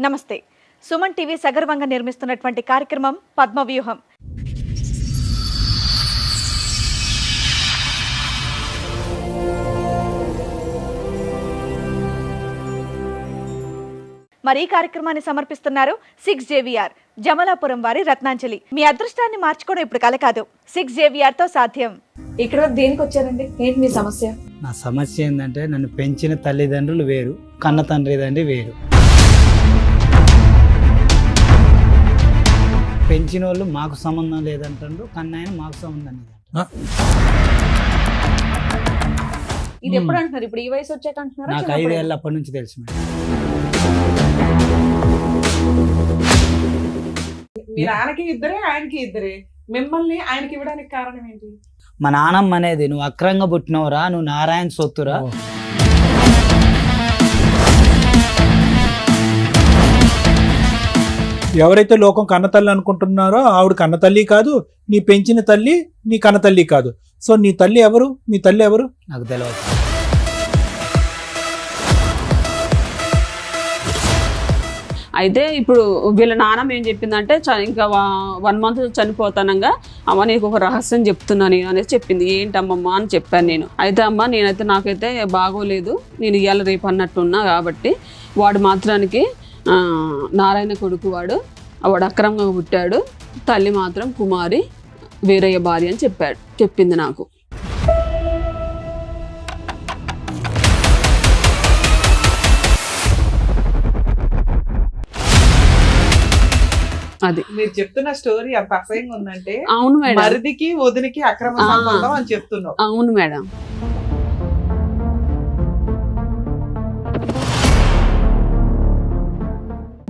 నమస్తే. సుమన్ టీవీ సగర్వంగా నిర్మిస్తున్నటువంటి కార్యక్రమం పద్మవ్యూహం. మరి ఈ కార్యక్రమాన్ని సమర్పిస్తున్నారు 6JVR జమలాపురం వారి రత్నాంజలి. మీ అదృష్టాన్ని మార్చుకోవడం ఇప్పుడు కల కాదు, 6JVR తో సాధ్యం. ఇక్కడ దేనికి వచ్చారండి? ఏంటి మీ సమస్య? నా సమస్య ఏంటంటే నన్ను పెంచిన తల్లిదండ్రులు వేరు, కన్న తండ్రిదండ్రి వేరు. పెంచిన వాళ్ళు మాకు సంబంధం లేదంటారు, కన్నాయన మాకు సంబంధం లేదంటారు. ఇది ఎప్పుడు అంటున్నారు? ఇప్పుడు ఈ వయసు వచ్చాక అంటున్నారు? నాకు 5 ఏళ్ళ అప్పటి నుంచి తెలుసు మేడం. మీ నాన్నకి ఇద్దరే, ఆయనకి ఇద్దరే. మిమ్మల్ని ఆయనకి ఇవ్వడానికి కారణం ఏంటి? మా నాన్నమ్మ అనేది నువ్వు అక్రంగా పుట్టినవురా, నువ్వు నారాయణ సొత్తురా. ఎవరైతే లోకం కన్నతల్లి అనుకుంటున్నారో ఆవిడ కన్నతల్లి కాదు, నీ పెంచిన తల్లి నీ కన్నతల్లి కాదు. సో నీ తల్లి ఎవరు? మీ తల్లి ఎవరు? నాకు తెలియదు. అయితే ఇప్పుడు వీళ్ళ నాన్నమ్మ ఏం చెప్పిందంటే ఇంకా 1 month చనిపోతానంగా అమ్మ నీకు ఒక రహస్యం చెప్తున్నాను అనేసి చెప్పింది. ఏంటమ్మమ్మ అని చెప్పాను నేను. అయితే అమ్మ నేనైతే నాకైతే బాగోలేదు, నేను ఇవాళ రేపు అన్నట్టున్నా కాబట్టి వాడు మాత్రానికి నారాయణ కొడుకు వాడు అక్రమంగా పుట్టాడు, తల్లి మాత్రం కుమారి వీరయ్య భార్య అని చెప్పింది నాకు. అది మీరు చెప్తున్న స్టోరీ అంత అసహ్యంగా ఉందంటే. అవును మేడం, మరిదికి వదినికి అక్రమ సంబంధం అని చెప్తున్నావు. అవును మేడం.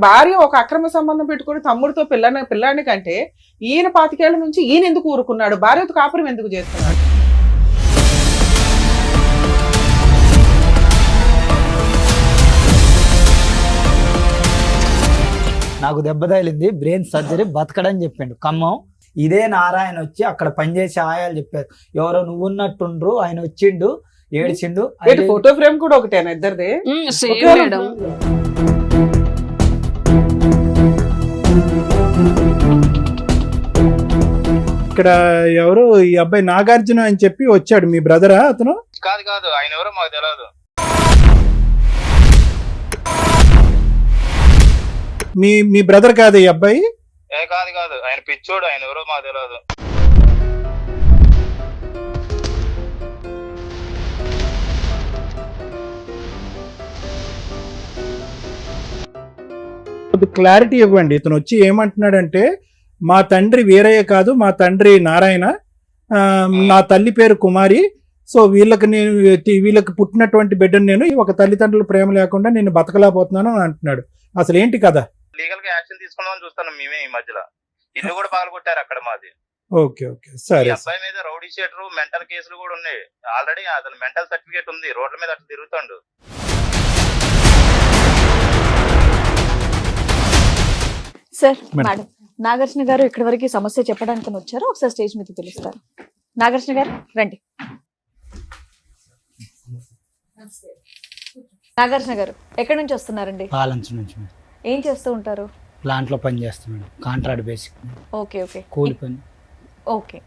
భార్య ఒక అక్రమ సంబంధం పెట్టుకుని తమ్ముడితో పిల్లాడిని కంటే ఈయన 25 ఏళ్ల నుంచి ఈయన ఎందుకు ఊరుకున్నాడు? భార్యతో కాపురం ఎందుకు చేస్తున్నాడు? నాకు దెబ్బ తగిలింది, బ్రెయిన్ సర్జరీ, బతకడని చెప్పిండు ఖమ్మం. ఇదే నారాయణ వచ్చి అక్కడ పనిచేసే ఆయాలు చెప్పారు, ఎవరో నువ్వున్నట్టుండ్రు, ఆయన వచ్చిండు ఏడిచిండు. ఫోటో ఫ్రేమ్ కూడా ఒకటేనా ఇద్దరిదే? మేడం ఇక్కడ ఎవరు ఈ అబ్బాయి నాగార్జున అని చెప్పి వచ్చాడు, మీ బ్రదరా అతను? కాదు ఆయన ఎవరో మాకు తెలియదు. మీ బ్రదర్ కాదు ఈ అబ్బాయి? కాదు ఆయన పిచ్చోడు, ఆయన ఎవరో మాకు తెలియదు. క్లారిటీ ఇవ్వండి. ఇతను వచ్చి ఏమంటున్నాడంటే మా తండ్రి వీరయ్య కాదు, మా తండ్రి నారాయణ, నా తల్లి పేరు కుమారి. సో వీళ్ళకి పుట్టినటువంటి బిడ్డను నేను ఒక తల్లిదండ్రుల ప్రేమ లేకుండా నేను బతకలేకపోతున్నాను అని అంటున్నాడు. అసలు ఏంటి కదా? లీగల్ గా యాక్షన్ తీసుకుందామని చూస్తాను మేమే. ఈ మధ్యలో ఇల్లు కూడా పగలగొట్టారు అక్కడ మాది. ఓకే సరే. అబ్బాయి మీద రౌడీ షీటర్, మెంటల్ కేసులు కూడా ఉన్నాయి ఆల్రెడీ. అతను మెంటల్ సర్టిఫికేట్ ఉంది, రోడ్ల మీద అట్లా తిరుగుతాడు. సార్, మేడం నాగార్జున గారు ఇక్కడి వరకు సమస్య చెప్పడానికి వచ్చారు. ఒకసారి స్టేజ్ మీద పిలుస్తారు. నాగార్జున గారు రండి. నాగార్జున గారు ఎక్కడి నుంచి వస్తున్నారండి? పాలంచు నుంచి. ఏం చేస్తూ ఉంటారు? ప్లాంట్ లో పని చేస్తున్నాడు, కాంట్రాక్ట్ బేసిక్. ఓకే కూలి పని. ఓకే,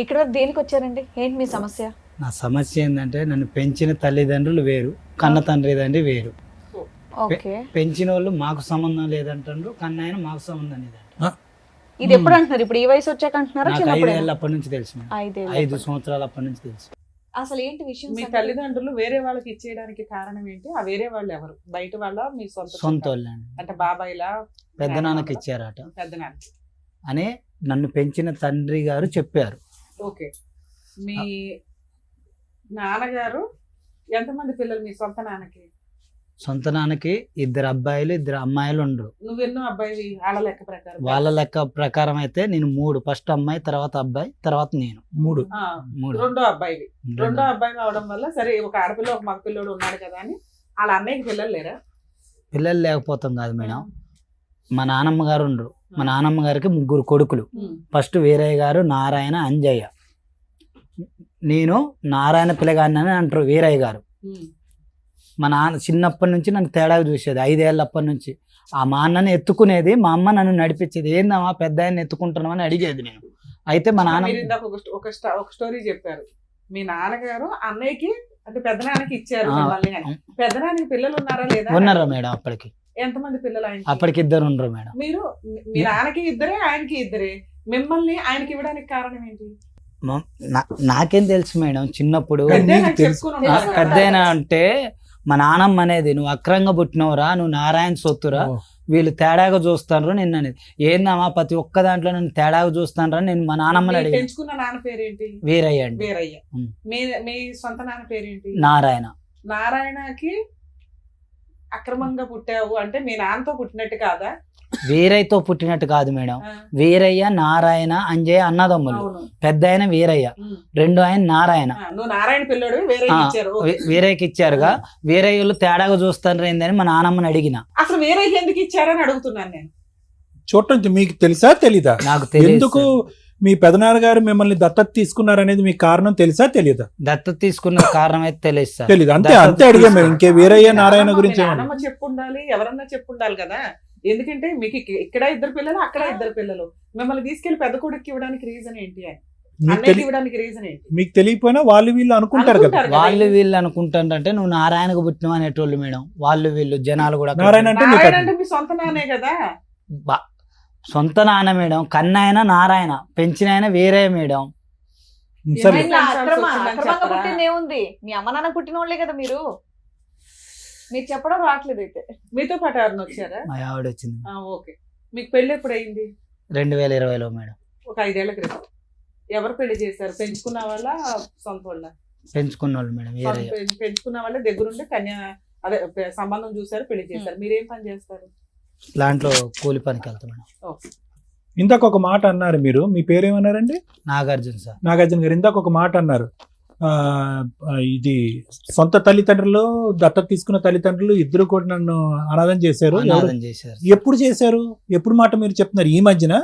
ఇక్కడ వరకు దేనికి వచ్చారండి? ఏంటి మీ సమస్య? నా సమస్య ఏంటంటే నన్ను పెంచిన తల్లిదండ్రులు వేరు, కన్న తండ్రిదండ్రి వేరు. ఓకే, పెంచిన వాళ్ళు మాకు సంబంధం లేదంటారు, కన్నాయన మాకు సంబంధం లేదంటారు. ఇది ఎప్పుడు అంటున్నారు? ఇప్పుడు ఈ వయసు వచ్చాక అంటున్నారా? నాకు 5 ఏళ్ళ అప్పటి నుంచి తెలుసు. 5 సంవత్సరాల అప్పటి నుంచి తెలుసు. అసలు ఏంటి విషయం? మీ తల్లిదండ్రులు వేరే వాళ్ళకి ఇచ్చేయడానికి కారణం ఏంటి? ఆ వేరే వాళ్ళు ఎవరు? బయట వాళ్ళ, మీ సొంత వాళ్ళండి. అంటే బాబాయిలా? పెద్ద నాన్నకి ఇచ్చారట పెద్ద నాన్న అని నన్ను పెంచిన తండ్రి గారు చెప్పారు. ఓకే, మీ నాన్నగారు ఎంతమంది పిల్లలు మీ సొంత నాన్నకి? సొంత నాన్నకి 2 అబ్బాయిలు 2 అమ్మాయిలు ఉండరు. నువ్వెన్నో అబ్బాయి వాళ్ళ లెక్క ప్రకారం? వాళ్ళ లెక్క ప్రకారం అయితే నేను 3, ఫస్ట్ అమ్మాయి, తర్వాత అబ్బాయి, తర్వాత నేను 3. రెండో అబ్బాయి అవడం వల్ల సరే ఒక ఆడపిల్ల ఒక మగ పిల్లోడు ఉన్నాడు కదా అని వాళ్ళ అన్నయ్యకి పిల్లలు లేరా? పిల్లలు లేకపోతాం కాదు మేడం, మా నానమ్మ గారు ఉండరు. మా నానమ్మ గారికి 3 కొడుకులు. ఫస్ట్ వీరయ్య గారు, నారాయణ, అంజయ్య. నేను నారాయణ పిల్లగాడిని అంటారు వీరయ్య గారు. మా నాన్న చిన్నప్పటి నుంచి నన్ను తేడాగా చూసేది, 5 ఏళ్ళప్పటి నుంచి. మా అన్నని ఎత్తుకునేది, మా అమ్మ నన్ను నడిపించేది. ఏందమ్మా పెద్ద ఆయన ఎత్తుకుంటున్నావు అని అడిగేది నేను. అయితే మా నాన్న మీరు ఇందాక ఒక స్టోరీ చెప్పారు, మీ నాన్నగారు అన్నయ్యకి అంటే పెద్దనాన్నకి ఇచ్చారు మిమ్మల్ని అని. పెద్దనాన్నకి పిల్లలు ఉన్నారా లేదా? ఉన్నారా మేడం? అప్పటికి ఎంతమంది పిల్లలు ఆయనకి? అప్పటికి 2 ఉండరు మేడం. మీరు మీ నాన్నకి ఇద్దరే, ఆయనకి ఇద్దరే, మిమ్మల్ని ఆయనకి ఇవ్వడానికి కారణం ఏంటి? నాకేం తెలుసు మేడం చిన్నప్పుడు. పెద్దయినా చెప్పుకుని ఉండాలి కదా. పెద్దయినా అంటే మా నాన్నమ్మ అనేది, నువ్వు అక్రంగా పుట్టినవురా, నువ్వు నారాయణ సొత్తురా, వీళ్ళు తేడాగా చూస్తాను నిన్న అనేది. ఏందమ్మా ప్రతి ఒక్క దాంట్లో నన్ను తేడాగా చూస్తాను రా నేను మా నాన్నమ్మని మీరు అడిగి. పెంచుకున్న నాన్న పేరేంటి? వీరయ్య అండి. వీరయ్య. ఉం. మీ సొంత నాన్న పేరేంటి? నారాయణ. నారాయణకి అక్రమంగా పుట్టావు అంటే మీ నాన్నతో పుట్టినట్టు కాదా? వీరయ్యతో పుట్టినట్టు కాదు మేడం. ఆ, వీరయ్య నారాయణ అంజయ్య అన్నదమ్ములు. అవును. పెద్ద ఆయన వీరయ్య, ఉం. రెండో ఆయన నారాయణ. నువ్వు నారాయణ పిల్లడు వేరే ఆ, ఇచ్చారు. వీరయ్యకి ఇచ్చారుగా. వీరయ్యలు తేడాగా చూస్తాను ఏందని మా నాన్నమ్మని అడిగిన. అసలు వేరే ఎందుకు ఇచ్చారని అడుగుతున్నాను నేను. చూడటం మీకు తెలుసా తెలీదా? నాకు తెలియదు ఎందుకు మీ పెదనాన్నగారు మిమ్మల్ని దత్తత తీసుకున్నారనేది మీకు కారణం తెలుసా తెలీదా? దత్తత తీసుకున్న కారణం అయితే తెలియదు సార్. తెలీదు. అంతే దత్తత అంతే అడిగా మేము. ఇంకే వీరయ్య నారాయణ నాన్నమ్మ, గురించి మీ ఏమన్నా? నాన్నమ్మ చెప్పుండాలి, ఎవరన్నా చెప్పుండాలి కదా. ఎందుకంటే మీకు ఇక్కడ 2 పిల్లలు, అక్కడ 2 పిల్లలు, మిమ్మల్ని తీసుకెళ్లి పెద్ద కొడుకు ఇవ్వడానికి రీజన్ ఏంటి అని, మీకు అన్నయ్యకి ఇవ్వడానికి రీజన్ ఏంటి? మీకు తెలియకపోయినా వాళ్ళు వీళ్ళు అనుకుంటారు కదా. అనుకుంటారు. వాళ్ళు వీళ్ళు అనుకుంటారంటే నువ్వు నారాయణకు పుట్టినవు అనేటోళ్ళు మేడం. వాళ్ళు వీళ్ళు జనాలు కూడా నారాయణ అంటే మీకు నారాయణ అంటే మీ సొంత నాన్నే కదా. సొంత నాన్న మేడం. కన్నాయన నారాయణ, పెంచిన ఆయన వేరే మేడం. సరే ఏమైంది? అక్రమంగా పుట్టింది ఏముంది? మీ అమ్మ నాన్న పుట్టిన వాళ్ళే కదా మీరు. మీరు చెప్పడం రావట్లేదు అయితే. మీతో పాటు ఎవరిని వచ్చారా? మా ఆవిడ వచ్చింది ఓకే. మీకు పెళ్లి ఎప్పుడు అయింది? 2020లో మేడం. ఒక 5 ఏళ్ల క్రితం. ఎవరు పెళ్లి చేశారు? పెంచుకున్న వాళ్ళ, సొంత వాళ్ళ? పెంచుకున్న వాళ్ళు మేడం. వీరయ్య. పెంచుకున్న వాళ్ళ దగ్గరుండి అదే సంబంధం చూసారు, పెళ్లి చేశారు. మీరేం పని చేస్తారు? దాంట్లో కూలి పనికి వెళ్తాం మేడం. ఓకే. ఇందాక ఒక మాట అన్నారు మీరు. మీ పేరేమన్నారండి? నాగార్జున సార్. నాగార్జున గారు ఇందాక ఒక మాట అన్నారు. ఇది సొంత తల్లిదండ్రులు, దత్తత తీసుకున్న తల్లిదండ్రులు ఇద్దరు కూడా నన్ను అనాథం చేశారు. అనాథం చేశారు. ఎప్పుడు చేశారు? ఎప్పుడు మాట మీరు చెప్తున్నారు? ఈ మధ్యన?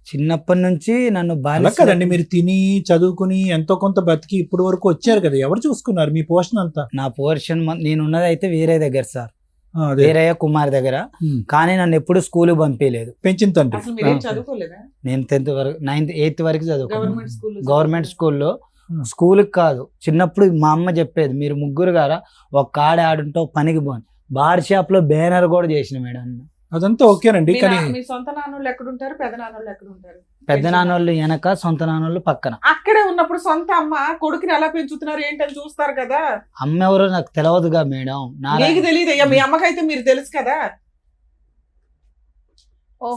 చిన్నప్పటి నుంచి నన్ను అలా బాగా కదండి, మీరు తిని చదువుకుని ఎంతో కొంత బతికి ఇప్పుడు వరకు వచ్చారు కదా. ఎవరు చూసుకున్నారు మీ పోషణ అంతా? నా పోర్షన్ నేను ఉన్నది అయితే వేరే దగ్గర సార్. అదే. వీరయ్య కుమార్ దగ్గర. ఉమ్. కానీ నన్ను ఎప్పుడు స్కూల్ పంపించలేదు. పెంచిన తండ్రి. అసలు మీరేం చదువుకోలేదా? నేను 10th వరకు, 9th 8th వరకు చదువుకున్నాను గవర్నమెంట్ స్కూల్? గవర్నమెంట్ స్కూల్లో. Hmm. స్కూల్కి కాదు, చిన్నప్పుడు మా అమ్మ చెప్పేది, మీరు ముగ్గురు గారా ఒక కాడ ఆడుంటావు పనికి పోని. బార్ షాప్ లో బ్యానర్ కూడా చేసిన మేడం. అదంతా ఓకేనండి. కానీ మీ సొంత నాన్నోళ్ళు ఎక్కడుంటారు, పెద్ద నాన్నోళ్ళు ఎక్కడుంటారు? పెద్ద నాన్నోళ్ళు వెనక, సొంత నాన్నోళ్ళు పక్కన. అక్కడే ఉన్నప్పుడు సొంత అమ్మ కొడుకుని ఎలా పెంచుతున్నారు ఏంటని చూస్తారు కదా. అమ్మ ఎవరో నాకు తెలియదుగా మేడం. మీకు తెలియదు అయ్యా, మీ అమ్మకైతే మీరు తెలుసు కదా.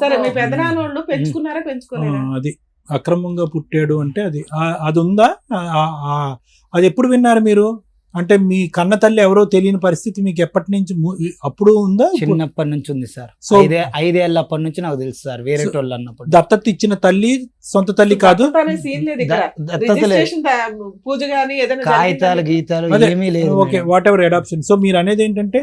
సరే, మీ పెద్ద నాన్నోళ్ళు పెంచుకున్నారా, పెంచుకోలేదా? అది అక్రమంగా పుట్టాడు అంటే అది ఉందా? అది ఎప్పుడు విన్నారు మీరు? అంటే మీ కన్న తల్లి ఎవరో తెలియని పరిస్థితి మీకు ఎప్పటి నుంచి అప్పుడు ఉందా? చిన్నప్పటి నుంచి ఉంది సార్. సో 5 ఏళ్ళప్పటి నుంచి నాకు తెలుసు సార్. వేరే వాళ్ళు అన్నప్పుడు. దత్తత ఇచ్చిన తల్లి సొంత తల్లి కాదు. దత్తత అనే సీన్ లేదు ఇక్కడ. దత్తత లేదు. రిజిస్ట్రేషన్ పూజ గానీ ఏదైనా కాగితాలు జరిగిందా? గీతాలు అదే. ఏమీ లేదు okay, madam. Whatever adoption. So మీరు అనేది ఏంటంటే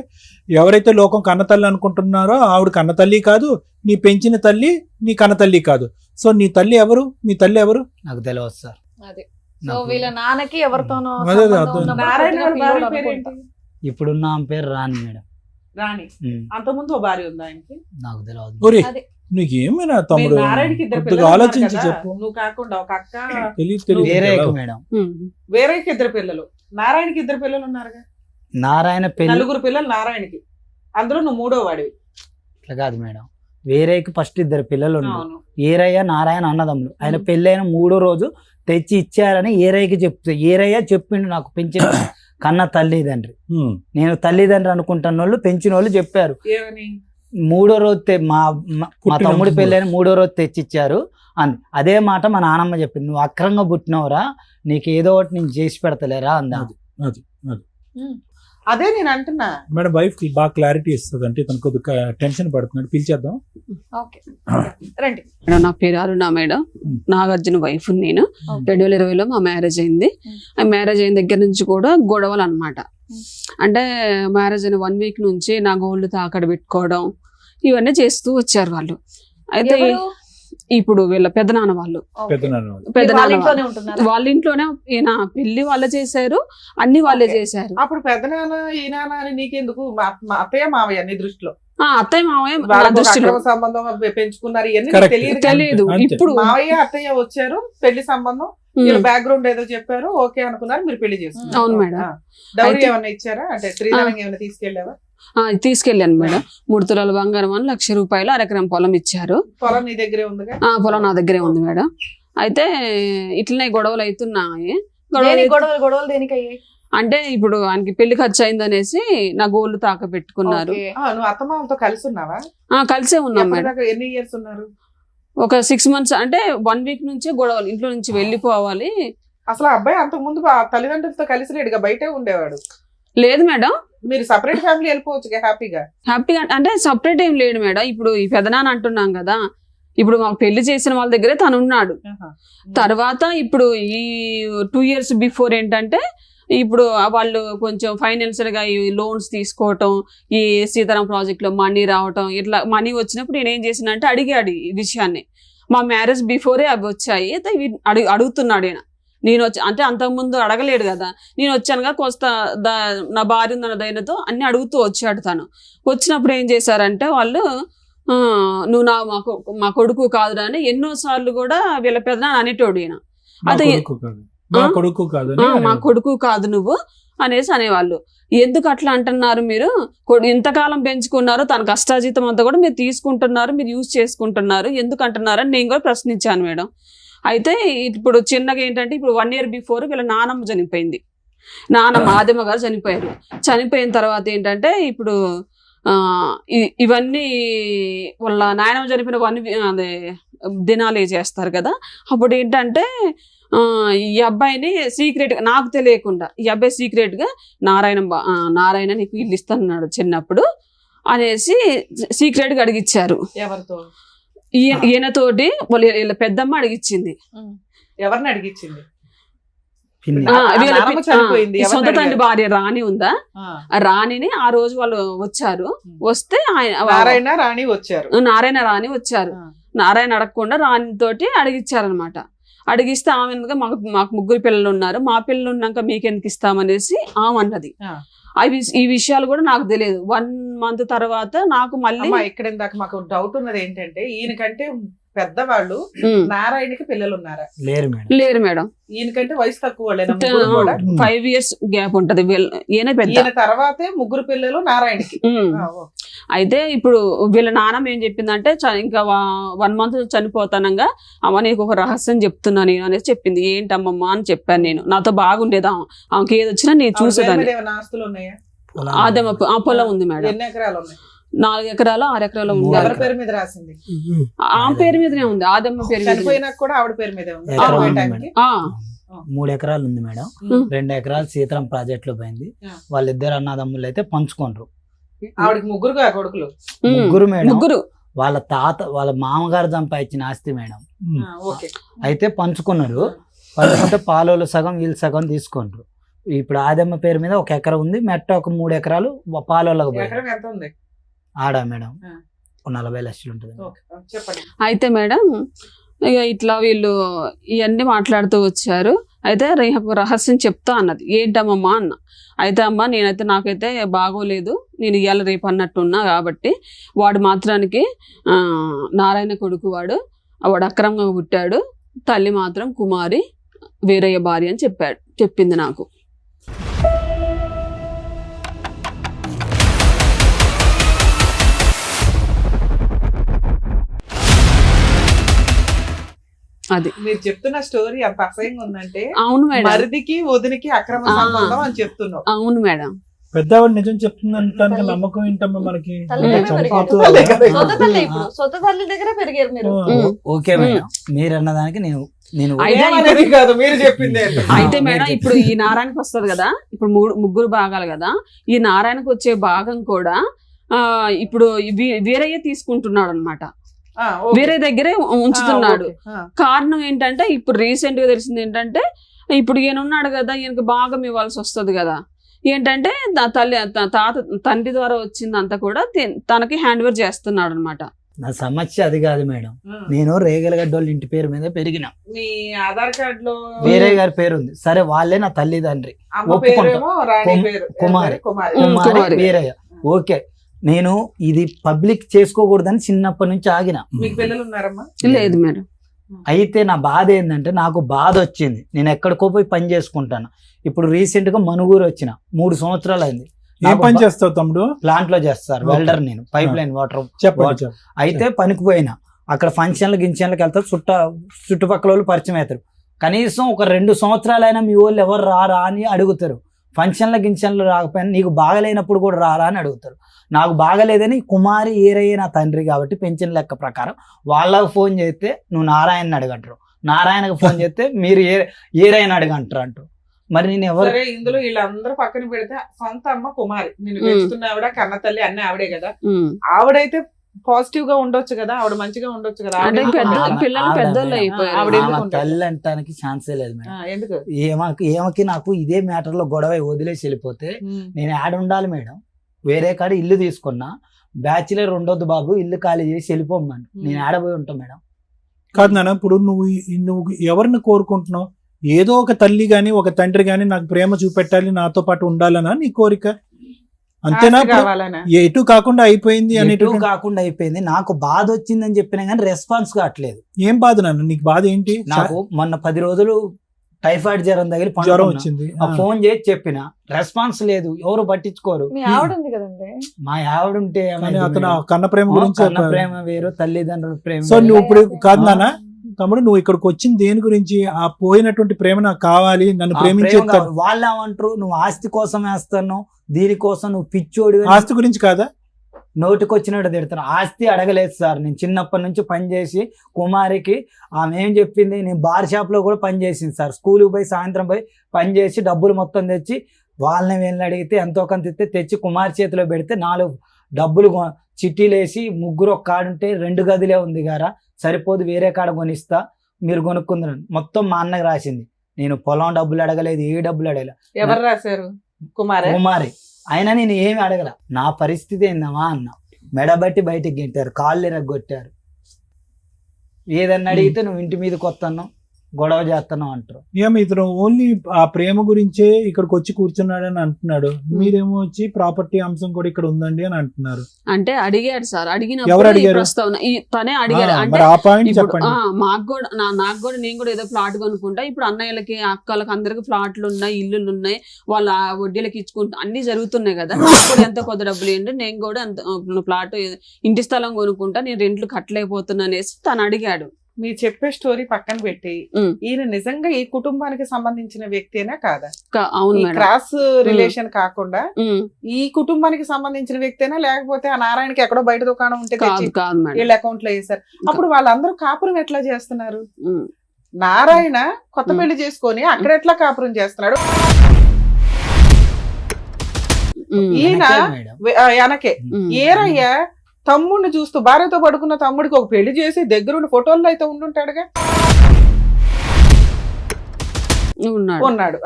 ఎవరైతే లోకం కన్న తల్లి అనుకుంటున్నారో ఆవిడ కన్న తల్లి కాదు, నీ పెంచిన తల్లి నీ కన్న తల్లి కాదు. సో నీ తల్లి ఎవరు? మీ తల్లి ఎవరు? నాకు తెలియదు సార్. అదే. సో వీళ్ళ నాన్నకి ఎవరితోనో అదే, సంబంధం అదే. ఉన్నప్పుడు నారాయణ పుట్టిన గారి భార్య పిల్లోడు పేరేంటి? అనుకుంటా. ఇప్పుడున్న ఆమె పేరు రాణి మేడం. రాణి. ఉమ్, అంతకుముందు ఓ భార్య ఉందా ఆయనకి? నాకు తెలియదు. ఒరే అదే. నీకు ఏమైనా తమ్ముడు? మీరు నారాయణకి 2 కొద్దిగా పిల్లలు ఉన్నారు ఆలోచించి కదా. చెప్పు. నువ్వు కాకుండా ఒక అక్క, తెలియదు వేరే తెలియదు. మేడం. వేరేకి 2 పిల్లలు, నారాయణకి 2 పిల్లలు ఉన్నారుగా. నారాయణ పెళ్లి 4 పిల్లలు నారాయణకి, అందులో నువ్వు 3వ వాడివి. అట్లా కాదు మేడం. వేరేకి ఫస్ట్ 2 పిల్లలు ఉన్నారు. అవును. ఏరయ్య నారాయణ అన్నదమ్ములు. ఆయన పెళ్ళైన 3వ రోజు తెచ్చి ఇచ్చారని ఏరయ్యకి చెప్తే, ఏరయ్య చెప్పిండు నాకు పెంచిన కన్న తల్లిదండ్రి. ఉమ్. నేను తల్లిదండ్రి అనుకుంటున్న వాళ్ళు పెంచిన వాళ్ళు చెప్పారు. ఏమని? 3వ రోజు మా పుట్టిన తమ్ముడి ముందు. పెళ్ళైన 3వ రోజు తెచ్చిచ్చారు అంది. అదే మాట మా నాన్నమ్మ చెప్పింది. నువ్వు అక్రంగా పుట్టినవరా, నీకు ఏదో ఒకటి నేను చేసి పెడతలేరా అందా. అది అదే నేను అంటున్నా. మేడం వైఫ్ కి బాగా క్లారిటీ ఇస్తుంది. అంటే తనకు కొద్దిగా టెన్షన్ పడుతున్నాడు. పిలిచేద్దాం. ఓకే. రండి. మేడం, నా పేరు అరుణ మేడం. నాగార్జున వైఫ్ నేను. 2020లో మా మ్యారేజ్ అయింది. ఆ మ్యారేజ్ అయిన దగ్గర నుంచి కూడా గొడవలు అన్నమాట. అంటే మ్యారేజ్ అయిన 1 వీక్ నుంచి నా గోల్డ్ తాకడ పెట్టుకోవడం ఇవన్నీ చేస్తూ వచ్చారు వాళ్ళు. అయితే ఎవరు? ఇప్పుడు వీళ్ళ పెద్దనాన్న వాళ్ళు పెద్దనాన్న వాళ్ళు. వాళ్ళ పెద్దనాన్న ఇంట్లోనే ఉంటున్నారు. వాళ్ళ ఇంట్లోనే ఈయన పెళ్లి వాళ్ళే చేశారు, అన్ని వాళ్ళే Okay. చేశారు. అప్పుడు పెద్దనాన్న ఈ నాన్న అని నీకెందుకు? మా అత్తయ్య మావయ్య నీ దృష్టిలో అత్తయ్య మావయ్య నా వాళ్ళకు ఒక దృష్టిలో అక్రమ సంబంధం పెంచుకున్నారు, ఇవన్నీ Correct. తెలియదు. తెలియదు. అంతే. ఇప్పుడు మావయ్య అత్తయ్య వచ్చారు, పెళ్లి సంబంధం, వీళ్ళ బ్యాక్గ్రౌండ్ ఏదో చెప్పారు, ఓకే అనుకున్నారు, మీరు పెళ్లి చేసుకున్నారు. అవును మేడం. డౌరీ అయితే- ఏమన్నా ఇచ్చారా? అంటే శ్రీధరం ఏమైనా తీసుకెళ్ళావా? తీసుకెళ్ళాను మేడం. 3 తులాల బంగారం అని 1,00,000 రూపాయలు 1 ఎకరం పొలం ఇచ్చారు. పొలం నీ దగ్గరే ఉందిగా? పొలం నా దగ్గరే ఉంది మేడం. అయితే ఇట్లనే గొడవలు అవుతున్నాయి. దేనికి గొడవలు దేనికి అయ్యాయి? అంటే ఇప్పుడు ఆయనకి పెళ్లి ఖర్చు అయిందనేసి నా గోల్డ్ తాక పెట్టుకున్నారు. Okay. నువ్వు అత్తమామతో కలిసి ఉన్నావా? కలిసే ఉన్నాం మేడం. ఎప్పటిదాకా ఎన్ని ఇయర్స్ ఉన్నారు? ఒక 6 months, అంటే 1 week నుంచే గొడవలు, ఇంట్లో నుంచి వెళ్ళిపోవాలి. అసలు ఆ అబ్బాయి అంతకు ముందు తల్లిదండ్రులతో కలిసి లేడుగా, బయటే ఉండేవాడు. లేదు మేడం, మీరు సపరేట్ ఫ్యామిలీ వెళ్ళిపోవచ్చు హ్యాపీగా. హ్యాపీగా. అంటే సపరేట్ ఏం లేడు మేడం. ఇప్పుడు ఈ పెదనాన్న అంటున్నాం కదా, ఇప్పుడు మాకు పెళ్లి చేసిన వాళ్ళ దగ్గరే తను ఉన్నాడు. తర్వాత ఇప్పుడు ఈ 2 years బిఫోర్ ఏంటంటే ఇప్పుడు వాళ్ళు కొంచెం ఫైనాన్షియల్ గా ఈ లోన్స్ తీసుకోవటం, ఈ సీతారాం ప్రాజెక్ట్ లో మనీ రావటం, ఇట్లా మనీ వచ్చినప్పుడు నేను ఏం చేసినంటే అడిగాడు ఈ విషయాన్ని. మా మ్యారేజ్ బిఫోరే అవి వచ్చాయి, అయితే ఇవి అడుగుతున్నాడు ఈయన. నేను వచ్చి అంటే అంతకుముందు అడగలేడు కదా, నేను వచ్చానుగా కొస్త నా భార్య ఉందన్న ధైర్యంతో అన్ని అడుగుతూ వచ్చాడు తను. వచ్చినప్పుడు ఏం చేశారంటే వాళ్ళు నువ్వు మా కొడుకు కాదురా అని ఎన్నోసార్లు కూడా వీళ్ళ పెద్దనాన్న అనేటోడు ఈయన. అదే మా కొడుకు కాదు మా కొడుకు కాదు నువ్వు అనేసి అనేవాళ్ళు. ఎందుకు అట్లా అంటున్నారు మీరు? ఇంతకాలం పెంచుకున్నారు, తన కష్టాజీతం అంతా కూడా మీరు తీసుకుంటున్నారు, మీరు యూజ్ చేసుకుంటున్నారు, ఎందుకు అంటున్నారు అని నేను కూడా ప్రశ్నించాను మేడం. అయితే ఇప్పుడు చిన్నగా ఏంటంటే ఇప్పుడు 1 year బిఫోర్ వీళ్ళ నానమ్మ చనిపోయింది. నానమ్మ ఆదిమ గారు చనిపోయారు. చనిపోయిన తర్వాత ఏంటంటే ఇప్పుడు ఇవన్నీ వాళ్ళ నాయనమ్మ చనిపోయిన అదే దినాలు చేస్తారు కదా. అప్పుడు ఏంటంటే ఈ అబ్బాయిని సీక్రెట్ గా, నాకు తెలియకుండా ఈ అబ్బాయి సీక్రెట్ గా నారాయణ నీకు ఇల్లు ఇస్తానన్నాడు చిన్నప్పుడు అనేసి సీక్రెట్ గా అడిగిచ్చారు. ఎవరితో? ఈయనతోటి వీళ్ళ పెద్దమ్మ అడిగిచ్చింది. ఎవరిని అడిగిచ్చింది? సొంత తండ్రి భార్య రాణి ఉందా, ఆ రాణిని ఆ రోజు వాళ్ళు వచ్చారు. వస్తే నారాయణ రాణి వచ్చారు. నారాయణ రాణి వచ్చారు. నారాయణ అడగకుండా రాణి తోటి అడిగిచ్చారనమాట. అడిగిస్తే ఆమె మాకు 3 పిల్లలు ఉన్నారు, మా పిల్లలు ఉన్నాక మీకెందుకు ఇస్తామనేసి ఆమె అన్నది. ఈ విషయాలు కూడా నాకు తెలియదు. 1 month తర్వాత నాకు మళ్ళీ ఇక్కడ ఇందాక మాకు డౌట్ ఉన్నది ఏంటంటే, ఈయనకంటే పెద్దవాళ్ళు నారాయణకి పిల్లలు ఉన్నారా? లేరు మేడం. ఈయనకంటే వయసు తక్కువ 5 years గ్యాప్ ఉంటది. ఈయన పెద్ద. ఈయన తర్వాతే 3 పిల్లలు నారాయణకి. అయితే ఇప్పుడు వీళ్ళ నాన్నమ్మ ఏం చెప్పిందంటే ఇంకా 1 month చనిపోతానంగా అమ్మ నీకు ఒక రహస్యం చెప్తున్నా నేను అనేసి చెప్పింది. ఏంటమ్మమ్మ అని చెప్పాను నేను. నాతో బాగుండేదా, ఆమెకి ఏది వచ్చినా నేను చూసేదాన్ని. ఆస్తులు ఉన్నాయా? ఆదమ పొలం ఉంది మేడం. ఎన్ని ఎకరాలు ఉన్నాయి? 4 ఎకరాలు 6 ఎకరాలు ఉంది. ఎవరి పేరు మీద రాసింది? ఆమె పేరు మీదనే ఉంది. ఆదమ్మ పేరు మీద. చనిపోయినాక కూడా ఆవిడ పేరు మీదే ఉంది. 3 ఎకరాలు ఉంది మేడం. 2 ఎకరాలు సీతారాం ప్రాజెక్ట్ లో పోయింది. వాళ్ళిద్దరు అన్నదమ్ములు అయితే పంచుకోండ్రు. ఆవిడకి 3 కొడుకులు. 3 మేడం. 3 వాళ్ళ మామగారు సంపాదించిన ఆస్తి మేడం. అయితే పంచుకున్నారు. పంచుకుంటే పాలోలు సగం వీళ్ళు సగం తీసుకుంటారు. ఇప్పుడు ఆదమ్మ పేరు మీద 1 ఎకరం ఉంది. మెట్ట ఒక 3 ఎకరాలు పాలోళ్ళకు పోయి ఆడా మేడం 40 లక్షలు ఉంటుంది. అయితే మేడం ఇక ఇట్లా వీళ్ళు ఇవన్నీ మాట్లాడుతూ వచ్చారు. అయితే రహస్యం చెప్తా అన్నది. ఏంటమ్మమ్మా అన్న. అయితే అమ్మ నేనైతే నాకైతే బాగోలేదు, నేను ఇవాళ రేపు అన్నట్టున్నా కాబట్టి వాడు మాత్రానికి నారాయణ కొడుకు వాడు అక్రమంగా పుట్టాడు, తల్లి మాత్రం కుమారి వీరయ్య భార్య అని చెప్పింది నాకు. అది మీరు చెప్తున్న స్టోరీ అంత అసహ్యంగా ఉందంటే. అవును మేడం. మరిదికి వదినికి అక్రమ సంబంధం అని చెప్తున్నావు. అవును మేడం. పెద్దవాడు నిజం చెప్తుందంటే నమ్మకం ఏంటమ్మా మనకి? ఓకే మేడం, మీరు అన్నదానికి నేను కాదు మీరు చెప్పింది. అయితే మేడం ఇప్పుడు ఈ నారాయణకి వస్తుంది కదా, ఇప్పుడు 3 భాగాలు కదా, ఈ నారాయణకు వచ్చే భాగం కూడా ఇప్పుడు వీరయ్య తీసుకుంటున్నాడు అనమాట. వేరే దగ్గరే ఉంచుతున్నాడు. కారణం ఏంటంటే ఇప్పుడు రీసెంట్ గా తెలిసింది ఏంటంటే, ఇప్పుడు ఈయన ఉన్నాడు కదా, ఈయనకి భాగం ఇవ్వాల్సి వస్తుంది కదా. ఏంటంటే తండ్రి ద్వారా వచ్చిందంతా కూడా తనకి హ్యాండ్ ఓవర్ చేస్తున్నాడు అనమాట. నా సమస్య అది కాదు మేడం. నేను రేగలగడ్డ వాళ్ళ ఇంటి పేరు మీద పెరిగిన, మీ ఆధార్ కార్డ్ లో వేరే గారి పేరు ఉంది. సరే వాళ్ళే నా తల్లిదండ్రి, అమ్మ ఒప్పుకుంటా. పేరేమో రాణి పేరు కుమారి. కుమారి. కుమారి కుమారి. వీరయ్య. ఓకే, నేను ఇది పబ్లిక్ చేసుకోకూడదని చిన్నప్పటి నుంచి ఆగిన. మీకు పిల్లలు ఉన్నారమ్మా? లేదు మేడం. అయితే నా బాధ ఏంటంటే నాకు బాధ వచ్చింది, నేను ఎక్కడికో పోయి పని చేసుకుంటాను. ఇప్పుడు రీసెంట్ గా మనుగూరు వచ్చిన 3 సంవత్సరాలు అయింది. ఏం పని చేస్తావు తమ్ముడు? ప్లాంట్ లో చేస్తారు, Okay. వెల్డర్. నేను పైప్ లైన్ వాటర్. చెప్పండి. అయితే పనికి పోయినా, అక్కడ ఫంక్షన్లు గింక్షన్లకు వెళ్తారు, చుట్టుపక్కల వాళ్ళు పరిచయం అవుతారు. కనీసం ఒక 2 సంవత్సరాలైనా మీ వాళ్ళు ఎవరు రారా అని అడుగుతారు. ఫంక్షన్ల గింక్షన్లు రాకపోయినా నీకు బాగలేనప్పుడు కూడా రారా అని అడుగుతారు. నాకు బాగలేదని కుమారి ఏరయ్య నా తండ్రి కాబట్టి పెన్షన్ లెక్క ప్రకారం వాళ్ళకు ఫోన్ చేస్తే నువ్వు నారాయణని అడగంటారు, నారాయణకు ఫోన్ చేస్తే మీరు ఏరయ్యని అడగంటారు అంటారు. మరి నేను ఎవరు? సరే, ఇందులో వీళ్ళందరూ పక్కన పెడితే సొంత అమ్మ కుమారి, నేను పెంచుతున్న ఆవిడ, కన్న తల్లి అన్నీ ఆవిడే కదా. ఆవిడైతే పాజిటివ్ గా ఉండొచ్చు కదా, ఆవిడ మంచిగా ఉండొచ్చు కదా. అంటే ఆవిడ పెద్ద ఆవిడ- పిల్లలు ఆవిడ పెద్దోళ్ళు మేడం. అయిపోయారు. ఆవిడ ఎందుకు ఆమె ఉంటాడు? తల్లి అంటానికి ఛాన్సే లేదు మేడం. ఎందుకు? ఏమకి నాకు ఇదే మ్యాటర్ లో గొడవ వదిలేసి వెళ్ళిపోతే నేను యాడ్ ఉండాలి మేడం. వేరే కాడ ఇల్లు తీసుకున్నా, బ్యాచులర్ ఉండొద్దు బాబు, ఇల్లు ఖాళీ చేసి వెళ్ళిపోమ్మను. నేను ఆడపోయి ఉంటాను మేడం. కాదు నాన్న, ఇప్పుడు నువ్వు ఎవరిని కోరుకుంటున్నావు? ఏదో ఒక తల్లి గాని ఒక తండ్రి గాని నాకు ప్రేమ చూపెట్టాలి, నాతో పాటు ఉండాలనా నీ కోరిక? అంతేనా? ఆస్తి కావాలనా? ఎటు కాకుండా అయిపోయింది ఎటు అనేటువంటి కాకుండా అయిపోయింది. నాకు బాధ వచ్చిందని చెప్పినా కానీ రెస్పాన్స్ కావట్లేదు. ఏం బాధ నాన్న? నీకు బాధ ఏంటి? నాకు మొన్న 10 రోజులు టైఫాయిడ్ జ్వరం తగిలి జ్వరం పండుకున్నా. వచ్చింది. ఆ ఫోన్ చేసి చెప్పిన, రెస్పాన్స్ లేదు, ఎవరు పట్టించుకోరు. మీ ఆవిడ ఉంది కదండి. మా ఆవిడ ఉంటే కానీ ఏమైంది అతను మేడం? కన్న ప్రేమ గురించి కన్న చెప్పాడు. ప్రేమ వేరు, తల్లిదండ్రుల ప్రేమ సో వేరు. నువ్వు ఇప్పుడు కాదు నాన్న తమ్ముడు, నువ్వు ఇక్కడికి వచ్చింది దేని గురించి? ఆ పోయినటువంటి ప్రేమ నాకు కావాలి, నన్ను ఆ ప్రేమించే ప్రేమ కావాలి. వాళ్ళు ఏమంటారు, నువ్వు ఆస్తి కోసం వేస్తున్నావు, దీనికోసం నువ్వు పిచ్చోడి ఆస్తి గురించి కాదా? నోటికొచ్చినట్టు తిడతాను. ఆస్తి అడగలేదు సార్, నేను చిన్నప్పటి నుంచి పనిచేసి కుమారికి ఆమె ఏం చెప్పింది, నేను బార్ షాప్ లో కూడా పని చేసింది సార్. స్కూల్కి పోయి సాయంత్రం పోయి పని చేసి డబ్బులు మొత్తం తెచ్చి వాళ్ళని వీళ్ళని అడిగితే ఎంతో కొంత తెచ్చి కుమారి చేతిలో పెడితే 4 డబ్బులు చిట్టీలు వేసి, 3 ఒక కాడుంటే 2 గదిలే ఉంది గారా, సరిపోదు వేరే కాడ కొనిస్తా, మీరు కొనుక్కుందరు. మొత్తం మా అన్నకి రాసింది. నేను పొలం డబ్బులు అడగలేదు, ఏ డబ్బులు అడగలేదు. ఎవరు రాశారు? కుమారే. కుమారి. అయినా నేను ఏమి అడగల. నా పరిస్థితి ఏందమ్మా అన్న, మెడబట్టి బయటికి గెంటారు, కాళ్ళు ఎరగొట్టారు. ఏదన్నా అడిగితే నువ్వు ఇంటి మీదకి వస్తున్నావు, గొడవ చేస్తున్నావు అంటారు. ఏమి ఇతను ఓన్లీ ఆ ప్రేమ గురించే ఇక్కడికి వచ్చి కూర్చున్నాడని అంటున్నాడు, మీరేమో వచ్చి ప్రాపర్టీ అంశం కూడా ఇక్కడ ఉందండి అని అంటున్నారు. అంటే అడిగాడు సార్, ఎవరు అడిగినప్పుడు ఈ అడిగారు? ప్రస్తావన తనే అడిగాడు. అంటే మరి ఆ పాయింట్ ఇప్పుడు చెప్పండి. నాకు కూడా నేను కూడా ఏదో ఫ్లాట్ కొనుక్కుంటా, ఇప్పుడు అన్నయ్యలకి అక్కలకి అందరికి ఫ్లాట్లు ఉన్నాయి, ఇల్లులు ఉన్నాయి, వాళ్ళ వడ్డీలకి ఇచ్చుకుంటా అన్ని జరుగుతున్నాయి కదా. నాకు కూడా ఎంత కొద్ది డబ్బులు ఏంటి, నేను కూడా అంత ఫ్లాట్ ఇంటి స్థలం కొనుక్కుంటా, నేను రెంట్లు కట్టలేకపోతున్నా అనేసి తను అడిగాడు. మీరు చెప్పే స్టోరీ పక్కన పెట్టి ఈయన నిజంగా ఈ కుటుంబానికి సంబంధించిన వ్యక్తేనా కాదా? అవును ఈ మేడం. క్రాస్ రిలేషన్ కాకుండా ఈ కుటుంబానికి సంబంధించిన వ్యక్తేనా, లేకపోతే ఆ నారాయణకి ఎక్కడో బయట దుకాణం ఉంటే కాదు తెచ్చి కాదు మేడం. వీళ్ళ అకౌంట్ లో వేసారు? అప్పుడు వాళ్ళందరూ కాపురం ఎట్లా చేస్తున్నారు? నారాయణ కొత్త పెళ్లి చేసుకొని అక్కడ ఎట్లా కాపురం చేస్తున్నాడు? ఈయన మేడం వెనకే ఏరయ్య తమ్ముడిని చూస్తూ భార్యతో పడుకున్న తమ్ముడికి ఒక పెళ్లి చేసి దగ్గరుండి ఫోటోల్లో అయితే ఉండుంటాడుగా, ఉన్నాడు.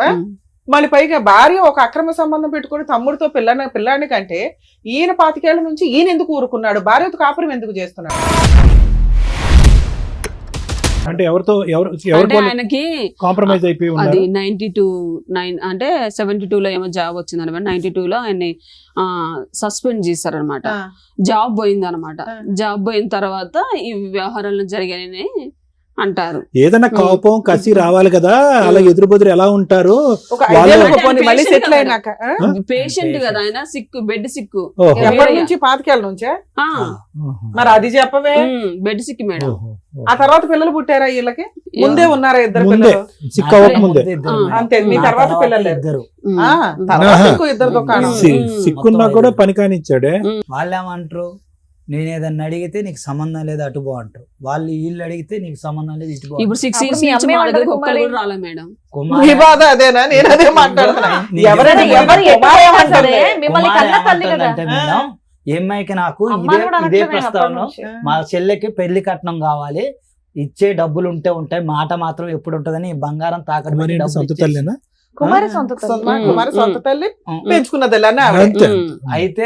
మళ్ళీ పైగా భార్య ఒక అక్రమ సంబంధం పెట్టుకుని తమ్ముడితో పిల్లాడిని కంటే ఈయన 25 ఏళ్ల నుంచి ఈయన ఎందుకు ఊరుకున్నాడు? భార్యతో కాపురం ఎందుకు చేస్తున్నాడు? అంటే ఎవరితో అంటే ఆయనకి కాంప్రమైజ్ అయిపోయి అది ఉన్నారు? 92 అంటే 72లో ఏమో జాబ్ వచ్చింది అనమాట. 92లో ఆయన్ని సస్పెండ్ చేశారనమాట. జాబ్ పోయింది అనమాట. జాబ్ పోయిన తర్వాత ఈ వ్యవహారాలు జరిగాయని అంటారు. ఏదైనా కోపం కసి రావాలి కదా, అలా ఎదురు బెదురు ఎలా ఉంటారు? ఒక 5 ఏళ్ళకు పోనీ మళ్ళీ సెటిల్ అయినాక పేషెంట్ కదా ఆయన, సిక్కు, బెడ్ సిక్కు. ఓహో. ఎప్పటి నుంచి 25 ఏళ్ళ నుంచే? మరి అది చెప్పవే. Bed Sikh madam. ఆ తర్వాత పిల్లలు పుట్టారా వీళ్ళకి? ముందే ఉన్నారా ఇద్దరు ముందే. పిల్లలు? సిక్ అవ్వక ముందే. అంతే. మీ నా తర్వాత పిల్లలు లేరు. ఇద్దరు. తర్వాత ఇంకో ఇద్దరు దుకాణం. సిక్కున్నా కూడా పని కానిచ్చాడే. వాళ్ళు ఏమంటారు, నేను ఏదన్నా అడిగితే నీకు సంబంధం లేదు అటు పో అంటారు. వాళ్ళు వీళ్ళు అడిగితే నీకు సంబంధం లేదు ఇటు పో ఇప్పుడు 6 అప్పుడు years మీ నుంచి అమ్మే మా దగ్గరకు ఉండదు ఒక్కరు కుమారి. కూడా రాలే మేడం. మీ బాధ అదేనా? నేను అదే మాట్లాడుతున్నా. ఎవరైనా ఎవరు ఎక్కడ అయినా సరే మిమ్మల్ని కన్న తల్లి కదా. అంటే మేడం ఏమ్మాయికి నాకు అమ్మాని కూడా ఇదే అనట్లేదు ప్రస్తావన, అప్పటి నుంచి. మా చెల్లెకి పెళ్లి కట్నం కావాలి, ఇచ్చే డబ్బులు ఉంటే ఉంటాయి, మాట మాత్రం ఎప్పుడు ఉంటదని బంగారం తాకట్టు మరి పెట్టి ఏంటి, డబ్బులు సొంత ఇచ్చేసి- తల్లినా? కుమారి సొంత తల్లి. కుమారి సొంత తల్లి పెంచుకున్న తల్లి అని అంతే. అయితే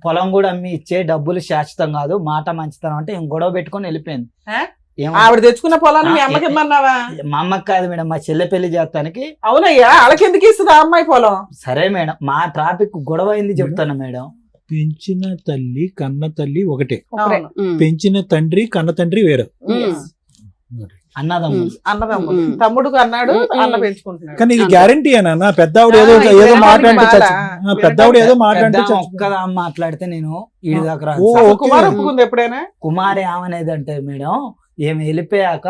పొలం కూడా అమ్మి ఇచ్చే డబ్బులు శాశ్వతం కాదు, మాట మంచితనం అంటే ఏం గొడవ పెట్టుకొని వెళ్ళిపోయింది. ఆ? ఏమో ఆవిడ తెచ్చుకున్న పొలాన్ని మీ అమ్మకి ఇమ్మన్నావా? మా అమ్మకి కాదు మేడం, మా చెల్లె పెళ్లి చేస్తానికి. అవునయ్యా, వాళ్ళకి ఎందుకు ఇస్తుంది ఆ అమ్మాయి పొలం? సరే మేడం, మా ట్రాఫిక్ గొడవ అయింది చెప్తాను మేడం. పెంచిన తల్లి కన్న తల్లి ఒకటే, అవును. పెంచిన తండ్రి కన్న తండ్రి వేరే. అన్నదమ్ములు. అన్నదమ్ముడు తమ్ముడుకు అన్నాడు, అన్న పెంచుకుంటున్నాడు. కానీ ఇది గ్యారంటీ అన్న పెద్దవాడు ఏదో ఆ, ఏదో ఇది మాట్లాడితే బాగా పెద్దవాడు ఏదో మాట్లాడితే పెద్ద ఒక్కదా మాట్లాడితే నేను ఈడి దాకా రాను. ఓ, అసలు ఓకే. కుమార్ ఒప్పుకుంది ఎప్పుడైనా? కుమారి ఏమనేది అంటే మేడం, ఏమి వెళ్ళిపోయాక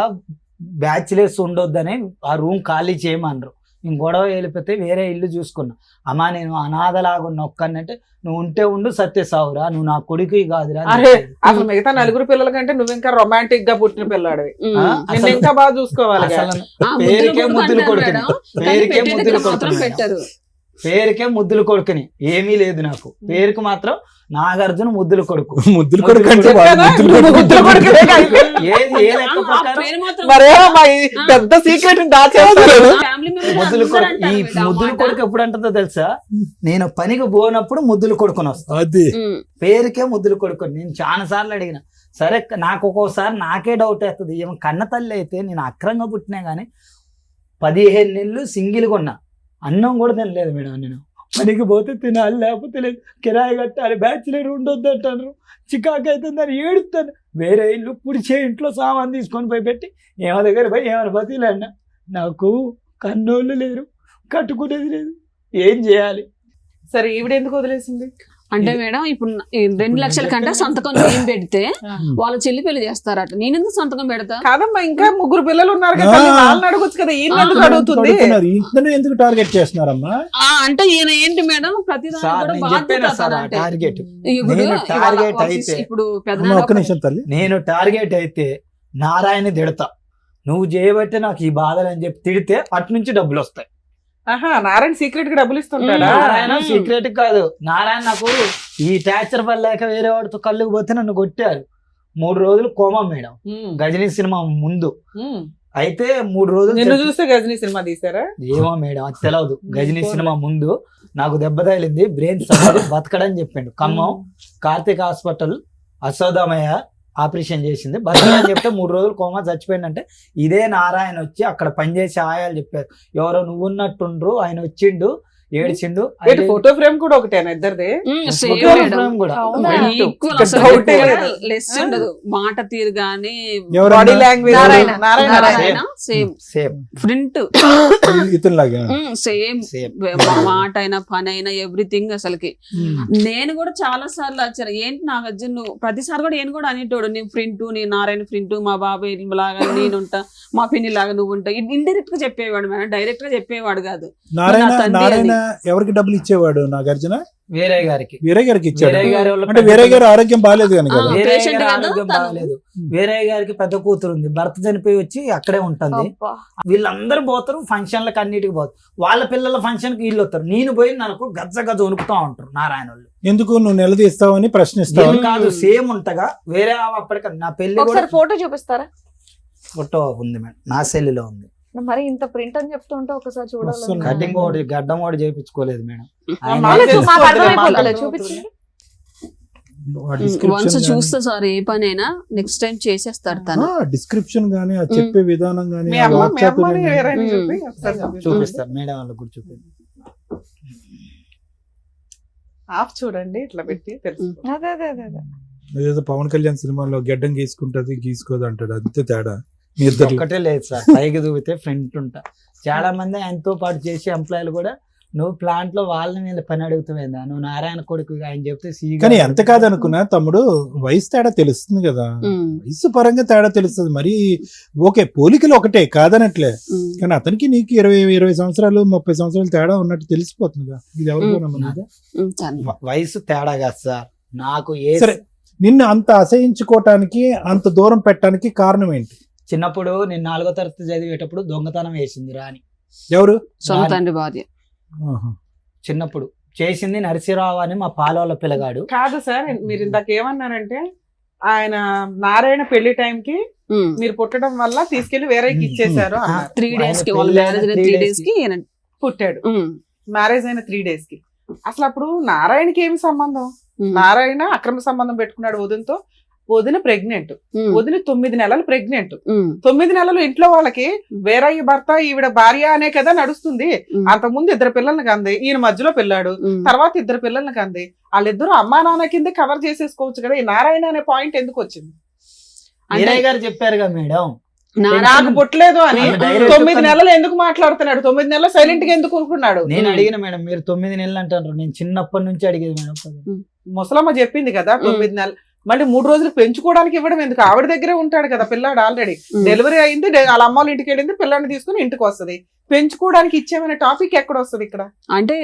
బ్యాచిలర్స్ ఉండొద్దని ఆ రూమ్ ఖాళీ చేయమన్నారు. నేను గొడవ వెళ్ళిపోతే వేరే ఇల్లు చూసుకున్నా. అమ్మా నేను అనాథలాగా ఉన్న ఒక్కనంటే, నువ్వు ఉంటే ఉండు సత్య సావురా, నువ్వు నా కొడుకు కాదురా అని అరే చెప్పేది. అసలు మిగతా నలుగురు పిల్లల కంటే నువ్వు ఇంకా రొమాంటిక్ గా పుట్టిన పిల్లాడివి. ఆ, నిన్ను అసలు- ఇంకా బాగా చూసుకోవాలి. అసలు పేరుకే ముద్దులు కొడుకుని, పేరుకే ముద్దులు కొడుకుని మేడం. పెట్టారు. పేరుకే ముద్దులు కొడుకుని, ఏమీ లేదు నాకు. పేరుకి మాత్రం నాగార్జున ముద్దుల కొడుకు. ముద్దులు కొడుకు అంటే చెప్పానా? వాడు ముద్దులు కొడుకు. ముద్దుల కొడుకునే కాదు. ఏది ఏ లెక్క ప్రకారం మరేమో మా ఈ పెద్ద సీక్రెట్ దాచేస్తారు. ముద్దులు కొడుకు. ఈ ముద్దుల కొడుకు ఎప్పుడు అంటుందో తెలుసా, నేను పనికి పోనప్పుడు ముద్దులు కొడుకుని వస్తా. అది పేరుకే ముద్దులు కొడుకుని. నేను చాలా సార్లు అడిగిన. సరే నాకు ఒక్కోసారి నాకే డౌట్ వేస్తుంది, ఏమో కన్న తల్లి అయితే నేను అక్రంగా పుట్టినా గానీ 15 నెలలు సింగిల్గా ఉన్నా, అన్నం కూడా తినలేదు మేడం. నేను పనికి పోతే తినాలి, లేకపోతే లేదు, కిరాయి కట్టాలి, బ్యాచులర్ ఉండొద్దు అంటారు, చికాకు అవుతుందని ఏడుస్తాను. వేరే ఇల్లు పుడిచే ఇంట్లో సామాన్ తీసుకొని పోయి పెట్టి ఏమ దగ్గర పోయి ఏమైనా బతిలేండి, నాకు కన్నోళ్ళు లేరు, కట్టుకునేది లేదు, ఏం చేయాలి? సరే ఈవిడ ఎందుకు వదిలేసింది? అంటే మేడం ఇప్పుడు 2 లక్షల కంటే సంతకం నేను పెడితే వాళ్ళ చెల్లి పెళ్లి చేస్తారట, నేను ఎందుకు సంతకం పెడతా? కాదమ్మా, ఇంకా 3 పిల్లలు ఉన్నారు కదా, వాళ్ళని అడగొచ్చు కదా, ఈయన ఎందుకు అడుగుతుంది? అడుగుతున్నారు. ఇతను ఎందుకు టార్గెట్ చేస్తున్నారమ్మా? అంటే ఈయన ఏంటి మేడం ప్రతి సార్ నేను చెప్పాను సార్, ఆ టార్గెట్ నేను టార్గెట్ అయితే, ఇప్పుడు అమ్మ, ఒక్క నిమిషం తల్లి. నేను టార్గెట్ అయితే నారాయణ తిడతా, నువ్వు చేయబట్టే నాకు ఈ బాధలు అని చెప్పి తిడితే అటు నుంచి డబ్బులు వస్తాయి. ఆహా, నారాయణ సీక్రెట్ గా డబ్బులు ఇస్తుంటాడా? నారాయణ సీక్రెట్ కాదు, నారాయణ నాకు ఈ టార్చర్ వల్ల లేక వేరే వాడితో కళ్ళుకు పోతే నన్ను కొట్టారు. 3 రోజులు కోమా మేడం, గజనీ సినిమా ముందు. అయితే 3 రోజులు నిన్ను చూస్తే గజనీ సినిమా తీసారా? ఏమో మేడం అది తెలియదు. గజనీ సినిమా ముందు నాకు దెబ్బ తగిలింది, బ్రెయిన్ సర్జరీ, బతకడని చెప్పిండు. ఖమ్మం కార్తీక్ హాస్పిటల్ అశోదమయ్య ఆపరేషన్ చేసింది, బతకడని చెప్తే 3 రోజులు కోమా, చచ్చిపోయిందంటే ఇదే నారాయణ వచ్చి అక్కడ పనిచేసే ఆయాలు చెప్పారు, ఎవరో నువ్వు ఉన్నట్టుండ్రు, ఆయన వచ్చిండు, ఏడ్చిండు. ఫోటో ఫ్రేమ్ కూడా ఒకటేనా ఇద్దరిది? ఫ్రేమ్ కూడా లెస్ ఉండదు, మాట తీరు గానీ body language Narayana. Narayana same same print ఇతను లాగా సేమ్ సేమ్ మాట అయినా పని అయినా ఎవ్రీథింగ్. అసలుకి నేను కూడా చాలా సార్లు వచ్చాను, ఏంటి నాగార్జున నువ్వు ప్రతిసారి కూడా నేను కూడా అనేటోడు, నేను ప్రింట్, నీ నారాయణ ప్రింట్, మా బాబాయ్ లాగా నేనుంటా, మా పిన్ని లాగా నువ్వు ఉంటా, ఇండైరెక్ట్ గా చెప్పేవాడు మేడం, డైరెక్ట్ గా చెప్పేవాడు కాదు. నారాయణ ఎవరికి డబ్బులు ఇచ్చేవాడు? నాగార్జున వేరే గారికి, వేరే గారికి ఇచ్చాడు. వేరే గారి వాళ్ళ అంటే వేరే గారి ఆరోగ్యం బాగాలేదు కనుక కదా. వేరే patient గారి కదా ఆరోగ్యం తను. బాగాలేదు. వేరే గారికి పెద్ద కూతురు ఉంది, భర్త చనిపోయి వచ్చి అక్కడే ఉంటుంది. వీళ్ళందరూ పోతారు ఫంక్షన్లకు, అన్నిటికి పోతారు. వాళ్ళ పిల్లల ఫంక్షన్ కి వీళ్ళు వస్తారు, నేను పోయి నాకు గజ్జ గజ్జ వణుకుతా ఉంటారు నారాయణ వాళ్ళు. ఎందుకు నువ్వు నిలదీస్తావని ప్రశ్నిస్తావు? ఏం కాదు, సేమ్ ఉంటగా. వేరే అప్పటికి నా పెళ్లి కూడా ఒకసారి ఫోటో చూపిస్తారా? ఫోటో ఉంది మేడం, నా సెల్లులో ఉంది. మరి ఇంత ప్రింట్ అని చెప్తుంటే ఒకసారి చూడాలి. వస్తుంది. కటింగ్ ఒకటి గడ్డం ఒకటి చేయించుకోలేదు మేడం. ఆయన మాకు తెలుసు. మాకు అర్థమైపోతలే, చూపించండి. వన్స్ చూస్తే సార్ ఏ పని అయినా నెక్స్ట్ టైం చేసేస్తాడు తను. డిస్క్రిప్షన్ గానీ, ఆ చెప్పే విధానం గానీ, మీ ఆ అమ్మ మీ వాక్చాతుర్యం అమ్మని గానీ. ఎవరైనా చెప్పి ఒకసారి చూపించు. చూపిస్తారు మేడం వాళ్ళకి కూడా చూపించారు. ఆఫ్ చూడండి ఇట్లా పెట్టి తెలుసు. అదే అదే అదే అదే. ఏదో పవన్ కళ్యాణ్ సినిమాలో గడ్డం గీసుకుంటది గీసుకోదు అంటాడు, అంతే తేడా మీ ఇద్దరు. ఒక్కటే లేదు సార్, పైకి దూకితే ఫ్రంట్ ఉంటా. చాలా మంది ఆయనతో పాటు చేసే ఎంప్లాయీలు కూడా, నువ్వు ప్లాంట్ లో వాళ్ళని వీళ్ళ పని అడుగుతావేందా, నువ్వు నారాయణ కొడుకు ఆయన చెప్తే కానీ ఎంత కాదనుకున్నా తమ్ముడు, వయసు తేడా తెలుస్తుంది కదా, వయసు పరంగా తేడా తెలుస్తుంది. మరి ఓకే పోలికలు ఒకటే కాదనట్లే, కానీ అతనికి నీకు 20 సంవత్సరాలు 30 సంవత్సరాలు తేడా ఉన్నట్టు తెలిసిపోతుంది కదా. ఇది ఎవరికో నమ్మదు. వయసు తేడా కాదు సార్, నాకు ఏ సరే, నిన్ను అంత అసహించుకోవటానికి, అంత దూరం పెట్టడానికి కారణం ఏంటి? చిన్నప్పుడు నేను 4వ తరగతి చదివేటప్పుడు దొంగతనం వేసింది రాని. ఎవరు? సొంత తండ్రి భార్య. చిన్నప్పుడు చేసింది నరసింహరావు అని మా పాలవాళ్ళ పిల్లగాడు. కాదు సార్, మీరు ఇందాక ఏమన్నారంటే ఆయన నారాయణ పెళ్లి టైంకి మీరు పుట్టడం వల్ల తీసుకెళ్లి వేరేకి ఇచ్చేసారు అన్నారు. 3 days కి వాళ్ళ మ్యారేజ్ 3 days కి పుట్టాడు ఉమ్, మ్యారేజ్ అయిన 3 days కి. అసలు అప్పుడు నారాయణకి ఏమి సంబంధం? ఉమ్, నారాయణ అక్రమ సంబంధం పెట్టుకున్నాడు వదినతో. వదిన ప్రెగ్నెంట్, ఉమ్, వదిన 9 నెలలు ప్రెగ్నెంట్. ఉమ్, 9 నెలలు ఇంట్లో వాళ్ళకి వేరయ్య భర్త ఈవిడ భార్య అనే కదా నడుస్తుంది. ఉమ్, అంతకుముందు 2 పిల్లల్ని కంది, ఈయన మధ్యలో పిల్లాడు, ఉమ్. తర్వాత 2 పిల్లల్ని కంది. వాళ్ళిద్దరూ అమ్మా నాన్న కింద కవర్ చేసేసుకోవచ్చు కదా. ఈ నారాయణ అనే పాయింట్ ఎందుకు వచ్చింది? అంటే వీరయ్య గారు చెప్పారుగా మేడం, నాకు పుట్టలేదు అని ఆమె direct 9 నెలలు ఎందుకు మాట్లాడుతున్నాడు? 9 నెలలు సైలెంట్ గా ఎందుకు ఊరుకున్నాడు? నేను అడిగిన మేడం, మీరు 9 నెలలు అంటారు, నేను చిన్నప్పటి నుంచి అడిగేది మేడం. ముసలమ్మ చెప్పింది కదా 9 నెలలు. మళ్ళీ 3 రోజులు పెంచుకోవడానికి ఇవ్వడం ఎందుకు? ఆవిడ దగ్గరే ఉంటాడు కదా పిల్లాడు. ఆల్రెడీ డెలివరీ అయింది, వాళ్ళ అమ్మ వాళ్ళ ఇంటికి వెళ్ళింది, పిల్లాడిని తీసుకుని ఇంటికి వస్తది. పెంచుకోవడానికి ఇచ్చేమనే టాపిక్ ఎక్కడ వస్తుంది ఇక్కడ? అంటే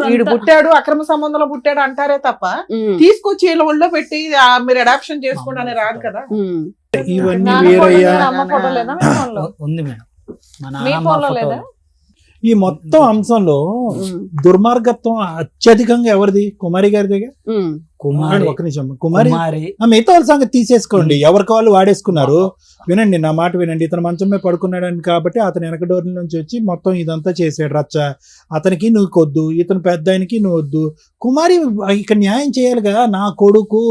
వీడు పుట్టాడు అక్రమ సంబంధంలో పుట్టాడు అంటారే తప్ప తీసుకొచ్చి వీళ్ళ ఒళ్ళో పెట్టి మీరు అడాప్షన్ చేసుకోండి అని రాదు కదా. ఇవన్నీ నాన్న వీరయ్య ఫోటో లేదా, అమ్మ ఫోటో లేదా మీ ఫోన్లో? ఉంది మేడం, మా మీ నాన్నమ్మ ఫోన్లో ఫోటో. లేదా? ఈ మొత్తం అంశంలో దుర్మార్గత్వం అత్యధికంగా ఎవరిది? కుమారి గారి దగ్గర. కుమారి, ఒక నిమిషం, కుమారి కుమారి మిగతా వాళ్ళ సంగతి తీసేసుకోండి, ఎవరికి వాళ్ళు వాడేసుకున్నారు. వినండి, నా మాట వినండి. ఇతను మంచం మీద పడుకున్నాడని కాబట్టి అతను వెనక డోర్ నుంచి వచ్చి మొత్తం ఇదంతా చేసాడు రచ్చ. అతనికి నువ్వు కొద్దు, ఇతను పెద్ద ఆయనకి నువ్వు వద్దు. కుమారి ఇక్కడ న్యాయం చేయాలిగా. నా కొడుకు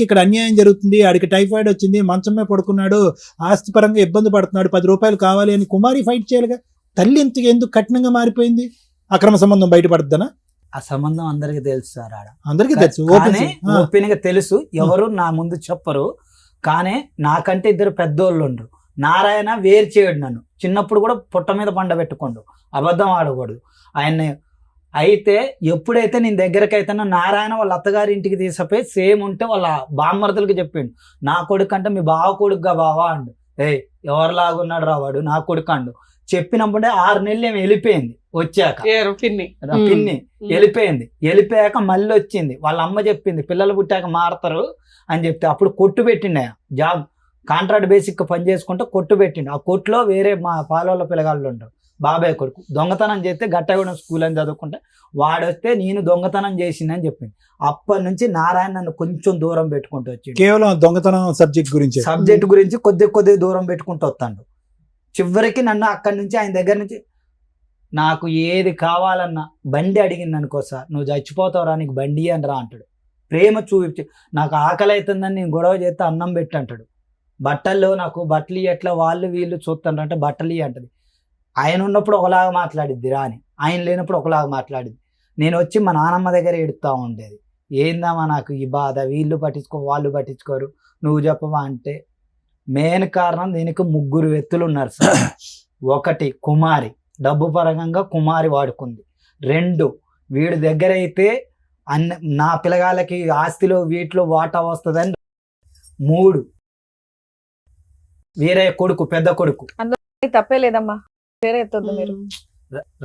ఇక్కడ అన్యాయం జరుగుతుంది, ఆడికి టైఫాయిడ్ వచ్చింది, మంచం మీద పడుకున్నాడు, ఆస్తి పరంగా ఇబ్బంది పడుతున్నాడు, 10 రూపాయలు కావాలి అని కుమారి ఫైట్ చేయాలిగా. తల్లి ఎందుకు కఠినంగా మారిపోయింది? అక్రమ సంబంధం బయటపడుతుందనా? ఆ సంబంధం అందరికి తెలుసు సార్, ఆడ అందరికీ తెలుసు. కానీ ఓపెన్ గా తెలుసు, ఎవరు నా ముందు చెప్పరు. కానీ నాకంటే 2 పెద్దోళ్ళు ఉండరు. నారాయణ వేరు చేయడు నన్ను. చిన్నప్పుడు కూడా పుట్ట మీద పండ పెట్టుకోండు, అబద్ధం ఆడకూడదు ఆయన్ని. అయితే ఎప్పుడైతే నేను దగ్గరకు అయితేనో నారాయణ వాళ్ళ అత్తగారి ఇంటికి తీసుకుపోయి సేమ్ ఉంటే వాళ్ళ బామ్మర్దులకి చెప్పిండు, నా కొడుకు అంటే మీ బావ కొడుకుగా బావా అండు. ఎవరిలాగున్నాడు రావాడు, నా కొడుకు అండు. చెప్పినప్పుడే 6 నెలలు ఏమి వెళ్ళిపోయింది. వచ్చాక పిన్ని వెళ్ళిపోయాక మళ్ళీ వచ్చింది. వాళ్ళ అమ్మ చెప్పింది పిల్లలు పుట్టాక మారతారు అని చెప్తే అప్పుడు కొట్టు పెట్టిండు. జాబ్ కాంట్రాక్ట్ బేసిక్ పని చేసుకుంటే కొట్టు పెట్టిండు. ఆ కొట్టులో వేరే మా పాలవాళ్ళ పిల్లగాళ్ళు ఉంటారు, బాబాయ్ కొడుకు. దొంగతనం చేస్తే గట్టగూడెం స్కూల్ అని చదువుకుంటే వాడొస్తే నేను దొంగతనం చేసిందని చెప్పింది. అప్పటి నుంచి నారాయణ నన్ను కొంచెం దూరం పెట్టుకుంటూ వచ్చింది. కేవలం దొంగతనం సబ్జెక్ట్ గురించి కొద్ది దూరం పెట్టుకుంటూ వస్తాడు. చివరికి నన్ను అక్కడి నుంచి ఆయన దగ్గర నుంచి నాకు ఏది కావాలన్నా బండి అడిగింది అనుకో, సార్ నువ్వు చచ్చిపోతావురా నీకు బండి అని రా అంటాడు. ప్రేమ చూపించి నాకు ఆకలి అవుతుందని నేను గొడవ చేస్తే అన్నం పెట్టి అంటాడు. బట్టల్లో నాకు బట్టలు ఎట్లా వాళ్ళు వీళ్ళు చూస్తాను అంటే బట్టలు అంటది. ఆయన ఉన్నప్పుడు ఒకలాగా మాట్లాడిద్ది రాని, ఆయన లేనప్పుడు ఒకలాగా మాట్లాడిద్ది. నేను వచ్చి మా నాన్నమ్మ దగ్గర ఎడుతూ ఉండేది, ఏందమ్మా నాకు ఈ బాధ, వీళ్ళు పట్టించుకో వాళ్ళు పట్టించుకోరు, నువ్వు చెప్పవా అంటే. మెయిన్ కారణం దీనికి 3 వ్యక్తులు ఉన్నారు సార్. 1 కుమారి, డబ్బు పరంగా కుమారి వాడుకుంది. 2 వీడి దగ్గర అయితే నా పిల్లగాళ్ళకి ఆస్తిలో వీటిలో వాటా వస్తుందని. 3 వీరయ్య కొడుకు, పెద్ద కొడుకు. తప్పే లేదమ్మా, వేరే ఎత్తొద్దు మీరు.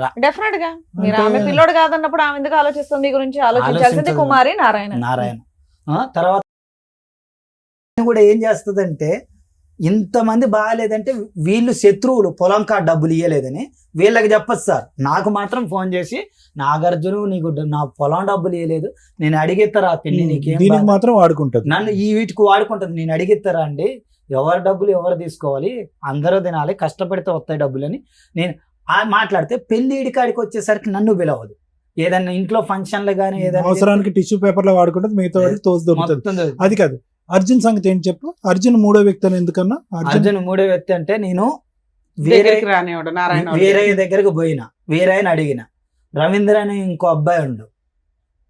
రా- డెఫినెట్ గా మీరు ఆమె పిల్లోడు కాదన్నప్పుడు ఆమె ఎందుకు ఆలోచిస్తుంది? మీ గురించి ఆలోచించాల్సింది కుమారి నారాయణ. తర్వాత కూడా ఏం చేస్తుందంటే, ఇంతమంది బాగాలేదంటే వీళ్ళు శత్రువులు, పొలం కాడ డబ్బులు ఇవ్వలేదని వీళ్ళకి చెప్పచ్చు సార్. నాకు మాత్రం ఫోన్ చేసి, నాగార్జున నీకు నా పొలం డబ్బులు ఇవ్వలేదు, నేను అడిగిస్తారా పిన్ని నీకేం మాత్రం వాడుకుంటుంది, నన్ను ఈ వీటికి వాడుకుంటుంది, నేను అడిగిస్తారా అండి, ఎవరి డబ్బులు ఎవరు తీసుకోవాలి, అందరూ తినాలి, కష్టపడితే వస్తాయి డబ్బులు అని నేను మాట్లాడితే, పెళ్లి ఇడికాడికి వచ్చేసరికి నన్ను పిలవదు. ఏదన్నా ఇంట్లో ఫంక్షన్లు కానీ ఏదైనా అవసరానికి టిష్యూ పేపర్ లో వాడుకుంటుంది, మిగతా తోసి దొరుకుతుంది. అది కాదు, అర్జున్ సంగతి ఏంటి చెప్పు. అర్జున్ 3వ వ్యక్తి అని ఎందుకన్నా? అర్జున్ 3వ వ్యక్తి అంటే, నేను వీరయ్య దగ్గరకు పోయినా, వీరయ్యని అడిగిన, రవీంద్ర అని ఇంకో అబ్బాయి ఉండు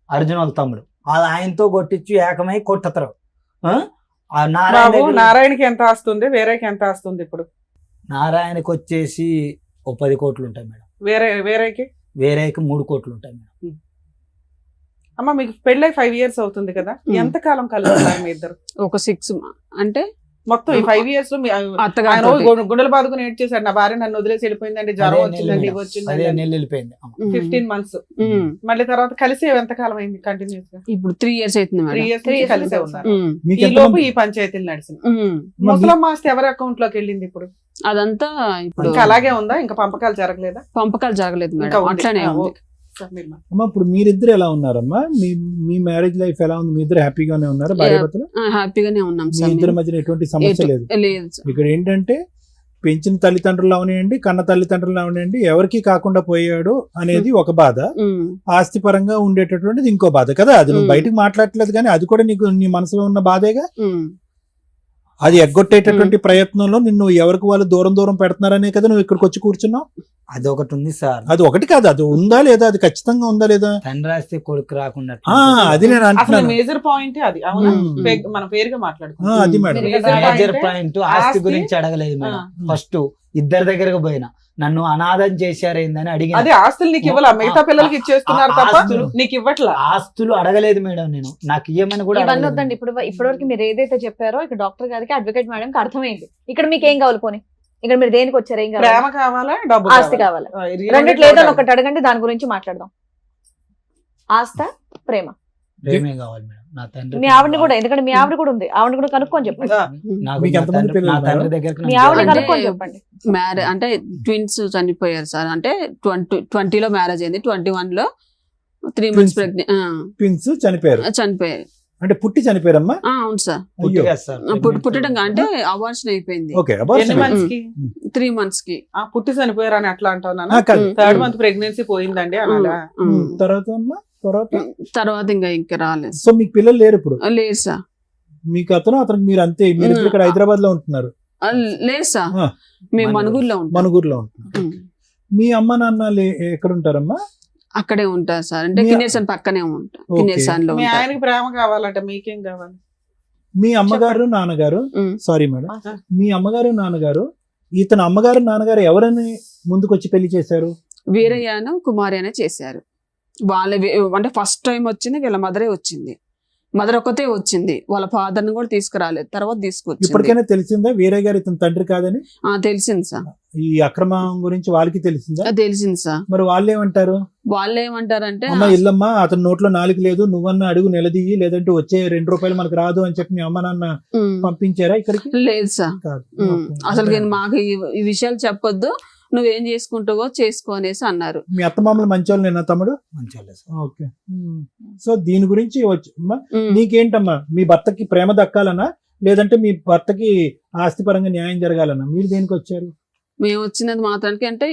అర్జున్ వాళ్ళ తమ్ముడు, ఆయనతో కొట్టించి ఏకమై కొట్టతరు. నారాయణకి ఎంత ఆస్తుంది, వేరేకి ఎంత ఆస్తుంది? ఇప్పుడు నారాయణకి వచ్చేసి 10 కోట్లు ఉంటాయి మేడం. వేరేకి 3 కోట్లు ఉంటాయి మేడం. అమ్మ మీకు పెళ్ళై 5 years అవుతుంది కదా, ఎంత కాలం కలుగుతారు మీ ఇద్దరు? ఒక 6 అంటే మొత్తం ఈ 5 years లో గుండెలు బాదుకుని ఏడ్ చేశాడు, నా భార్య నన్ను వదిలేసి వెళ్ళిపోయిందండి, జ్వరం వచ్చిందండి, ఇవి వచ్చిందండి, 15 months. మళ్ళీ తర్వాత కలిసి ఎంత కాలం అయింది కంటిన్యూస్ గా? ఇప్పుడు 3 years అవుతుంది. 3 years కలిసే ఉన్నారు. ఈ లోపు ఈ పంచాయతీలు నడిచింది. ముసలమ్మ ఆస్తి ఎవరి అకౌంట్ లోకి వెళ్ళింది ఇప్పుడు? అదంతా ఇప్పుడు అలాగే ఉందా? ఇంకా పంపకాలు జరగలేదా? పంపకాలు జరగలేదు మేడం, అట్లానే ఉంది. అమ్మా ఇప్పుడు మీరిద్దరు ఎలా ఉన్నారమ్మా? మీ మ్యారేజ్ లైఫ్ ఎలా ఉంది? మీ ఇద్దరు హ్యాపీగానే ఉన్నారా? భార్య భర్తలు హ్యాపీగానే ఉన్నాం మీ సార్. ఇద్దరి మధ్యన ఎటువంటి సమస్య లేదు. లేదు. ఇక్కడ ఏంటంటే పెంచిన తల్లిదండ్రులు అవనివ్వండి, కన్న తల్లిదండ్రులు అవనివ్వండి, ఎవరికి కాకుండా పోయాడు అనేది ఒక బాధ, ఆస్తి పరంగా ఉండేటటువంటిది ఇంకో బాధ కదా. అది నువ్వు బయటకు మాట్లాడట్లేదు కానీ అది కూడా నీకు నీ మనసులో ఉన్న బాధేగా. అది ఎగ్గొట్టేటటువంటి ప్రయత్నంలో నిన్ను ఎవరికి వాళ్ళు దూరం దూరం పెడుతున్నారనే కదా నువ్వు ఇక్కడికి వచ్చి కూర్చున్నావు. అది ఒకటి ఉంది సార్. అది ఒకటి కాదు, అది ఉందా లేదా, అది ఖచ్చితంగా ఉందా లేదా. తండ్రి ఆస్తి కొడుకు రాకుండా అది నేను అసలు అంటున్నాను. మేజర్ పాయింట్ అది. అవునా, Hmm. మనం పేరుగా మాట్లాడుకుంటాం. అది మేడం. మేజర్ పాయింట్ ఆస్తి ఆస్తి- గురించి అడగలేదు మేడం. ఫస్ట్ ఇద్దరి దగ్గరకు పోయినా నన్ను అనాథం చేశారేందని అడిగిన. అదే ఆస్తులు నీకు ఇవ్వాల, మిగతా పిల్లలకి ఇచ్చేస్తున్నారు తప్ప నీకు ఇవ్వట్లా. ఆస్తులు అడగలేదు మేడం నేను, నాకు ఇయ్యమని కూడా ఇవన్నీ అడగలేదు. వద్దండి. ఇప్పటివరకు మీరు ఏదైతే చెప్పారో ఇక్కడ డాక్టర్ గారికి అడ్వకేట్ మేడం కి అర్థమైంది. ఇక్కడ మీకు ఏం కావాలి పోనీ, ఇక్కడ మీరు దేనికి వచ్చారు, ఏం ప్రేమ కావాలి, కావాలా, డబ్బు ఆస్తి కావాలా, కావాలా? రెండిట్లో ఏదో ఒకటి అడగండి, దాని గురించి మాట్లాడదాం. ఆస్త, ప్రేమ. ప్రేమే కావాలి మేడం. నా తండ్రి మీ ఆవిడని కూడా, ఎందుకంటే మీ ఆవిడ కూడా ఉంది, ఆవిడ కూడా కనుక్కొని చెప్పండి. నాకు మీకు నా ఎంతమంది తండ్రి- పిల్లలు నా తండ్రి ఉన్నారు? దగ్గరకు మీ నన్ను ఆవిడని అంటే- కనుక్కొని చెప్పండి. మ్యారేజ్ అంటే ట్విన్స్ చనిపోయారు సార్. అంటే 2020లో మ్యారేజ్ అయింది, 21లో 3 months ప్రెగ్నెంట్ ట్విన్స్ చనిపోయారు చనిపోయారు. అంటే పుట్టి చనిపోయారమ్మా. అవును సార్. పుట్టిగా సార్. పుట్టడం అంటే అవార్షన్ అయిపోయింది ఓకే, ఎన్ని months కి? 3 months కి. పుట్టి చనిపోయారు అని అట్లా అంటావు నాన్న. కాదు. 3rd month ప్రెగ్నెన్సీ పోయిందండి అనాలా? తర్వాత అమ్మా, తర్వాత ఇంకా రాలేదు. సో మీకు పిల్లలు లేరు ఇప్పుడు. లేదు సార్. మీకు అతనికి మీరు అంతే, మీరు ఇప్పుడు ఇక్కడ హైదరాబాద్ లో ఉంటున్నారు. లేదు సార్, ఆ. మేము మనుగురులో ఉంటాం. మనుగురులో ఉంటున్నారు. మీ అమ్మ నాన్న ఎక్కడ ఉంటారమ్మా? అక్కడే ఉంటారు సార్. అంటే కిన్నెర్సన్ పక్కనే ఉంటాం. ఓకే. కిన్నెర్సన్ లో మీ ఉంటారు. ఆయనకి ప్రేమ కావాలంట, మీకేం కావాలి? మీ అమ్మగారు నాన్నగారు, సారీ మేడం, మీ అమ్మగారు నాన్నగారు, ఇతను అమ్మగారు నాన్నగారు ఎవరని ముందుకొచ్చి పెళ్లి చేశారు? వీరయ్యను కుమారి అనే చేశారు. వాళ్ళ అంటే ఫస్ట్ టైం వచ్చింది వీళ్ళ మదరే వచ్చింది. మదర్ ఒక్కతే వచ్చింది, వాళ్ళ ఫాదర్ ని కూడా తీసుకురాలేదు. తర్వాత తీసుకొచ్చింది. ఇప్పటికైనా తెలిసిందా వీరయ్య గారు ఇతని తండ్రి కాదని? తెలిసింది సార్. ఈ అక్రమం గురించి వాళ్ళకి తెలిసిందా? తెలిసింది సార్. మరి వాళ్ళు ఏమంటారు? వాళ్ళు ఏమంటారంటే అమ్మ ఇల్లమ్మా, అతని నోట్లో నాలుగు లేదు, నువ్వన్నా అడుగు నిలదీయి, లేదంటే వచ్చే 2 రూపాయలు మనకు రాదు అని చెప్పి మీ అమ్మ నాన్న పంపించారా ఇక్కడికి? లేదు సార్. కాదు. అసలు మాకు ఈ విషయాలు చెప్పొద్దు, నువ్వేం చేసుకుంటావో చేసుకో అనేసి అన్నారు. మీ అత్తమామలు మంచోళ్ళు నేనా తమ్ముడు? మంచిగా సార్. ఓకే. సో దీని గురించి నీకేంటమ్మా, మీ భర్తకి ప్రేమ దక్కాలనా, లేదంటే మీ భర్తకి ఆస్తిపరంగా న్యాయం జరగాలన్నా? మీరు దేనికి వచ్చారు? మేము వచ్చినది మాత్రానికి అంటే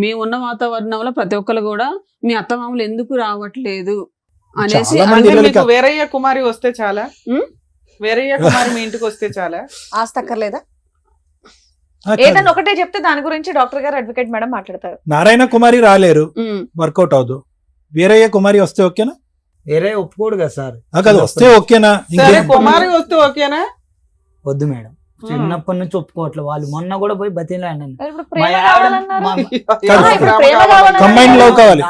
మేము ఉన్న వాతావరణంలో ప్రతి ఒక్కరు కూడా మీ అత్తమామలు ఎందుకు రావట్లేదు అనేసి చాలా మంది అంటే పిల్లలకి మీకు వేరయ్య కుమారి వస్తే చాలా? వేరయ్య కుమారి మీ ఇంటికి వస్తే చాలా? ఆస్తి అక్కర్లేదా? కాదు. ఏదన్నా ఒకటే చెప్తే దాని గురించి డాక్టర్ గారు అడ్వకేట్ మేడం మాట్లాడతారు. నారాయణ కుమారి రాలేరు, వర్కౌట్ అవదు. వీరయ్య కుమారి వస్తే ఓకేనా? వేరే ఒప్పుకోడు కదా సార్. కాదు, వస్తే ఓకేనా? సరే, కుమారి వస్తే ఓకేనా? వద్దు మేడం, చిన్నప్పటి నుంచి ఒప్పుకోవట్లేదు. వాళ్ళు మొన్న కూడా పోయి బతిలాడినాను. ఇప్పుడు ప్రేమ మా కావాలన్నారు. మా- ఇప్పుడు ప్రేమ కావాలన్నారు. కంబైన్ లవ్ కావాలి.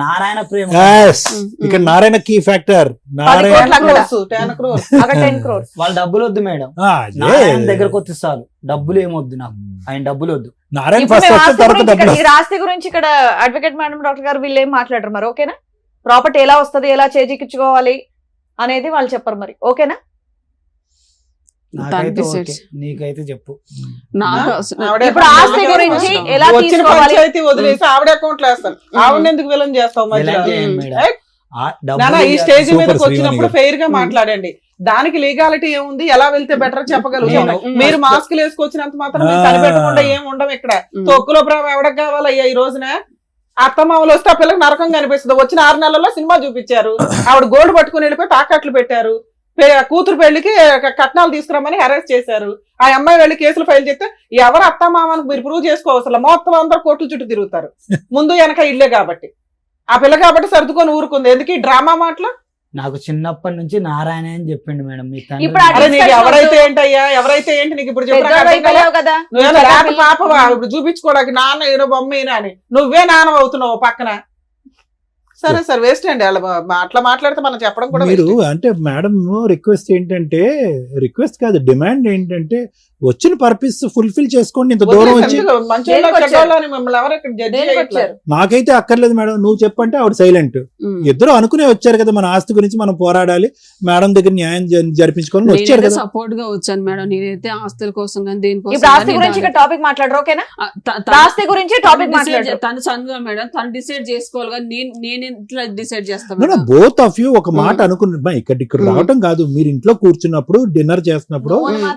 నారాయణ ప్రేమ. Yes. ఇక్కడ నారాయణ కీ ఫ్యాక్టర్. 10 నారాయణ కోట్ల అక్కడ. 10 crores. అక్కడ 10 crores. వాళ్ళ డబ్బులు వద్దు మేడం. అదే. నారాయణ దగ్గరకు వచ్చి చాలు, డబ్బులు ఏమొద్దు నాకు, ఆయన డబ్బులు వద్దు. నారాయణ ఇప్పుడు ఫస్ట్ మేము వస్తే ఆస్తి తర్వాత గురించి డబ్బులు. ఇక్కడ ఈ ఆస్తి గురించి ఇక్కడ అడ్వకేట్ మేడం డాక్టర్ గారు వీళ్ళు ఏం మాట్లాడరు మరి, ఓకేనా? ప్రాపర్టీ ఎలా వస్తది, ఎలా చేజిక్కించుకోవాలి అనేది వాళ్ళు చెప్పరు మరి, ఓకేనా? నాకైతే ఓకే, నీకైతే చెప్పు. నాకు ఆవిడ ఇప్పుడు ఆస్తి గురించి ఎలా వచ్చిన తీసుకోవాలి? పంచాయతీ వదిలేసి ఆవిడ అకౌంట్ లో వేస్తారు. ఆవిడ ఎందుకు విలన్ చేస్తావు మధ్యలో? ఎలా చేయండి మేడం? ఏయ్, ఆ డబ్బులు నానా ఈ ఇయ్యాలి. స్టేజ్ సూపర్ మీదకి శ్రీవాణి వచ్చినప్పుడు గారు. ఫెయిర్ గా మాట్లాడండి. దానికి లీగాలిటీ ఏముంది, ఎలా వెళ్తే బెటర్ చెప్పగలుగుతాం. మీరు మాస్కులు వేసుకొచ్చినంత మాత్రం మీరు కనిపెట్టకుండా ఏం ఉండవు ఇక్కడ. తొక్కులో ప్రేమ ఎవడకు కావాలయ్యా ఈ రోజున? అత్తమామలు వస్తే ఆ పిల్లకి నరకం కనిపిస్తుంది. వచ్చిన 6 నెలల్లో సినిమా చూపించారు. ఆవిడ గోల్డ్ పట్టుకుని వెళ్ళిపోయి తాకట్లు పెట్టారు. కూతురు పెళ్లికి కట్నాలు తీసుకురమ్మని అరెస్ట్ చేశారు. ఆ అమ్మాయి వెళ్ళి కేసులు ఫైల్ చేస్తే ఎవరు అత్తమామను మీరు ప్రూవ్ చేసుకోవసరం, మొత్తం అందరూ కోర్టుల చుట్టూ తిరుగుతారు. ముందు వెనక ఇల్లే కాబట్టి, ఆ పిల్ల కాబట్టి సర్దుకొని ఊరుకుంది. ఎందుకు ఈ డ్రామా మాటలు? నాకు చిన్నప్పటి నుంచి నారాయణ అని చెప్పిండు మేడం. మీ ఇప్పుడు తండ్రి అరే నీకు ఎవరైతే ఏంటయ్యా, ఎవరైతే ఏంటి నీకు ఇప్పుడు పెద్దోడు అయిపోయావు కదా. నువ్వేనా రాత పాపవా ఇప్పుడు చూపించుకోవడానికి? నాన్న ఏదో బొమ్మ ఈయన అని నువ్వే నాన్న అవుతున్నావు పక్కన. సరే సార్, వేస్ట్ అండి వాళ్ళ అట్లా మాట్లాడితే మనం చెప్పడం కూడా మీరు అంటే మేడం రిక్వెస్ట్ ఏంటంటే, రిక్వెస్ట్ కాదు, డిమాండ్ ఏంటంటే వచ్చిన పర్పస్ ఫుల్ఫిల్ చేసుకోండి. ఇంత దూరం వచ్చి మంచి మిమ్మల్ని ఎవరు ఇక్కడ జడ్జి దేనికి చేయట్లేదు. వచ్చారు? నాకైతే అక్కర్లేదు మేడం, నువ్వు చెప్పంటే ఆవిడ సైలెంట్. ఇద్దరు అనుకునే వచ్చారు కదా, మన ఆస్తి గురించి మనం పోరాడాలి, మేడం దగ్గర న్యాయం జరిపించుకోవాలని వచ్చారు నేనైతే కదా. సపోర్ట్ గా వచ్చాను మేడం. నేనైతే ఆస్తుల కోసం కానీ దేనికోసం ఇప్పుడు ఆస్తి గురించి ఇక్కడ టాపిక్ మాట్లాడరు, ఓకేనా? ఆస్తి గురించి టాపిక్ మాట్లాడరు. తను సన్గా మేడం, తను డిసైడ్ చేసుకోవాలి కానీ నేనే ఇట్లా డిసైడ్ చేస్తాం బోత్ ఆఫ్ యూ ఒక మాట అనుకున్న ఇక్కడ రావటం కాదు, మీరు ఇంట్లో కూర్చున్నప్పుడు డిన్నర్ చేస్తున్నప్పుడు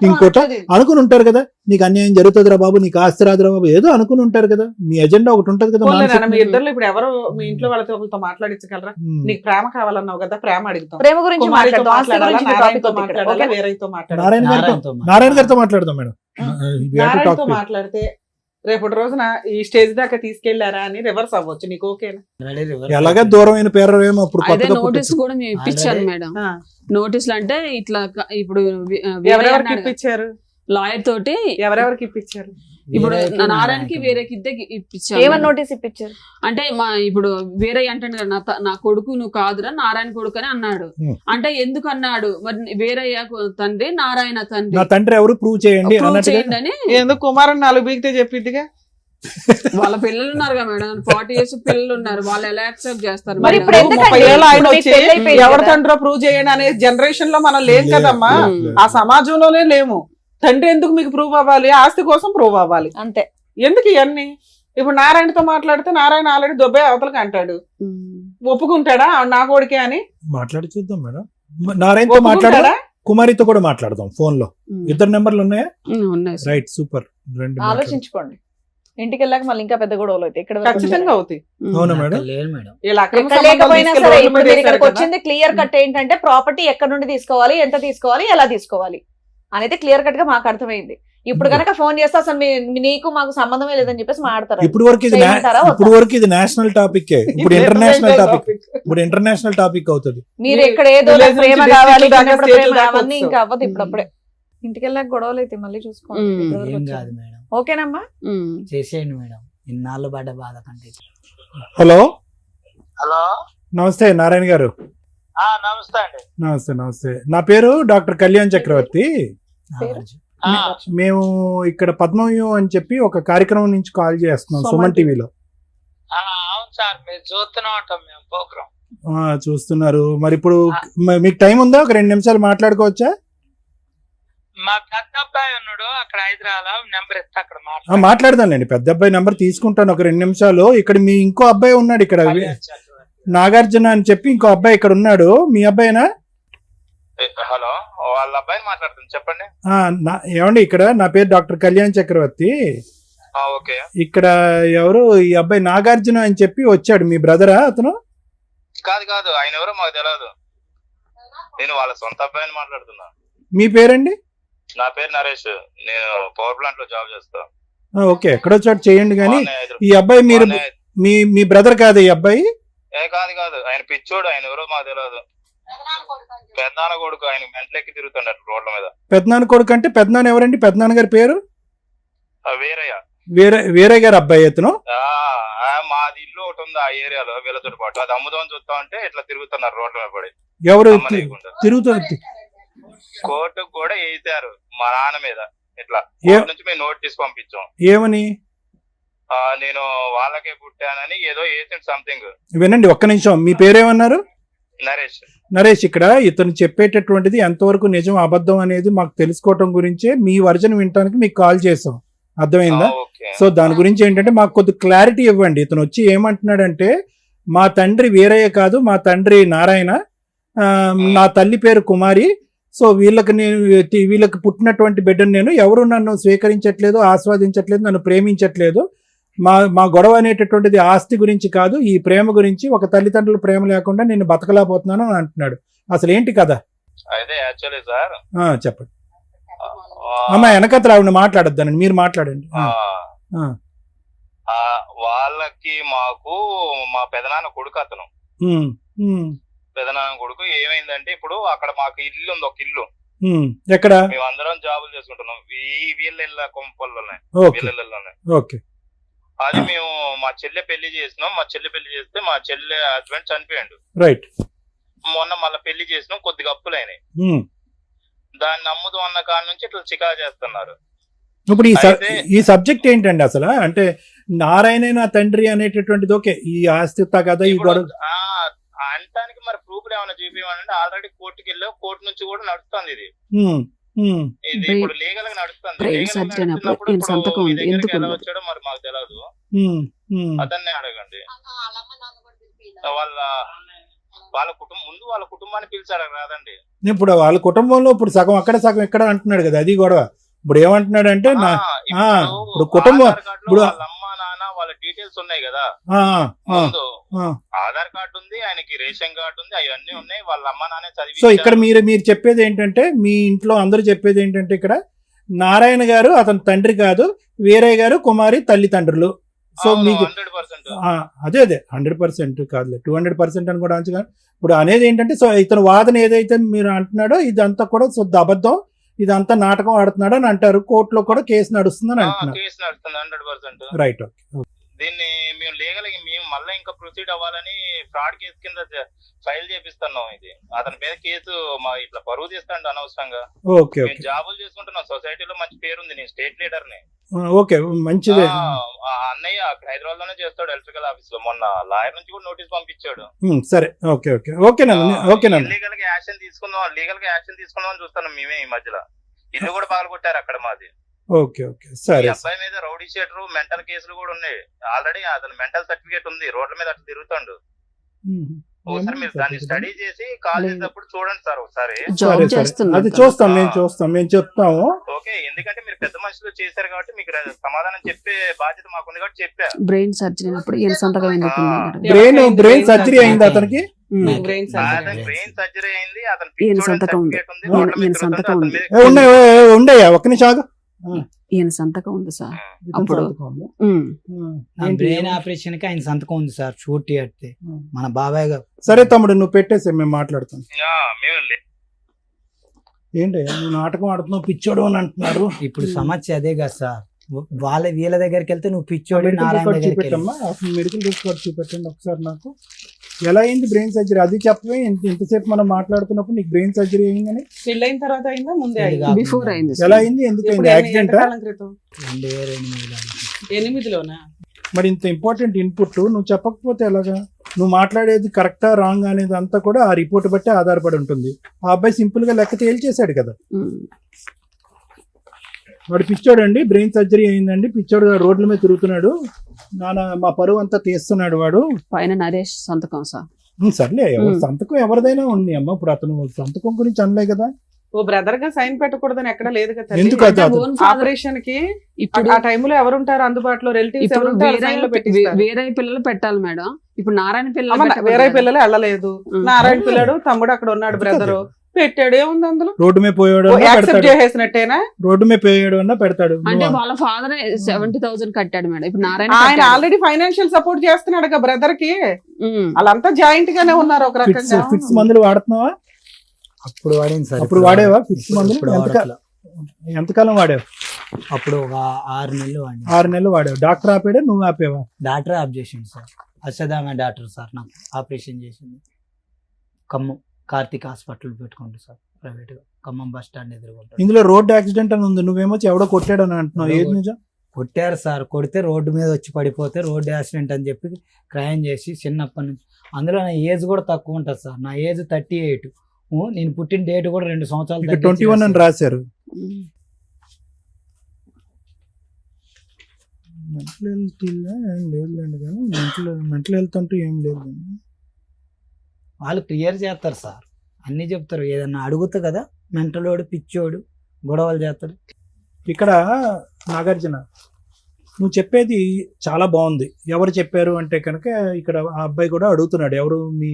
ఇంకోట అనుకుని ఉంటారు కదా, నీకు అన్యాయం జరుగుతుందిరా బాబు, నీకు ఆస్తి రాదురా బాబు, ఏదో అనుకుని ఉంటారు కదా, మీ ఎజెండా ఒకటి ఉంటది కదా. మీ ఇద్దరు ఇప్పుడు ఎవరు మీ ఇంట్లో వాళ్ళతో ఒకరితో మాట్లాడించగలరా? నీకు ప్రేమ కావాలన్నావు కదా, ప్రేమ అడుగుతాం. ప్రేమ గురించి కుమారితో మాట్లాడదాం, ఆస్తి మాట్లాడాలా, గురించి నారాయణతో topic వద్దు ఇక్కడ. మాట్లాడాలా, ఓకేనా? వేరేతో మాట్లాడాలా? నారాయణ గారితో మాట్లాడదాం మేడం. నారాయణతో మాట్లాడితే రేపటి రోజున ఈ స్టేజ్ దాకా తీసుకెళ్లారా అని రివర్స్ అవ్వచ్చు. నీకు ఓకేనా? ఎలాగా దూరమైన పేరేమో అప్పుడు అదే కొత్తగా నోటీస్ కూడా మేము ఇప్పించాను మేడం. నోటీసులు అంటే ఇట్లా ఇప్పుడు ఎవరెవరికి ఇప్పించారు? లాయర్ తోటి ఎవరెవరికి ఇప్పించారు? ఇప్పుడు నారాయణకి వేరేకి ఇద్దరికి ఇప్పించాను. ఏమని నోటీస్ ఇప్పించారు అంటే మా ఇప్పుడు వేరే అంటాడు కదా, నా కొడుకు నువ్వు కాదురా నారాయణ కొడుకు అని అన్నాడు. అంటే ఎందుకు అన్నాడు మరి, వేరయ్య తండ్రి నారాయణ తండ్రి, నా తండ్రి ఎవరు ప్రూవ్ చేయండి చేయండి అని. ఎందుకు కుమారుని 4 బీగితే చెప్పిద్దిగా. వాళ్ళ పిల్లలు ఉన్నారు కదా మేడం, 40 years పిల్లలు ఉన్నారు, వాళ్ళు ఎలా యాక్సెప్ట్ చేస్తారు మరి మేడం? ఇప్పుడు ఎందుకంటే 30 ఏళ్ళ ఆయన ఇప్పుడు వచ్చి మీకు పెళ్ళైపోయింది ఎవరి కదా. తండ్రో ప్రూవ్ చేయండి అనే జనరేషన్ లో మనం లేం కదమ్మా, ఆ సమాజంలోనే లేము. తండ్రి ఎందుకు మీకు ప్రూవ్ అవ్వాలి? ఆస్తి కోసం ప్రూవ్ అవ్వాలి అంతే. ఎందుకు ఇవన్నీ? ఇప్పుడు నారాయణతో మాట్లాడితే నారాయణ ఆల్రెడీ దొబ్బే అవతలకి అంటాడు, ఒప్పుకుంటాడా నా కొడుకే అని? మాట్లాడి చూద్దాం మేడం. నారాయణతో మాట్లాడదా, కుమారితో కూడా మాట్లాడదాం ఫోన్ లో. ఇద్దరు నెంబర్లు ఉన్నాయా? ఉన్నాయి సార్. Right, super. రెండు ఆలోచించుకోండి, ఇంటికి వెళ్ళాక మళ్ళీ ఇంకా పెద్ద గొడవలు అవుతాయి. ఇక్కడ ఖచ్చితంగా అవుతాయి. అవునా మేడం? లేదు మేడం. ఇలా అక్రమ ఎక్కడ సంబంధాలు లేకపోయినా తీసుకెళ్ళి సరే రోడ్ల ఇప్పుడు మీద మీరు ఇక్కడికి వేశారు కదా. వచ్చింది క్లియర్ కట్ ఏంటంటే ప్రాపర్టీ ఎక్కడ నుండి తీసుకోవాలి, ఎంత తీసుకోవాలి, ఎలా తీసుకోవాలి అనేది క్లియర్ కట్ గా మాకు అర్థమైంది. ఇప్పుడు కనుక ఫోన్ చేస్తే అసలు నీకు మాకు సంబంధమే లేదని చెప్పేసి మాట్లాడతారు. ఇప్పుడు వరకు ఇది నేషనల్ టాపిక్, ఇప్పుడు ఇంటర్నేషనల్ టాపిక్, ఇప్పుడు ఇంటర్నేషనల్ టాపిక్ అవుతుంది. మీరు ఇక్కడ ఏదో Village ప్రేమ నుంచి కావాలి, district దాకా, చిన్నప్పుడు state ప్రేమ దాకా అవన్నీ వస్తావు. ఇంకా అవ్వదు. ఇప్పుడప్పుడే ఇంటికి వెళ్ళాక గొడవలు అయితే మళ్ళీ చూసుకోండి. ఇప్పటివరకు ఏం వచ్చారు. కాదు మేడం, ఓకేనమ్మా? చేసేయండి మేడం, ఇన్నాళ్ళు పడ్డ బాధ కంటే. హలో హలో, నమస్తే నారాయణ గారు. నమస్తే అండి. నమస్తే. నా పేరు డాక్టర్ కళ్యాణ్ చక్రవర్తి. నాగార్జున. మేము ఇక్కడ పద్మవ్యూహం అని చెప్పి ఒక కార్యక్రమం నుంచి కాల్ చేస్తున్నాం, సుమన్ టీవీలో. అవును సార్, మీరు చూస్తూనే ఉంటాం మేము ప్రోగ్రామ్. చూస్తున్నారు. మరి ఇప్పుడు మీకు టైం ఉందా? ఒక 2 నిమిషాలు మాట్లాడుకోవచ్చా? మా పెద్ద అబ్బాయి ఉన్నాడు అక్కడ హైదరాబాద్, నెంబర్ ఇస్తే అక్కడ మాట్లాడదాంలేండి. పెద్ద అబ్బాయి నెంబర్ తీసుకుంటాను ఒక 2 నిమిషాలు. ఇక్కడ మీ ఇంకో అబ్బాయి ఉన్నాడు ఇక్కడ, నాగార్జున అని చెప్పి ఇంకో అబ్బాయి ఇక్కడ ఉన్నాడు. మీ అబ్బాయినా? హలో, వాళ్ళ అబ్బాయిని మాట్లాడుతుంది, చెప్పండి. ఏమండి, ఇక్కడ నా పేరు డాక్టర్ కళ్యాణ్ చక్రవర్తి. ఓకే. ఇక్కడ ఎవరు ఈ అబ్బాయి నాగార్జున అని చెప్పి వచ్చాడు, మీ బ్రదరా అతను? కాదు, ఆయన ఎవరో మాకు తెలియదు. నేను వాళ్ళ సొంత అబ్బాయిని మాట్లాడుతున్నా. మీ పేరండి? నా పేరు నరేష్, నేను పవర్ ప్లాంట్ లో జాబ్ చేస్తా. ఓకే, ఎక్కడో చోట చేయండి. కానీ ఈ అబ్బాయి మీరు మీ బ్రదర్ కాదు ఈ అబ్బాయి? కాదు, ఆయన పిచ్చోడు, ఆయన ఎవరో మాకు తెలియదు. పెద్దనాన్న కొడుకు, ఆయన మెంటలెక్కి తిరుగుతున్నాడు రోడ్ల మీద. పెద్దనాన్న కొడుకు అంటే పెద్దనాన్న ఎవరండి? పెద్దనాన్న గారి పేరు వీరయ్య. వేరే గారు అబ్బాయి అతను? మాది ఇల్లు ఒకటి ఉంది ఆ ఏరియాలో, వీళ్ళతో పాటు. అది అమ్ముదామని చూస్తా ఉంటే ఇట్లా తిరుగుతున్నారు రోడ్ల మీద పడి. ఎవరు తిరుగుతారు? కోర్టుకు కూడా వేసారు మా నాన్న మీద. ఇట్లా కోర్టు నుంచి మేము నోటీస్ పంపించాం. ఏమని? నేను వాళ్ళకే పుట్టానని ఏదో వేసింది సంథింగ్. వినండి ఒక్క నిమిషం, మీ పేరేమన్నారు? నరేష్. ఇక్కడ ఇతను చెప్పేటటువంటిది ఎంతవరకు నిజం అబద్ధం అనేది మాకు తెలుసుకోవటం గురించే మీ వర్జన్ వినటానికి మీకు కాల్ చేసాం, అర్థమైందా? సో దాని గురించి ఏంటంటే మాకు కొద్ది క్లారిటీ ఇవ్వండి. ఇతను వచ్చి ఏమంటున్నాడంటే, మా తండ్రి వీరయ్య కాదు, మా తండ్రి నారాయణ, నా తల్లి పేరు కుమారి. సో వీళ్ళకి పుట్టినటువంటి బిడ్డను నేను, ఎవరు నన్ను స్వీకరించట్లేదు, ఆస్వాదించట్లేదు, నన్ను ప్రేమించట్లేదు. మా గొడవ అనేటటువంటిది ఆస్తి గురించి కాదు, ఈ ప్రేమ గురించి. ఒక తల్లిదండ్రుల ప్రేమ లేకుండా నేను బతకలేకపోతున్నాను అని అంటున్నాడు. అసలు ఏంటి కదా? అయితే యాక్చువల్లీ సార్, చెప్పండి అమ్మా. వెనకత్ర ఆవిడ మాట్లాడొద్దానండి, మీరు మాట్లాడండి. వాళ్ళకి మాకు మా పెదనాన్న కొడుకు అతను. పెదనాన్న కొడుకు ఏమైందంటే, ఇప్పుడు అక్కడ మాకు ఇల్లు ఉంది, ఒక ఇల్లు. ఎక్కడ? మేము అందరం జాబులు చేసుకుంటున్నాం వీళ్ళ కొంపల్లోనే. ఓకే. అది మేము మా చెల్లె పెళ్లి చేసినాం. మా చెల్లె పెళ్లి చేస్తే మా చెల్లె హస్బెండ్ చనిపోయాడు. రైట్. మొన్న మళ్ళీ పెళ్లి చేసినాం, కొద్దిగా అప్పులైనాయి. దాన్ని నమ్ముదు అన్న కాడ నుంచి ఇట్లా చికా చేస్తున్నారు. ఇప్పుడు ఈ సబ్జెక్ట్ ఏంటండి అసలు? అంటే నారాయణ నా తండ్రి అనేటటువంటిది ఓకే, ఈ ఆస్తి కదా ఈ గొడవ అంటానికి మరి ప్రూఫ్లు ఏమైనా చూపించమంటే, ఆల్రెడీ కోర్టుకి వెళ్ళావు, కోర్టు నుంచి కూడా నడుస్తుంది ఇది. ఇది ఇప్పుడు లీగల్ గా నడుస్తుంది. ఎలా వచ్చాడో మరి మాకు తెలియదు, అతన్ని అడగండి. వాళ్ళ కుటుంబం ముందు వాళ్ళ కుటుంబాన్ని పిలిచాడు కాదండి. ఇప్పుడు వాళ్ళ కుటుంబంలో ఇప్పుడు సగం అక్కడ సగం ఇక్కడ అంటున్నాడు కదా, అది గొడవ. ఇప్పుడు ఏమంటున్నాడు అంటే ఇప్పుడు కుటుంబం ఇప్పుడు వాళ్ళ అమ్మ నాన్న వాళ్ళ డీటెయిల్స్ ఉన్నాయి కదా, ముందు ఆధార్ కార్డు ఉంది, ఆయనకి రేషన్ కార్డు ఉంది, అవన్నీ ఉన్నాయి. వాళ్ళ అమ్మ నాన్నే చదివి. సో ఇక్కడ మీరు చెప్పేది ఏంటంటే, మీ ఇంట్లో అందరూ చెప్పేది ఏంటంటే, ఇక్కడ నారాయణ గారు అతని తండ్రి కాదు, వీరయ్య గారు కుమారి తల్లిదండ్రులు. సో మీకు 100%. అదే 100% కాదులే, 200% అని కూడా అంచగా. ఇప్పుడు అనేది ఏంటంటే, సో ఇతను వాదన ఏదైతే మీరు అంటున్నాడో ఇదంతా కూడా శుద్ధ అబద్ధం, ఇదంతా నాటకం ఆడుతున్నాడు అని అంటారు. కోర్టులో కూడా కేసు నడుస్తుందని అంటున్నారు. కేసు నడుస్తుంది 100%. రైట్. దీన్ని మేము లీగల్ మేము మళ్ళీ ఇంకా ప్రొసీడ్ అవ్వాలని ఫ్రాడ్ కేసు కింద ఫైల్ చేపిస్తున్నాం. ఇది అతని మీద కేసు ఇట్లా పరువు తీస్తాడు అనవసరంగా. ఓకే, మేము జాబులు చేసుకుంటున్నాం, సొసైటీలో మంచి పేరుంది, నేను స్టేట్ లీడర్ ని. ఓకే, మంచిదే. అన్నయ్య హైదరాబాద్ లోనే చేస్తాడు ఎలక్ట్రికల్ ఆఫీస్ లో. మొన్న లాయర్ నుంచి కూడా నోటీస్ పంపించాడు. సరే, ఓకేనండి. లీగల్ గా యాక్షన్ తీసుకుందాం అని చూస్తున్నాం మేమే. ఈ మధ్యలో ఇల్లు కూడా పగలగొట్టారు అక్కడ మాది. ఓకే, సరే. అబ్బాయి మీద రౌడీ షీటర్, మెంటల్ కేసులు కూడా ఉన్నాయి ఆల్రెడీ. అతను మెంటల్ సర్టిఫికేట్ ఉంది, రోడ్ల మీద అట్లా తిరుగుతాడు. ఒకసారి మీరు దాన్ని స్టడీ చేసి కాల్ చేసినప్పుడు చూడండి సార్ ఒకసారి. అది చూస్తాం, మేము చెప్తాము. ఓకే, ఎందుకంటే మీరు పెద్ద మనుషులు చేశారు కాబట్టి మీకు సమాధానం చెప్పే బాధ్యత మాకుంది కాబట్టి చెప్పా. బ్రెయిన్ సర్జరీ అయినప్పుడు ఈయన సంతకం ఎందుకు? బ్రెయిన్ సర్జరీ అయింది అతనికి. బ్రెయిన్ సర్జరీ అయింది, అతను ఈయన సంతకం ఉంది. ఈయన సంతకం ఉంది. ఉండయా ఒక్క నిమిషం. ఈయన సంతకం ఉంది సార్. అప్పుడు బ్రెయిన్ ఆపరేషన్ కి ఆయన సంతకం ఉంది సార్. షూట్ అంటే మన బాబాయ్ గారు. సరే తమ్ముడు, నువ్వు పెట్టేసే, మేము మాట్లాడుతాం. ఏంటి నువ్వు నాటకం ఆడుతున్నావు, పిచ్చోడు అని అంటున్నారు. ఇప్పుడు సమస్య అదే కదా సార్. వీళ్ళ దగ్గరికి వెళ్తే నువ్వు పిచ్చోడు, చూపెట్టమ్మా, మెడికల్ రికార్డ్ చూపెట్టండి ఒకసారి నాకు. ఎలా అయింది బ్రెయిన్ సర్జరీ అది చెప్పవే. ఇంతసేపు మనం మాట్లాడుతున్నప్పుడు నీకు బ్రెయిన్ సర్జరీ అయిందని. పెళ్ళైన తర్వాత అయిందా, ముందే అయిందా? బిఫోర్ అయింది. ఎలా అయింది, ఎందుకు అయింది? యాక్సిడెంట్? 2008లోనా? మరి ఇంత ఇంపార్టెంట్ ఇన్పుట్ నువ్వు చెప్పకపోతే ఎలాగా? నువ్వు మాట్లాడేది కరెక్టా రాంగ్ అనేది అంతా కూడా ఆ రిపోర్ట్ బట్టి ఆధారపడి ఉంటుంది. ఆ అబ్బాయి సింపుల్ గా లెక్క తేల్చేశాడు కదా. వాడు పిచ్చోడు అండి, బ్రెయిన్ సర్జరీ అయిందండి, పిచ్చోడు రోడ్ల మీద తిరుగుతున్నాడు, మా పరువు అంతా తీస్తున్నాడు వాడు. పైన నరేష్ సంతకం సార్. సర్లే, సంతకం ఎవరిదైనా ఉంది అమ్మ. ఇప్పుడు అతను సంతకం గురించి అనలే కదా. ఓ బ్రదర్ గా సైన్ పెట్టకూడదని ఎక్కడ లేదు కదా. ఎందుకు ఆపరేషన్ కి ఇప్పుడు ఆ టైంలో ఎవరు ఉంటారు అందుబాటులో? రిలేటివ్స్ ఎవరు ఉంటారు? వేరే పిల్లలు పెట్టాలి మేడం. ఇప్పుడు నారాయణ పిల్లలు వేరే పిల్లలు వెళ్ళలేదు. నారాయణ పిల్లడు తమ్ముడు అక్కడ ఉన్నాడు, బ్రదరు పెట్టాడు. ఏముంది అందులో? రోడ్డు మీద పోయాడు, యాక్సెప్ట్ చేసేసినట్టేనా? రోడ్డు మీద పోయాడు అన్న పెడతాడు. అంటే వాళ్ళ ఫాదర్ 70,000 కట్టాడు మేడం. ఇప్పుడు నారాయణ ఆయన ఆల్రెడీ ఫైనాన్షియల్ సపోర్ట్ చేస్తున్నాడు కదా బ్రదర్ కి. వాళ్ళంతా జాయింట్ గానే ఉన్నారు ఒక రకంగా. ఫిక్స్ మందులు వాడుతున్నావా? అప్పుడు వాడింది సార్. అప్పుడు వాడేవా ఫిక్స్ మందులు? ఎంతకాలం వాడావు? అప్పుడు ఒక 6 నెలలు వాడి. 6 నెలలు వాడావు. డాక్టర్ ఆపాడా, నువ్వు ఆపేవా? డాక్టర్ ఆప్ చేసింది సార్. అశ్వదామ డాక్టర్ సార్ నాకు ఆపరేషన్ చేసింది. ఖమ్మం కార్తిక్ హాస్పిటల్ పెట్టుకోండి సార్, ప్రైవేట్ గా, ఖమ్మం బస్ స్టాండ్ ఎదురుకుంటారు. ఇందులో రోడ్డు యాక్సిడెంట్ అని ఉంది, నువ్వేమో ఎవడో కొట్టాడని అంటున్నావు. ఏది నిజం? కొట్టారు సార్. కొడితే రోడ్డు మీద వచ్చి పడిపోతే రోడ్డు యాక్సిడెంట్ అని చెప్పి క్రైమ్ చేసి చిన్నప్పటి నుంచి. అందులో నా ఏజ్ కూడా తక్కువ ఉంటుంది సార్. నా ఏజ్ 38. నేను పుట్టిన డేట్ కూడా 2 సంవత్సరాలు 21 అని రాశారు. మెంటల్ హెల్త్ లేదులేండి, కానీ మెంటల్ హెల్త్ అంటూ ఏం లేదు. వాళ్ళు క్లియర్ చేస్తారు సార్, అన్నీ చెప్తారు. ఏదన్నా అడుగుతా కదా, మెంటలోడు పిచ్చోడు గొడవలు చేస్తాడు. ఇక్కడ నాగార్జున, నువ్వు చెప్పేది చాలా బాగుంది. ఎవరు చెప్పారు అంటే కనుక ఇక్కడ ఆ అబ్బాయి కూడా అడుగుతున్నాడు, ఎవరు మీ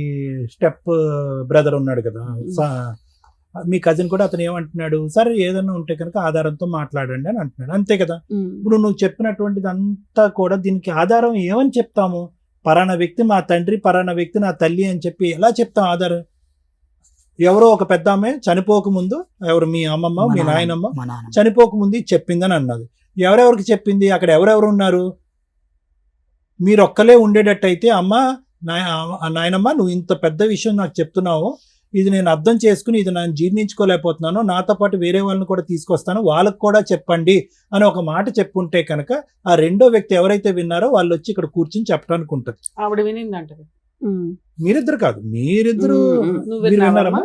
స్టెప్ బ్రదర్ ఉన్నాడు కదా, మీ కజిన్ కూడా. అతను ఏమంటున్నాడు, సరే ఏదన్నా ఉంటే కనుక ఆధారంతో మాట్లాడండి అని అంటున్నాడు. అంతే కదా. ఇప్పుడు నువ్వు చెప్పినటువంటిది అంతా కూడా దీనికి ఆధారం ఏమని చెప్తాము? పరానా వ్యక్తి మా తండ్రి, పరానా వ్యక్తి నా తల్లి అని చెప్పి ఎలా చెప్తాం ఆధారం? ఎవరో ఒక పెద్ద ఆమె చనిపోకముందు, ఎవరు మీ అమ్మమ్మ మీ నాయనమ్మ చనిపోకముందు చెప్పిందని అన్నది. ఎవరెవరికి చెప్పింది? అక్కడ ఎవరెవరు ఉన్నారు? మీరు ఒక్కలే ఉండేటట్టయితే, అమ్మ నాయనమ్మ నువ్వు ఇంత పెద్ద విషయం నాకు చెప్తున్నావు, ఇది నేను అర్థం చేసుకుని ఇది నేను జీర్ణించుకోలేకపోతున్నాను, నాతో పాటు వేరే వాళ్ళని కూడా తీసుకొస్తాను, వాళ్ళకు కూడా చెప్పండి అని ఒక మాట చెప్పుంటే కనుక ఆ రెండో వ్యక్తి ఎవరైతే విన్నారో వాళ్ళు వచ్చి ఇక్కడ కూర్చుని చెప్పడానికి ఉంటుంది. ఆవిడ వినిందంట. మీరిద్దరు కాదు, మీరిద్దరు విన్నారమ్మా?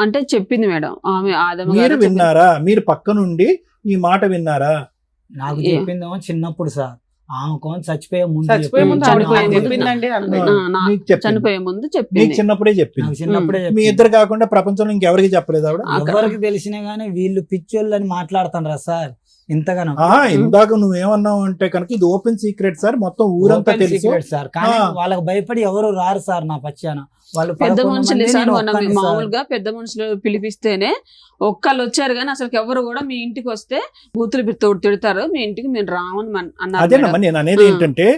అంటే చెప్పింది మేడం ఆమె. మీరు విన్నారా? మీరు పక్క నుండి ఈ మాట విన్నారా? నాకు చెప్పిందేమో చిన్నప్పుడు సార్. ఆమె కోన్ చచ్చిపోయే ముందు చచ్చిపోయే ముందు ఆవిడ చనిపోయే ముందు చెప్పిందండి అంతే. నీకు చెప్పింది. చనిపోయే ముందు నీకు చెప్పింది. చిన్నప్పుడే చెప్పింది. నాకు చిన్నప్పుడే మీ చెప్పింది. ఇద్దరు కాకుండా ప్రపంచంలో ఇంకెవరికి చెప్పలేదు ఆవిడ? ఎవరికి తెలిసినా గానీ వీళ్ళు పిచ్చోళ్ళు అని మాట్లాడుతారా సార్ ఇంతగానో? ఇందాక నువ్వేమన్నావు అంటే కనుక ఇది ఓపెన్ సీక్రెట్ సార్, మొత్తం ఊరంతా Open తెలుసు secret సార్. కానీ ఆ. వాళ్ళకి భయపడి ఎవరు రారు సార్ నా పచ్చాన. వాళ్ళు పెద్ద 11 మనుషులే మంది, సార్, నేను మొన్న ఒక్కడిని సార్. మామూలుగా పెద్ద మనుషులు పిలిపిస్తేనే ఒక్కళ్ళు వచ్చారు కానీ అసలు ఎవరు కూడా మీ ఇంటికి వస్తే బూతులు తిడతారు, మీ ఇంటికి మేము రామని అన్నారు అదేనమ్మా మేడం. నేను అనేది ఆ. ఏంటంటే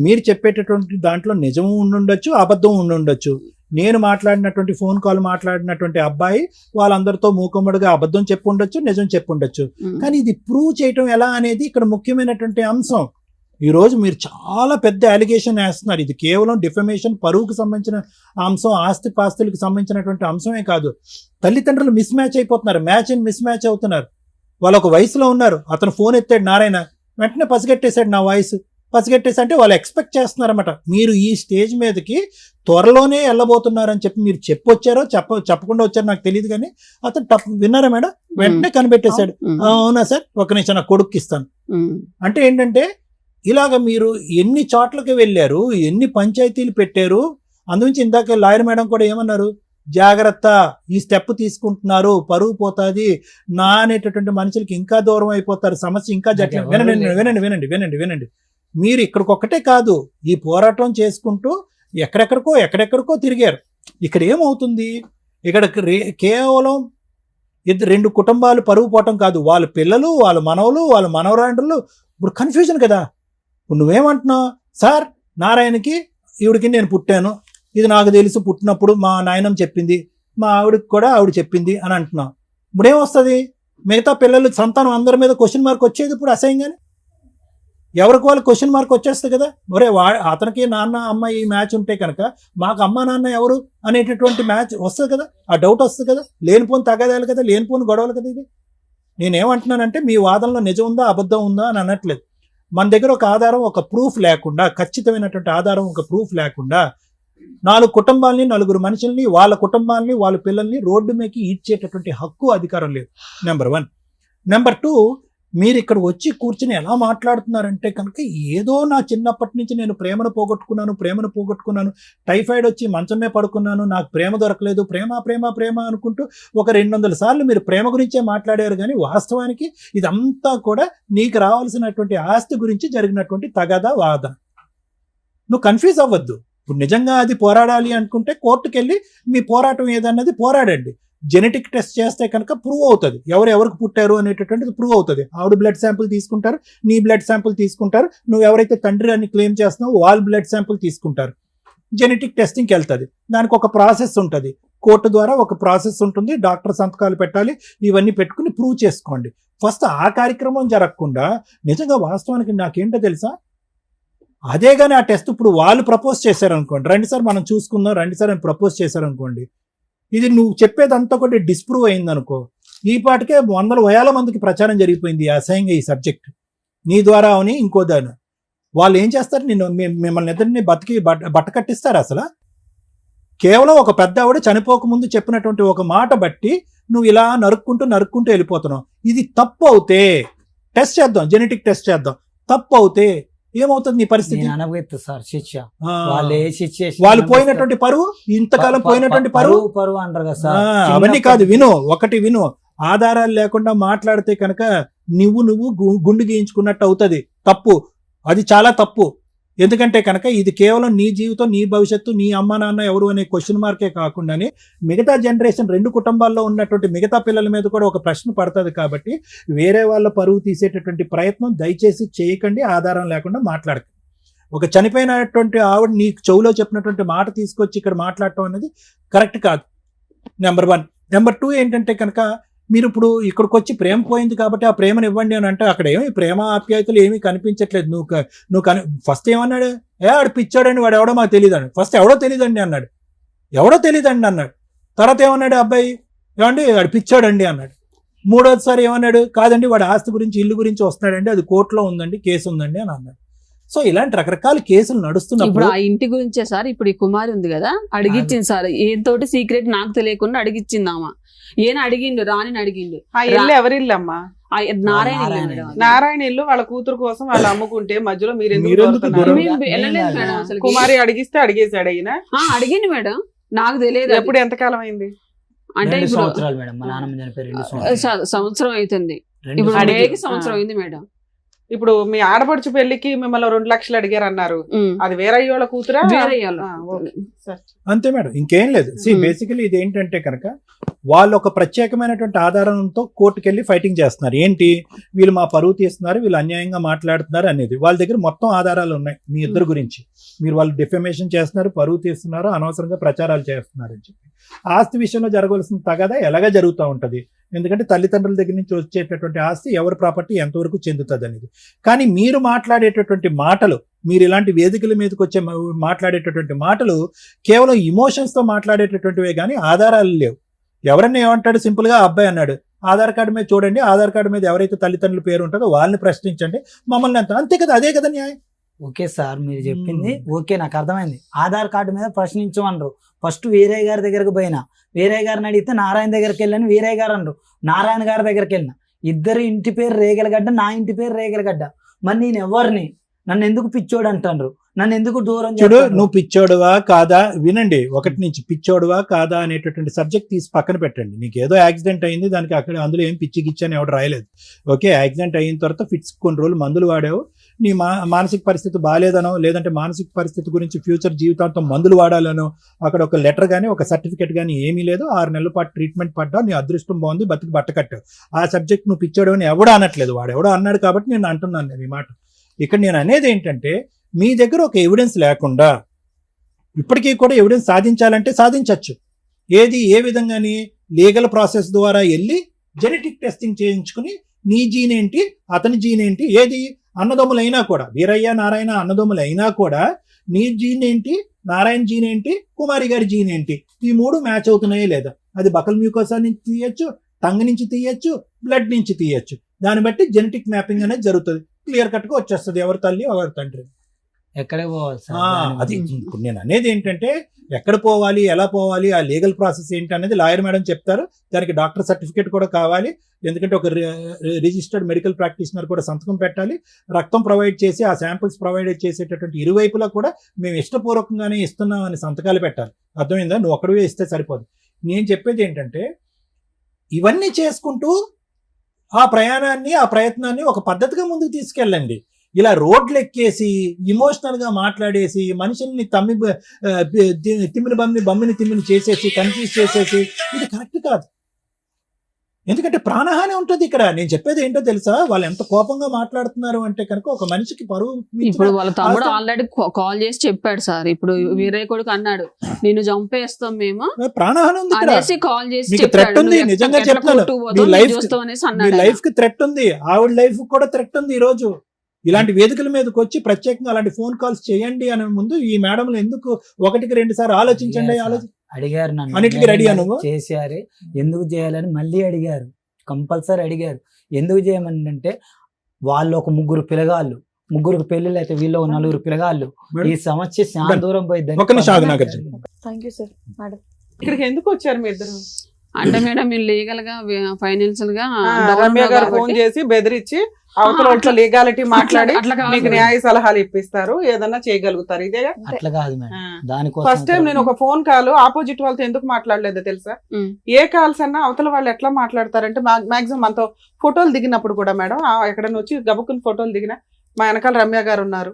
మీరు చెప్పేటటువంటి దాంట్లో నిజం ఉండుండొచ్చు, అబద్ధం ఉండుండొచ్చు. నేను మాట్లాడినటువంటి ఫోన్ కాల్ మాట్లాడినటువంటి అబ్బాయి వాళ్ళందరితో మూకుమ్మడిగా అబద్ధం చెప్పుండొచ్చు, నిజం చెప్పుండొచ్చు. కానీ ఇది ప్రూవ్ చేయటం ఎలా అనేది ఇక్కడ ముఖ్యమైనటువంటి అంశం. ఈ రోజు మీరు చాలా పెద్ద అలిగేషన్ వేస్తున్నారు. ఇది కేవలం డిఫమేషన్, పరువుకు సంబంధించిన అంశం, ఆస్తి పాస్తులకు సంబంధించినటువంటి అంశమే కాదు. తల్లిదండ్రులు మిస్ మ్యాచ్ అయిపోతున్నారు, మ్యాచ్ అండ్ మిస్ మ్యాచ్ అవుతున్నారు. వాళ్ళు ఒక వయసులో ఉన్నారు, అతను ఫోన్ ఎత్తాడు నారాయణ, వెంటనే పసిగట్టేశాడు నా వాయిస్. పసిగట్టేసి అంటే వాళ్ళు ఎక్స్పెక్ట్ చేస్తున్నారన్నమాట. మీరు ఈ స్టేజ్ మీదకి త్వరలోనే వెళ్ళబోతున్నారని చెప్పి మీరు చెప్పొచ్చారో చెప్పకుండా వచ్చారో నాకు తెలియదు, కానీ అతను విన్నారా మేడం? వెంటనే కనిపెట్టేశాడు. అవునా సార్, ఒక నిమిషం నా కొడుక్కి ఇస్తాను. అంటే ఏంటంటే ఇలాగ మీరు ఎన్ని చోట్లకి వెళ్ళారు, ఎన్ని పంచాయతీలు పెట్టారు. అందుగురించి ఇందాక లాయర్ మేడం కూడా ఏమన్నారు, జాగ్రత్త, ఈ స్టెప్ తీసుకుంటున్నారు, పరువు పోతుంది, నా అనేటటువంటి మనుషులకి ఇంకా దూరం అయిపోతారు, సమస్య ఇంకా జటిలం. వినండి వినండి వినండి వినండి వినండి. మీరు ఇక్కడికొక్కటే కాదు, ఈ పోరాటం చేసుకుంటూ ఎక్కడెక్కడికో తిరిగారు. ఇక్కడ ఏమవుతుంది, ఇక్కడ కేవలం రెండు కుటుంబాలు పరువు పోవటం కాదు, వాళ్ళ పిల్లలు, వాళ్ళ మనవలు, వాళ్ళ మనవరాండ్రులు. ఇప్పుడు కన్ఫ్యూజన్ కదా. ఇప్పుడు నువ్వేమంటున్నావు, సార్ నారాయణకి ఈవిడికి నేను పుట్టాను, ఇది నాకు తెలుసు, పుట్టినప్పుడు మా నాయనం చెప్పింది, మా ఆవిడకి కూడా ఆవిడ చెప్పింది అని అంటున్నావు. ఇప్పుడేమొస్తుంది, మిగతా పిల్లలు సంతానం అందరి మీద క్వశ్చన్ మార్క్ వచ్చేది ఇప్పుడు అసహ్యంగానే. ఎవరికి వాళ్ళు క్వశ్చన్ మార్క్ వచ్చేస్తుంది కదా. ఒరే అతనికి నాన్న అమ్మ ఈ మ్యాచ్ ఉంటే కనుక మాకు అమ్మ నాన్న ఎవరు అనేటటువంటి మ్యాచ్ వస్తుంది కదా, ఆ డౌట్ వస్తుంది కదా. లేనిపోని తగాదాలు కదా, లేనిపోని గొడవలు కదా. ఇది నేనేమంటున్నానంటే మీ వాదనలో నిజం ఉందా అబద్ధం ఉందా అని అనట్లేదు. మన దగ్గర ఒక ఆధారం, ఒక ప్రూఫ్ లేకుండా, ఖచ్చితమైనటువంటి ఆధారం, ఒక ప్రూఫ్ లేకుండా 4 కుటుంబాలని, 4 మనుషుల్ని, వాళ్ళ కుటుంబాలని, వాళ్ళ పిల్లల్ని రోడ్డు మీదకి ఈడ్చేటటువంటి హక్కు, అధికారం లేదు. నెంబర్ 1. నెంబర్ 2, మీరు ఇక్కడ వచ్చి కూర్చుని ఎలా మాట్లాడుతున్నారంటే కనుక ఏదో నా చిన్నప్పటి నుంచి నేను ప్రేమను పోగొట్టుకున్నాను, టైఫాయిడ్ వచ్చి మంచమే పడుకున్నాను, నాకు ప్రేమ దొరకలేదు, ప్రేమ అనుకుంటూ ఒక 200 సార్లు మీరు ప్రేమ గురించే మాట్లాడారు. కానీ వాస్తవానికి ఇదంతా కూడా నీకు రావాల్సినటువంటి ఆస్తి గురించి జరిగినటువంటి తగాదా వాద. నువ్వు కన్ఫ్యూజ్ అవ్వద్దు. ఇప్పుడు నిజంగా అది పోరాడాలి అనుకుంటే కోర్టుకు వెళ్ళి మీ పోరాటం ఏదన్నది పోరాడండి. జెనెటిక్ టెస్ట్ చేస్తే కనుక ప్రూవ్ అవుతుంది, ఎవరికి పుట్టారు అనేటటువంటిది ప్రూవ్ అవుతుంది. ఆవిడ బ్లడ్ శాంపుల్ తీసుకుంటారు, నీ బ్లడ్ శాంపుల్ తీసుకుంటారు, నువ్వు ఎవరైతే తండ్రి అని క్లెయిమ్ చేస్తున్నావో వాళ్ళ బ్లడ్ శాంపుల్ తీసుకుంటారు. జెనెటిక్ టెస్టింగ్కి వెళ్తుంది. దానికి ఒక ప్రాసెస్ ఉంటుంది, కోర్టు ద్వారా ఒక ప్రాసెస్ ఉంటుంది, డాక్టర్ సంతకాలు పెట్టాలి, ఇవన్నీ పెట్టుకుని ప్రూవ్ చేసుకోండి. ఫస్ట్ ఆ కార్యక్రమం జరగకుండా నిజంగా వాస్తవానికి నాకేంటో తెలుసా, అదే కానీ ఆ టెస్ట్ ఇప్పుడు వాళ్ళు ప్రపోజ్ చేశారనుకోండి, రండి సార్ మనం చూసుకుందాం, రండి సార్ అని ప్రపోజ్ చేశారనుకోండి, ఇది నువ్వు చెప్పేదంతా కూడా డిస్ప్రూవ్ అయిందనుకో, ఈ పాటికే 100,000 మందికి ప్రచారం జరిగిపోయింది అసహ్యంగా ఈ సబ్జెక్ట్ నీ ద్వారా అని ఇంకో దాని. వాళ్ళు ఏం చేస్తారు, మిమ్మల్ని ఇద్దరిని బట్ట కట్టిస్తారు. అసలు కేవలం ఒక పెద్ద ఆవిడ చనిపోకముందు చెప్పినటువంటి ఒక మాట బట్టి నువ్వు ఇలా నరుక్కుంటూ వెళ్ళిపోతున్నావు. ఇది తప్పు అవుతే టెస్ట్ చేద్దాం, జెనెటిక్ టెస్ట్ చేద్దాం. తప్పు అవుతే ఏమవుతుంది నీ పరిస్థితి? సార్ శిక్ష, వాళ్ళు పోయినటువంటి పరువు, ఇంతకాలం పోయినటువంటి పరువు అంటారు కదా సార్. అవన్నీ కాదు, విను. ఆధారాలు లేకుండా మాట్లాడితే కనుక నువ్వు గుండు గీయించుకున్నట్టు అవుతుంది. తప్పు, అది చాలా తప్పు. ఎందుకంటే కనుక ఇది కేవలం నీ జీవితం, నీ భవిష్యత్తు, నీ అమ్మ నాన్న ఎవరు అనే క్వశ్చన్ మార్కే కాకుండానే మిగతా జనరేషన్ 2 కుటుంబాల్లో ఉన్నటువంటి మిగతా పిల్లల మీద కూడా ఒక ప్రశ్న పడుతుంది. కాబట్టి వేరే వాళ్ళ పరువు తీసేటటువంటి ప్రయత్నం దయచేసి చేయకండి, ఆధారం లేకుండా మాట్లాడకండి. ఒక చనిపోయినటువంటి ఆవిడ నీ చెవులో చెప్పినటువంటి మాట తీసుకొచ్చి ఇక్కడ మాట్లాడటం అనేది కరెక్ట్ కాదు. నెంబర్ 1. నెంబర్ 2 ఏంటంటే కనుక మీరు ఇప్పుడు ఇక్కడికి వచ్చి ప్రేమ పోయింది కాబట్టి ఆ ప్రేమను ఇవ్వండి అని అంటే అక్కడ ఏమి ప్రేమ ఆప్యాయతలు ఏమీ కనిపించట్లేదు. నువ్వు ఫస్ట్ ఏమన్నాడు, ఆడు పిచ్చాడని, వాడు ఎవడో మాకు తెలియదండి. ఫస్ట్ ఎవడో తెలియదండి అన్నాడు, తర్వాత ఏమన్నాడు అబ్బాయి, ఏమండి వాడు పిచ్చాడండి అన్నాడు. 3వసారి ఏమన్నాడు, కాదండి వాడు ఆస్తి గురించి, ఇల్లు గురించి వస్తున్నాడండి, అది కోర్టులో ఉందండి, కేసు ఉందండి అని అన్నాడు. సో ఇలాంటి రకరకాల కేసులు ఇప్పుడు నడుస్తున్నప్పుడు ఆ ఇంటి గురించే సార్, ఇప్పుడు ఈ కుమారి ఉంది కదా, అడిగిచ్చింది సార్, ఏంతోటి సీక్రెట్ నాకు తెలియకుండా అడిగిచ్చింది ఆమె. ఏం అడిగిండు, రాణిని అడిగిండు. ఆ ఇల్లు ఎవరి ఇల్లు అమ్మా? నారాయణ ఇల్లు నారాయణ మేడం అది. నారాయణ ఇల్లు వాళ్ళ కూతురు కోసం వాళ్ళు అమ్ముకుంటే మధ్యలో మీరు ఎందుకు మీరెందుకు దూరుతున్నారు? దూరం? మేము వెళ్ళలేదు మేడం అసలు. కుమారి అడిగిస్తే అడిగేశాడు అయిన. అడిగింది మేడం, నాకు తెలియదు. ఎప్పుడు ఎంతకాలం అయింది? అంటే 2 ఇప్పుడు సంవత్సరాలు మేడం, మా నాన్నమ్మ చనిపోయి 2 సంవత్సరాలు. సంవత్సరం అవుతుంది. 2 ఇప్పుడు అడిగి- మేకి సంవత్సరం అయింది మేడం. ఇప్పుడు మీ ఆడపడుచు పెళ్లికి మిమ్మల్ని 2 లక్షలు అడిగారు అన్నారు. అది వేరయ్య వాళ్ళ కూతురా? వేరే వాళ్ళు. ఆ, ఓకే. సరే. అంతే మేడం, ఇంకేం లేదు. బేసికలీ ఇది ఏంటంటే కనుక వాళ్ళు ఒక ప్రత్యేకమైనటువంటి ఆధారంతో కోర్టుకెళ్ళి ఫైటింగ్ చేస్తున్నారు. ఏంటి, వీళ్ళు మా పరువు తీస్తున్నారు, వీళ్ళు అన్యాయంగా మాట్లాడుతున్నారు అనేది. వాళ్ళ దగ్గర మొత్తం ఆధారాలు ఉన్నాయి మీ ఇద్దరు గురించి. మీరు వాళ్ళు డిఫమేషన్ చేస్తున్నారు, పరువు తీస్తున్నారు, అనవసరంగా ప్రచారాలు చేస్తున్నారు అని చెప్పి. ఆస్తి విషయంలో జరగవలసిన తగదా ఎలాగా జరుగుతూ ఉంటది. ఎందుకంటే తల్లిదండ్రుల దగ్గర నుంచి వచ్చేటటువంటి ఆస్తి ఎవరి ప్రాపర్టీ ఎంతవరకు చెందుతుంది అనేది. కానీ మీరు మాట్లాడేటటువంటి మాటలు, మీరు ఇలాంటి వేదికల మీదకి వచ్చే మాట్లాడేటటువంటి మాటలు కేవలం ఇమోషన్స్ తో మాట్లాడేటటువంటివే కానీ ఆధారాలు లేవు. ఎవరన్నా ఏమంటాడు, సింపుల్ గా అబ్బాయి అన్నాడు, ఆధార్ కార్డు మీద చూడండి, ఆధార్ కార్డు మీద ఎవరైతే తల్లిదండ్రుల పేరు ఉంటుందో వాళ్ళని ప్రశ్నించండి, మమ్మల్ని అంతే కదా, అదే కదా న్యాయం. ఓకే సార్, మీరు చెప్పింది ఓకే, నాకు అర్థమైంది. ఆధార్ కార్డు మీద ప్రశ్నించమన్నారు. ఫస్ట్ వీరయ్య గారి దగ్గరకు పోయినా, వీరయ్య గారిని అడిగితే నారాయణ దగ్గరికి వెళ్ళాను, వీరయ్య గారు అన్నారు. నారాయణ గారి దగ్గరికి వెళ్ళిన, ఇద్దరు ఇంటి పేరు రేగలగడ్డ, నా ఇంటి పేరు రేగలగడ్డ. మరి నేను ఎవరిని, నన్ను ఎందుకు పిచ్చోడు అంటారు, నన్ను ఎందుకు దూరం చూడు, చేస్తారు? నువ్వు పిచ్చోడువా కాదా వినండి. 1 నుంచి పిచ్చోడువా కాదా అనేటటువంటి సబ్జెక్ట్ తీసి పక్కన పెట్టండి. నీకు ఏదో యాక్సిడెంట్ అయింది, దానికి అక్కడ అందులో ఏం పిచ్చి గిచ్చి అని ఎవడు రాయలేదు. ఓకే, యాక్సిడెంట్ అయిన తర్వాత ఫిట్స్ కొన్ని రోజులు మందులు వాడావు, నీ మానసిక పరిస్థితి బాగాలేదనో, లేదంటే మానసిక పరిస్థితి గురించి ఫ్యూచర్ జీవితాంతం మందులు వాడాలనో అక్కడ ఒక లెటర్ కానీ ఒక సర్టిఫికేట్ కానీ ఏమీ లేదు. 6 నెలల పాటు ట్రీట్మెంట్ పడ్డావు, నీ అదృష్టం బాగుంది, బతికి బట్ట కట్టావు. ఆ సబ్జెక్ట్ నువ్వు పిచ్చోడు అని ఎవడో అనట్లేదు, వాడు ఎవడో అన్నాడు కాబట్టి నేను అంటున్నాను నేను ఈ మాట. ఇక్కడ నేను అనేది ఏంటంటే, మీ దగ్గర ఒక ఎవిడెన్స్ లేకుండా ఇప్పటికీ కూడా ఎవిడెన్స్ సాధించాలంటే సాధించవచ్చు. ఏది ఏ విధంగాని లీగల్ ప్రాసెస్ ద్వారా వెళ్ళి జెనెటిక్ టెస్టింగ్ చేయించుకుని నీ జీన్ ఏంటి, అతని జీన్ ఏంటి, ఏది అన్నదమ్ములైనా కూడా, వీరయ్య నారాయణ అన్నదమ్ములైనా కూడా నీ జీన్ ఏంటి, నారాయణ జీన్ ఏంటి, కుమారి గారి జీన్ ఏంటి, ఈ 3 మ్యాచ్ అవుతున్నాయో లేదా. అది బకల్ మ్యూకోసా నుంచి తీయచ్చు, టంగ్ నుంచి తీయచ్చు, బ్లడ్ నుంచి తీయచ్చు. దాన్ని బట్టి జెనెటిక్ మ్యాపింగ్ అనేది జరుగుతుంది. క్లియర్ కట్ గా వచ్చేస్తుంది ఎవరి తల్లి ఎవరి తండ్రి. ఎక్కడే పోవాలి సార్? అది ఇప్పుడు నేను అనేది ఏంటంటే, ఎక్కడ పోవాలి, ఎలా పోవాలి, ఆ లీగల్ ప్రాసెస్ ఏంటి అనేది లాయర్ మేడం చెప్తారు. దానికి డాక్టర్ సర్టిఫికేట్ కూడా కావాలి. ఎందుకంటే ఒక రిజిస్టర్డ్ మెడికల్ ప్రాక్టీషనర్ కూడా సంతకం పెట్టాలి. రక్తం ప్రొవైడ్ చేసి ఆ శాంపిల్స్ ప్రొవైడ్ చేసేటటువంటి ఇరువైపులా కూడా మేము ఇష్టపూర్వకంగానే ఇస్తున్నాం అని సంతకాలు పెట్టాలి. అర్థమైందా? నువ్వు ఒక్కడివే ఇస్తే సరిపోదు. నేను చెప్పేది ఏంటంటే, ఇవన్నీ చేసుకుంటూ ఆ ప్రయాణాన్ని, ఆ ప్రయత్నాన్ని ఒక పద్ధతిగా ముందుకు తీసుకెళ్ళండి. ఇలా రోడ్లు ఎక్కేసి ఇమోషనల్ గా మాట్లాడేసి మనుషుల్ని బమ్మిని తిమ్మిని చేసేసి కన్ఫ్యూజ్ చేసేసి ఇది కరెక్ట్ కాదు. ఎందుకంటే ప్రాణహాని ఉంటుంది ఇక్కడ. నేను చెప్పేది ఏంటో తెలుసా, వాళ్ళు ఎంత కోపంగా మాట్లాడుతున్నారు అంటే కనుక ఒక మనిషికి పరువు. ఇప్పుడు వాళ్ళ తమ్ముడు ఆల్రెడీ కాల్ చేసి చెప్పాడు సార్. ఇప్పుడు వీరయ్య కొడుకు అన్నాడు, నిన్ను చంపేస్తాం మేము, ప్రాణహాని ఉంది ఇక్కడ. అనేసి కాల్ చేసి మీకు థ్రెట్ ఉంది, నిజంగా చెప్తాను. మీ లైఫ్ కి థ్రెట్ ఉంది, ఆవిడ లైఫ్ కూడా థ్రెట్ ఉంది. ఈ రోజు ఇలాంటి వేదికల మీదకి వచ్చి ప్రత్యేకంగా అలాంటి ఫోన్ కాల్స్ చేయండి అనే ముందు ఈ మేడంలు ఎందుకు 1-2 సార్లు ఆలోచించండి. అడిగారు నన్ను, అన్నిటికీ రెడీ నువ్వు చేశారు, ఎందుకు చేయాలని మళ్ళీ అడిగారు, కంపల్సరీ అడిగారు. ఎందుకు చేయమని అంటే, వాళ్ళు ఒక 3 పిల్లగాళ్ళు, 3 పెళ్ళిళ్ళు అయితే వీళ్ళు 4 పిల్లగాళ్ళు. ఈ సమస్య చాలా దూరం పోయింది. Thank you sir. మేడం, ఇక్కడికి ఎందుకు వచ్చారు మీ ఇద్దరు? అంటే మేడం మీరు లీగల్ గా ఫైనాన్షియల్ గా రమ్య గారు ఫోన్ చేసి బెదిరించి అవతల లీగాలిటీ మాట్లాడి మీకు న్యాయ సలహాలు ఇప్పిస్తారు, ఏదన్నా చేయగలుగుతారు. ఇదే అట్లా కాదు మేడం. దానికోసం ఫస్ట్ టైం నేను ఒక ఫోన్ కాల్ ఆపోజిట్ వాళ్ళతో ఎందుకు మాట్లాడలేదో తెలుసా? ఏ కాల్స్ అన్నా అవతల వాళ్ళు ఎట్లా మాట్లాడతారంటే, మాక్సిమం మనతో ఫోటోలు దిగినప్పుడు కూడా మేడం, ఎక్కడైనా వచ్చి గబుక్కుని ఫోటోలు దిగినా మా వెనకాల రమ్య గారు ఉన్నారు,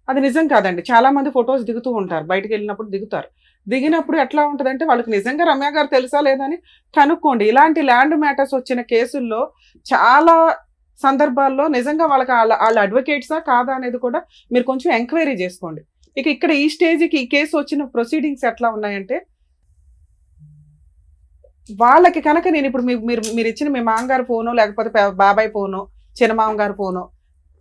అది నిజం కాదండి. చాలా మంది ఫొటోస్ దిగుతూ ఉంటారు, బయటకు వెళ్ళినప్పుడు దిగుతారు. దిగినప్పుడు ఎట్లా ఉంటదంటే, వాళ్ళకి నిజంగా రమ్య గారు తెలుసా లేదని కనుక్కోండి. ఇలాంటి ల్యాండ్ మ్యాటర్స్ వచ్చిన కేసుల్లో చాలా సందర్భాల్లో నిజంగా వాళ్ళకి వాళ్ళ అడ్వకేట్సా కాదా అనేది కూడా మీరు కొంచెం ఎంక్వైరీ చేసుకోండి. ఇక్కడ ఈ స్టేజ్కి ఈ కేసు వచ్చిన ప్రొసీడింగ్స్ ఎట్లా ఉన్నాయంటే, వాళ్ళకి కనుక నేను ఇప్పుడు మీరు ఇచ్చిన మీ మామగారు ఫోను, లేకపోతే బాబాయ్ ఫోను, చిన్నమామ గారి ఫోను,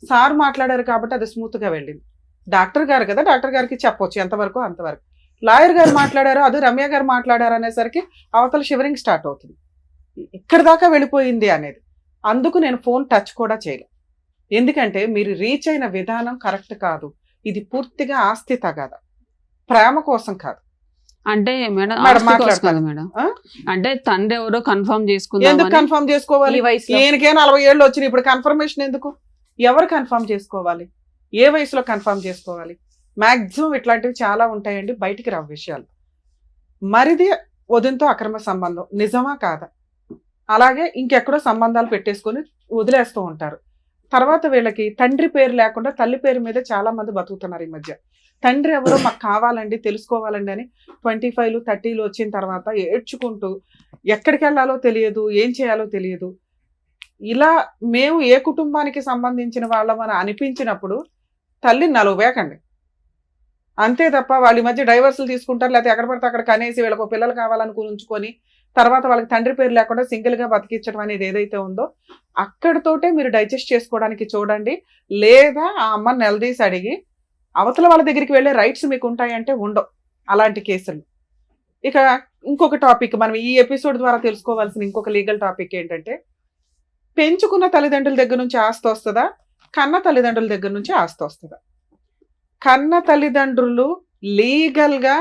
సార్ మాట్లాడారు కాబట్టి అది స్మూత్ గా వెళ్ళింది. డాక్టర్ గారు కదా, డాక్టర్ గారికి చెప్పొచ్చు ఎంతవరకు అంతవరకు. లాయర్ గారు మాట్లాడారు, అది రమ్య గారు మాట్లాడారు అనేసరికి అవతల షివరింగ్ స్టార్ట్ అవుతుంది. ఇక్కడ దాకా వెళ్ళిపోయింది అనేది. అందుకు నేను ఫోన్ టచ్ కూడా చేయలేదు. ఎందుకంటే మీరు రీచ్ అయిన విధానం కరెక్ట్ కాదు. ఇది పూర్తిగా ఆస్తి తగాద, ప్రేమ కోసం కాదు. అంటే మేడం మేడం ఆస్తి కోసం మాట్లాడతాను. కాదు మేడం, ఆ? అంటే తండ్రి ఎవరో కన్ఫర్మ్ ఎందుకు చేసుకుందాం. కన్ఫర్మ్ చేసుకోవాలి? ఈ వయసులో ఈయనకే 40 ఏళ్ళు వచ్చినాయి, ఇప్పుడు కన్ఫర్మేషన్ ఎందుకు? ఎవరు కన్ఫర్మ్ చేసుకోవాలి? ఏ వయసులో కన్ఫర్మ్ చేసుకోవాలి? మాక్సిమం ఇట్లాంటివి చాలా ఉంటాయండి, బయటికి రావు విషయాలు. మరిది వదినతో అక్రమ సంబంధం నిజమా కాదా? అలాగే ఇంకెక్కడో సంబంధాలు పెట్టేసుకొని వదిలేస్తూ ఉంటారు. తర్వాత వీళ్ళకి తండ్రి పేరు లేకుండా తల్లి పేరు మీద చాలా మంది బతుకుతున్నారు ఈ మధ్య. తండ్రి ఎవరో మాకు కావాలండి, తెలుసుకోవాలండి అని 25, 30 వచ్చిన తర్వాత ఏడ్చుకుంటూ ఎక్కడికి వెళ్ళాలో తెలియదు, ఏం చేయాలో తెలియదు. ఇలా మేము ఏ కుటుంబానికి సంబంధించిన వాళ్ళమని అనిపించినప్పుడు తల్లి నలువేకండి, అంతే తప్ప వాళ్ళ మధ్య డైవర్సులు తీసుకుంటారు, లేకపోతే ఎక్కడ పడితే అక్కడ కనేసి వీళ్ళకు పిల్లలు కావాలనుకుని ఉంచుకొని తర్వాత వాళ్ళకి తండ్రి పేరు లేకుండా సింగిల్గా బతికించడం అనేది ఏదైతే ఉందో అక్కడితోటే మీరు డైజెస్ట్ చేసుకోవడానికి చూడండి. లేదా ఆ అమ్మని నిలదీసి అడిగి అవతల వాళ్ళ దగ్గరికి వెళ్ళే రైట్స్ మీకు ఉంటాయంటే ఉండవు అలాంటి కేసులు. ఇక ఇంకొక టాపిక్ మనం ఈ ఎపిసోడ్ ద్వారా తెలుసుకోవాల్సిన ఇంకొక లీగల్ టాపిక్ ఏంటంటే, పెంచుకున్న తల్లిదండ్రుల దగ్గర నుంచి ఆస్తి వస్తుందా, కన్న తల్లిదండ్రుల దగ్గర నుంచి ఆస్తి వస్తుందా? కన్న తల్లిదండ్రులు లీగల్గా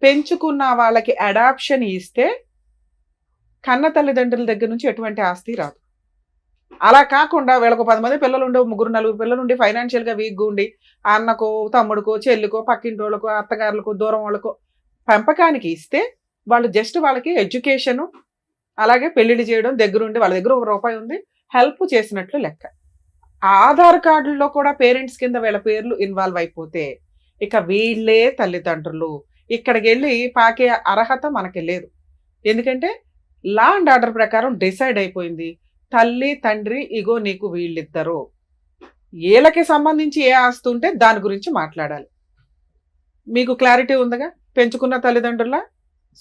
పెంచుకున్న వాళ్ళకి అడాప్షన్ ఇస్తే కన్న తల్లిదండ్రుల దగ్గర నుంచి ఎటువంటి ఆస్తి రాదు. అలా కాకుండా వీళ్ళకు 10 మంది పిల్లలు ఉండే, 3, 4 పిల్లలు ఉండి ఫైనాన్షియల్గా వీక్గా ఉండి అన్నకో తమ్ముడికో చెల్లికో పక్కింటి వాళ్ళకో అత్తగారులకో దూరం వాళ్ళకో పెంపకానికి ఇస్తే వాళ్ళు జస్ట్ వాళ్ళకి ఎడ్యుకేషను అలాగే పెళ్లిళ్ళు చేయడం దగ్గరుండి వాళ్ళ దగ్గర ₹1 ఉంది హెల్ప్ చేసినట్లు లెక్క. ఆధార్ కార్డుల్లో కూడా పేరెంట్స్ కింద వీళ్ళ పేర్లు ఇన్వాల్వ్ అయిపోతే ఇక వీళ్ళే తల్లిదండ్రులు. ఇక్కడికి వెళ్ళి పాకే అర్హత మనకి లేదు. ఎందుకంటే లా అండ్ ఆర్డర్ ప్రకారం డిసైడ్ అయిపోయింది, తల్లి తండ్రి ఇగో నీకు వీళ్ళిద్దరు, వీళ్ళకి సంబంధించి ఏ ఆస్తి ఉంటే దాని గురించి మాట్లాడాలి. మీకు క్లారిటీ ఉందిగా? పెంచుకున్న తల్లిదండ్రుల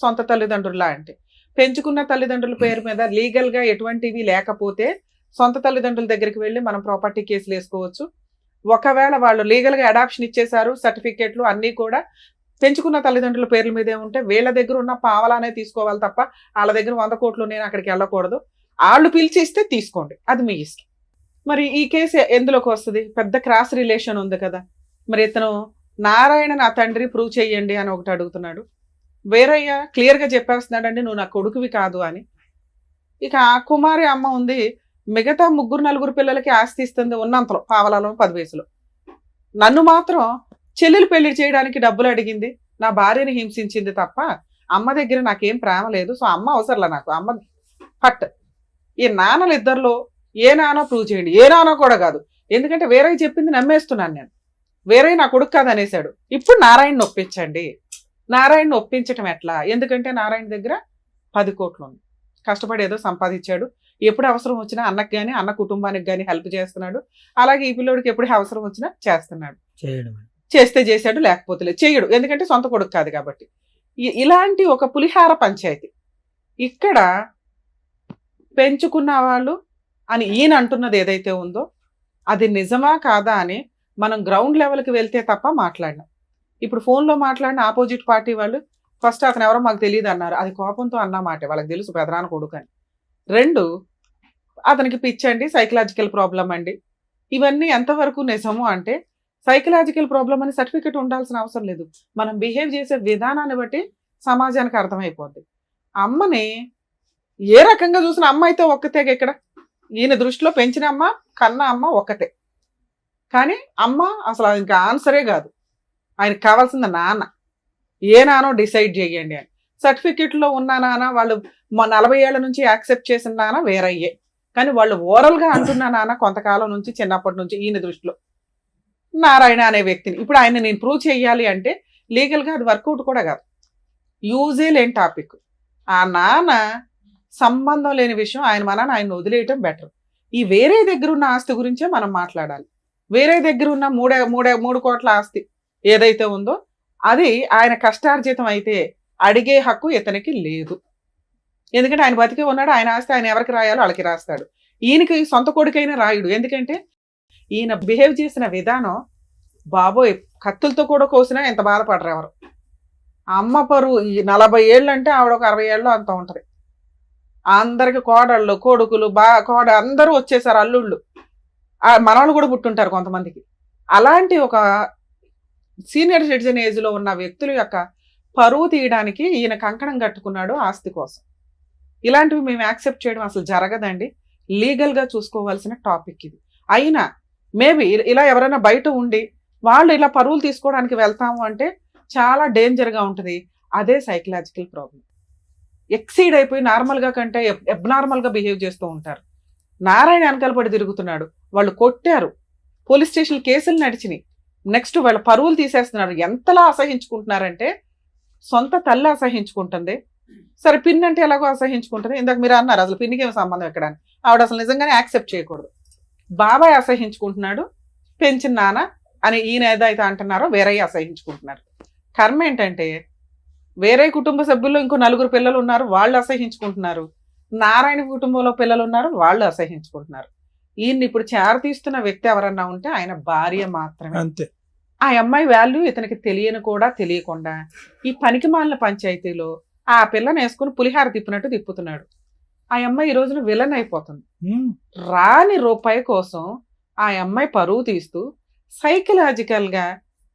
సొంత తల్లిదండ్రుల అంటే పెంచుకున్న తల్లిదండ్రుల పేరు మీద లీగల్గా ఎటువంటివి లేకపోతే సొంత తల్లిదండ్రుల దగ్గరికి వెళ్ళి మనం ప్రాపర్టీ కేసులు వేసుకోవచ్చు. ఒకవేళ వాళ్ళు లీగల్గా అడాప్షన్ ఇచ్చేశారు, సర్టిఫికేట్లు అన్నీ కూడా పెంచుకున్న తల్లిదండ్రుల పేర్ల మీదే ఉంటే వీళ్ళ దగ్గర ఉన్న పావలానే తీసుకోవాలి తప్ప వాళ్ళ దగ్గర 100 కోట్లు నేను అక్కడికి వెళ్ళకూడదు. వాళ్ళు పిలిచి ఇస్తే తీసుకోండి, అది మీ ఇష్టం. మరి ఈ కేసు ఎందులోకి వస్తుంది? పెద్ద క్రాస్ రిలేషన్ ఉంది కదా. మరి ఇతను నారాయణ నా తండ్రి ప్రూవ్ చెయ్యండి అని ఒకటి అడుగుతున్నాడు, వేరయ్య క్లియర్గా చెప్పేస్తున్నాడండి నువ్వు నా కొడుకువి కాదు అని. ఇక ఆ కుమారి అమ్మ ఉంది, మిగతా 3, 4 పిల్లలకి ఆస్తి ఇస్తుంది ఉన్నంతలో, పావలాలో 10 వయసులో. నన్ను మాత్రం చెల్లెలు పెళ్లి చేయడానికి డబ్బులు అడిగింది, నా భార్యని హింసించింది తప్ప అమ్మ దగ్గర నాకేం ప్రేమ లేదు. సో అమ్మ అవసరంలా నాకు, అమ్మ పట్. ఈ నాన్నలు ఇద్దరిలో ఏ నాన్నో ప్రూవ్ చేయండి. ఏ నాన్నో కూడా కాదు, ఎందుకంటే వేరే చెప్పింది నమ్మేస్తున్నాను నేను. వేరే నా కొడుకు కాదు అనేసాడు. ఇప్పుడు నారాయణని ఒప్పించండి. నారాయణని ఒప్పించటం ఎట్లా? ఎందుకంటే నారాయణ దగ్గర 10 కోట్లు ఉంది, కష్టపడి ఏదో సంపాదించాడు. ఎప్పుడు అవసరం వచ్చినా అన్నకు కానీ అన్న కుటుంబానికి కానీ హెల్ప్ చేస్తున్నాడు. అలాగే ఈ పిల్లోడికి ఎప్పుడు అవసరం వచ్చినా చేస్తున్నాడు. చేస్తే చేశాడు, లేకపోతే లేదు, చేయడు, ఎందుకంటే సొంత కొడుకు కాదు కాబట్టి. ఇలాంటి ఒక పులిహార పంచాయతీ. ఇక్కడ పెంచుకున్న వాళ్ళు అని ఈయన అంటున్నది ఏదైతే ఉందో అది నిజమా కాదా అని మనం గ్రౌండ్ లెవెల్కి వెళ్తే తప్ప మాట్లాడినాం. ఇప్పుడు ఫోన్లో మాట్లాడిన ఆపోజిట్ పార్టీ వాళ్ళు ఫస్ట్ అతను ఎవరో మాకు తెలియదు అన్నారు, అది కోపంతో అన్నమాట, వాళ్ళకి తెలుసు పెదనాన్న కొడుకు అని. 2, అతనికి పిచ్చండి, సైకలాజికల్ ప్రాబ్లం అండి. ఇవన్నీ ఎంతవరకు నిజము అంటే సైకలాజికల్ ప్రాబ్లం అని సర్టిఫికెట్ ఉండాల్సిన అవసరం లేదు, మనం బిహేవ్ చేసే విధానాన్ని బట్టి సమాజానికి అర్థమైపోద్ది. అమ్మని ఏ రకంగా చూసిన అమ్మ అయితే ఒక్కతే. ఇక్కడ ఈయన దృష్టిలో పెంచిన అమ్మ కన్న అమ్మ ఒక్కతే, కానీ అమ్మ అసలు ఇంకా ఆన్సరే కాదు. ఆయనకు కావాల్సింది నాన్న. ఏ నానో డిసైడ్ చేయండి అని. సర్టిఫికెట్లో ఉన్న నాన్న వాళ్ళు 40 ఏళ్ల నుంచి యాక్సెప్ట్ చేసిన నాన్న వేరయ్యే, కానీ వాళ్ళు ఓరల్గా అంటున్న నాన్న కొంతకాలం నుంచి చిన్నప్పటి నుంచి ఈయన దృష్టిలో నారాయణ అనే వ్యక్తిని. ఇప్పుడు ఆయన నేను ప్రూవ్ చేయాలి అంటే లీగల్గా అది వర్కౌట్ కూడా కాదు, యూజే లేని టాపిక్. ఆ నాన్న సంబంధం లేని విషయం, ఆయన మన ఆయన వదిలేయటం బెటర్. ఈ వేరే దగ్గర ఉన్న ఆస్తి గురించే మనం మాట్లాడాలి. వేరే దగ్గర ఉన్న 3 కోట్ల ఆస్తి ఏదైతే ఉందో అది ఆయన కష్టార్జితం అయితే అడిగే హక్కు ఇతనికి లేదు. ఎందుకంటే ఆయన బతికే ఉన్నాడు, ఆయన ఆస్తి ఆయన ఎవరికి రాయాలో వాళ్ళకి రాస్తాడు. ఈయనకి సొంత కొడుకైనా రాయుడు, ఎందుకంటే ఈయన బిహేవ్ చేసిన విధానం బాబోయ్ కత్తులతో కూడా కోసినా ఎంత బాధపడరు ఎవరు. అమ్మ పరువు 40 ఏళ్ళు అంటే ఆవిడ ఒక 60 ఏళ్ళు అంత ఉంటుంది. అందరికి కోడళ్ళు కొడుకులు అందరూ వచ్చేసారు, అల్లుళ్ళు. ఆ మనవాళ్ళు కూడా పుట్టుంటారు కొంతమందికి. అలాంటి ఒక సీనియర్ సిటిజన్ ఏజ్ లో ఉన్న వ్యక్తుల యొక్క పరువు తీయడానికి ఈయన కంకణం కట్టుకున్నాడు ఆస్తి కోసం. ఇలాంటివి మేము యాక్సెప్ట్ చేయడం అసలు జరగదండి. లీగల్ గా చూసుకోవాల్సిన టాపిక్ ఇది. అయినా మేబీ ఇలా ఎవరైనా బయట ఉండి వాళ్ళు ఇలా పరువులు తీసుకోవడానికి వెళ్తాము అంటే చాలా డేంజర్ గా ఉంటుంది. అదే సైకలాజికల్ ప్రాబ్లం. ఎక్సీడ్ అయిపోయి నార్మల్ గా కంటే అబ్నార్మల్ గా బిహేవ్ చేస్తూ ఉంటారు. నారాయణ వెనకాల పడి తిరుగుతున్నాడు, వాళ్ళు కొట్టారు, పోలీస్ స్టేషన్ కేసులు నడిచినాయి, నెక్స్ట్ వాళ్ళ పరువులు తీసేస్తున్నారు. ఎంతలా అసహించుకుంటున్నారంటే సొంత తల్లి అసహించుకుంటుంది, సరే పిన్ అంటే ఎలాగో అసహించుకుంటుంది. ఇందాక మీరు అన్నారు అసలు పిన్నికి ఏమి సంబంధం ఎక్కడ అని. ఆవిడ అసలు నిజంగానే యాక్సెప్ట్ చేయకూడదు. బాబాయ్ అసహించుకుంటున్నాడు, పెంచిన నాన్న అని ఈయన ఏదైతే అంటున్నారో వేరయ్య అసహించుకుంటున్నారు. కర్మ ఏంటంటే వేరే కుటుంబ సభ్యుల్లో ఇంకో 4 పిల్లలు ఉన్నారు, వాళ్ళు అసహించుకుంటున్నారు. నారాయణ కుటుంబంలో పిల్లలు ఉన్నారు, వాళ్ళు అసహించుకుంటున్నారు. ఈయన్ని ఇప్పుడు చేరతీస్తున్న వ్యక్తి ఎవరన్నా ఉంటే ఆయన భార్య మాత్రమే. అంతే. ఆ అమ్మాయి వాల్యూ ఇతనికి తెలియని కూడా తెలియకుండా ఈ పనికి మాలిన పంచాయతీలో ఆ పిల్లని వేసుకుని పులిహార తిప్పినట్టు తిప్పుతున్నాడు. ఆ అమ్మాయి ఈ రోజున విలన్ అయిపోతుంది. రాని రూపాయి కోసం ఆ అమ్మాయి పరువు తీస్తూ సైకలాజికల్ గా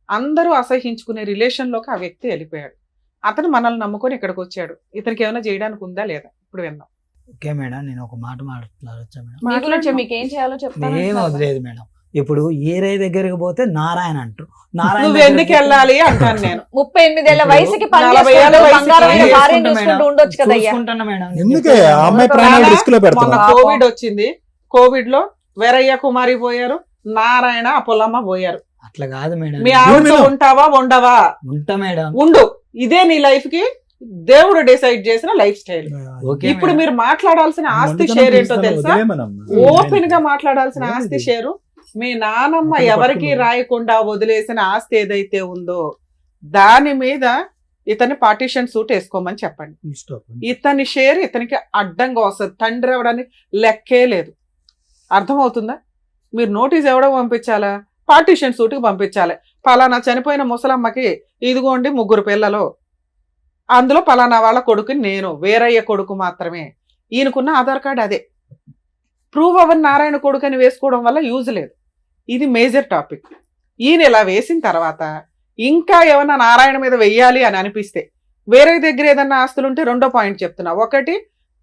అందరూ అసహించుకునే రిలేషన్ లోకి ఆ వ్యక్తి వెళ్ళిపోయాడు. అతను మనల్ని నమ్ముకొని ఇక్కడికి వచ్చాడు. ఇతనికి ఏమైనా చేయడానికి ఉందా లేదా ఇప్పుడు విన్నాం. ఓకే మేడం, నేను ఒక మాట మాట్లాడొచ్చా మేడం? మీ గురించి మీకు ఏం చేయాలో చెప్తాను. ఏం వదిలేదు మేడం. ఇప్పుడు ఏరై దగ్గరికి పోతే నారాయణ అంటారు. నువ్వు ఎందుకు వెళ్ళాలి అంటాను నేను. 38 ఏళ్ల వయసుకి 40 ఏళ్ల వయసుకి బంగారమైన భార్యను చూసుకుంటూ ఉండొచ్చు కదయ్యా. చూసుకుంటున్నా మేడం. ఎందుకే ఆ అమ్మాయి ప్రాణాలు రిస్క్ లో మొన్న పెడతాను. కోవిడ్ వచ్చింది, కోవిడ్ లో వీరయ్య కుమారి పోయారు, నారాయణ అప్పులమ్మ పోయారు. అట్లా కాదు మేడం. మీ ఆవిడతో ఉంటావా ఉండవా? ఉంటా మేడం. ఉండు. ఇదే నీ లైఫ్ కి దేవుడు డిసైడ్ చేసిన లైఫ్ స్టైల్. ఓకే ఇప్పుడు మేడం. మీరు మాట్లాడాల్సిన ఆస్తి షేర్ ఏంటో తెలుసా? ఓపెన్ గా మాట్లాడాల్సిన ఆస్తి షేరు మీ నానమ్మ ఎవరికి రాయకుండా వదిలేసిన ఆస్తి ఏదైతే ఉందో దాని మీద ఇతని పార్టీషన్ సూట్ వేసుకోమని చెప్పండి. ఇతని షేర్ ఇతనికి అడ్డంగా వస్తుంది. తండ్రి ఎవడానికి లెక్కే లేదు. అర్థమవుతుందా? మీరు నోటీస్ ఎవడో పంపించాలా? పార్టీషన్ సూట్కి పంపించాలి. పలానా చనిపోయిన ముసలమ్మకి ఇదిగోండి 3 పిల్లలు, అందులో పలానా వాళ్ళ కొడుకుని నేను, వేరయ్య కొడుకు మాత్రమే. ఈయనకున్న ఆధార్ కార్డు అదే. ప్రూవ్ అవ్వని నారాయణ కొడుకు అని వేసుకోవడం వల్ల యూజ్ లేదు. ఇది మేజర్ టాపిక్. ఈయన ఇలా వేసిన తర్వాత ఇంకా ఏమన్నా నారాయణ మీద వెయ్యాలి అని అనిపిస్తే వేరే దగ్గర ఏదన్నా ఆస్తులుంటే 2వ పాయింట్ చెప్తున్నా. ఒకటి,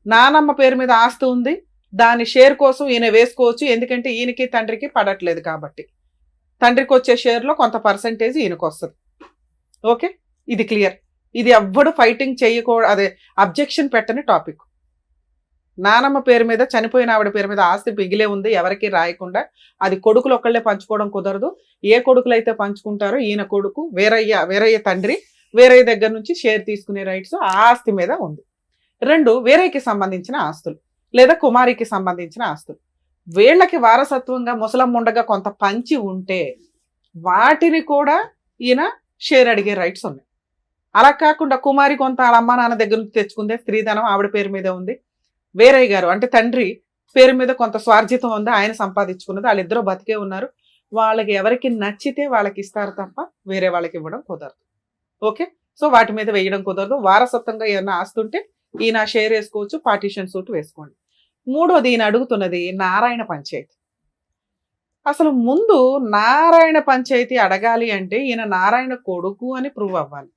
నానమ్మ పేరు మీద ఆస్తి ఉంది, దాని షేర్ కోసం ఈయన వేసుకోవచ్చు. ఎందుకంటే ఈయనకి తండ్రికి పడట్లేదు కాబట్టి తండ్రికి వచ్చే షేర్లో కొంత పర్సంటేజ్ ఈయనకు వస్తుంది. ఓకే, ఇది క్లియర్. ఇది ఎవ్వడు ఫైటింగ్ చేయకూడదు, అదే అబ్జెక్షన్ పెట్టని టాపిక్. నానమ్మ పేరు మీద చనిపోయిన ఆవిడ పేరు మీద ఆస్తి మిగిలే ఉంది, ఎవరికి రాయకుండా. అది కొడుకులు ఒక్కళ్ళే పంచుకోవడం కుదరదు. ఏ కొడుకులు అయితే పంచుకుంటారో ఈయన కొడుకు వేరయ్య తండ్రి వేరయ్య దగ్గర నుంచి షేర్ తీసుకునే రైట్స్ ఆ ఆస్తి మీద ఉంది. 2, వేరయ్యకి సంబంధించిన ఆస్తులు లేదా కుమారికి సంబంధించిన ఆస్తులు. వీళ్ళకి వారసత్వంగా ముసలమ్మ ఉండగా కొంత పంచి ఉంటే వాటిని కూడా ఈయన షేర్ అడిగే రైట్స్ ఉన్నాయి. అలా కాకుండా కుమారి కొంత వాళ్ళ అమ్మ నాన్న దగ్గర నుంచి తెచ్చుకుందే, స్త్రీధనం ఆవిడ పేరు మీద ఉంది. వేరయ్య గారు అంటే తండ్రి పేరు మీద కొంత స్వార్జితం ఉంది, ఆయన సంపాదించుకున్నది. వాళ్ళిద్దరూ బతికే ఉన్నారు. వాళ్ళకి ఎవరికి నచ్చితే వాళ్ళకి ఇస్తారు తప్ప వేరే వాళ్ళకి ఇవ్వడం కుదరదు. ఓకే, సో వాటి మీద వేయడం కుదరదు. వారసత్వంగా ఏదైనా ఆస్తుంటే ఈయన షేర్ వేసుకోవచ్చు, పార్టీషన్ సూట్ వేసుకోండి. 3వది, ఈయన అడుగుతున్నది నారాయణ పంచాయతీ. అసలు ముందు నారాయణ పంచాయతీ అడగాలి అంటే ఈయన నారాయణ కొడుకు అని ప్రూవ్ అవ్వాలి.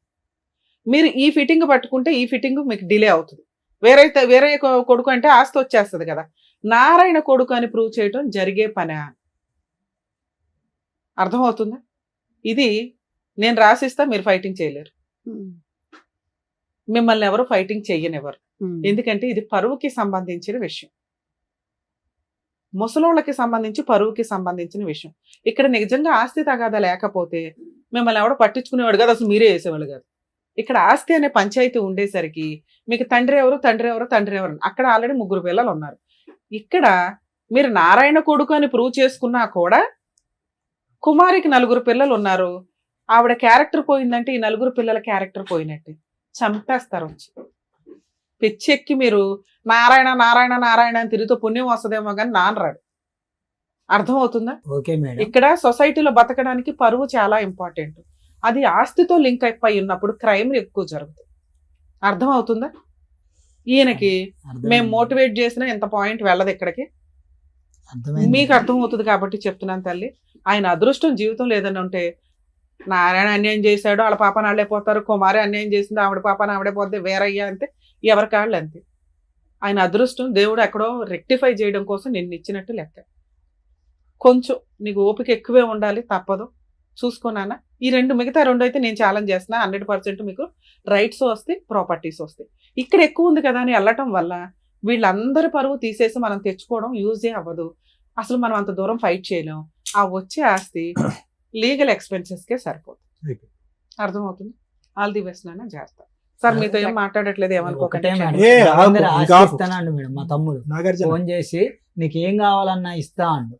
మీరు ఈ ఫిట్టింగ్ పట్టుకుంటే ఈ ఫిట్టింగ్ మీకు డిలే అవుతుంది. వేరే కొడుకు అంటే ఆస్తి వచ్చేస్తుంది కదా. నారాయణ కొడుకు అని ప్రూవ్ చేయటం జరిగే పనే. అర్థమవుతుందా? ఇది నేను రాసిస్తా, మీరు ఫైటింగ్ చేయలేరు. మిమ్మల్ని ఎవరు ఫైటింగ్ చెయ్యనివ్వరు. ఎందుకంటే ఇది పరువుకి సంబంధించిన విషయం, ముసలోళ్ళకి సంబంధించి పరువుకి సంబంధించిన విషయం. ఇక్కడ నిజంగా ఆస్తి తగాదా లేకపోతే మిమ్మల్ని ఎవడో పట్టించుకునేవాడు కాదు, అసలు మీరే వేసేవాళ్ళు కాదు. ఇక్కడ ఆస్తి అనే పంచాయతీ ఉండేసరికి మీకు తండ్రి ఎవరు అక్కడ ఆల్రెడీ 3 పిల్లలు ఉన్నారు. ఇక్కడ మీరు నారాయణ కొడుకు అని ప్రూవ్ చేసుకున్నా కూడా కుమారికి 4 పిల్లలు ఉన్నారు. ఆవిడ క్యారెక్టర్ పోయిందంటే ఈ 4 పిల్లల క్యారెక్టర్ పోయినట్టే. చంపేస్తారు వచ్చి. పిచ్చెక్కి మీరు నారాయణ నారాయణ నారాయణ అని తిరుగుతూ పుణ్యం వస్తుందేమో కానీ నానరాడు. అర్థమవుతుందా? Okay madam. ఇక్కడ సొసైటీలో బతకడానికి పరువు చాలా ఇంపార్టెంట్. అది ఆస్తితో లింక్ అయిపోయి ఉన్నప్పుడు క్రైమ్ ఎక్కువ జరుగుతుంది. అర్థమవుతుందా? ఈయనకి మేము మోటివేట్ చేసినా ఎంత పాయింట్ వెళ్ళదు ఇక్కడికి. అర్థమైంది. మీకు అర్థమవుతుంది కాబట్టి చెప్తున్నాను తల్లి. ఆయన అదృష్టం జీవితంలో ఏదైనా ఉంటే నారాయణ అన్యాయం చేశాడు వాళ్ళ పాప నాళ్ళే పోతారు, కుమారి అన్యాయం చేసింది ఆవిడ పాప ఆవిడే పోతే వేరయ్యా అంతే, ఎవరి కాళ్ళు అంతే. ఆయన అదృష్టం దేవుడు ఎక్కడో రెక్టిఫై చేయడం కోసం నిన్ను ఇచ్చినట్టు లెక్క. కొంచెం నీకు ఓపిక ఎక్కువే ఉండాలి, తప్పదు. చూసుకున్నానా ఈ మిగతా రెండు అయితే నేను ఛాలెంజ్ చేస్తున్నా. 100% మీకు రైట్స్ వస్తాయి, ప్రాపర్టీస్ వస్తాయి. ఇక్కడ ఎక్కువ ఉంది కదా అని వెళ్ళటం వల్ల వీళ్ళందరి పరువు తీసేసి మనం తెచ్చుకోవడం యూజే అవ్వదు. అసలు మనం అంత దూరం ఫైట్ చేయలేం. ఆ వచ్చే ఆస్తి లీగల్ ఎక్స్పెన్సెస్కే సరిపోతుంది. అర్థమవుతుంది. ఆల్ ది బెస్ట్ నాన్న, జాగ్రత్త. సార్ మీతో ఏం మాట్లాడట్లేదు, ఒకటే ఏమనుకోకండి. మేడం, ఏ, రవీంద్ర ఆపు, ఆస్తి ఆపు. ఇస్తానండి మేడం. మా తమ్ముడు నాగార్జున ఫోన్ చేసి నీకు ఏం కావాలన్నా ఇస్తా అండు.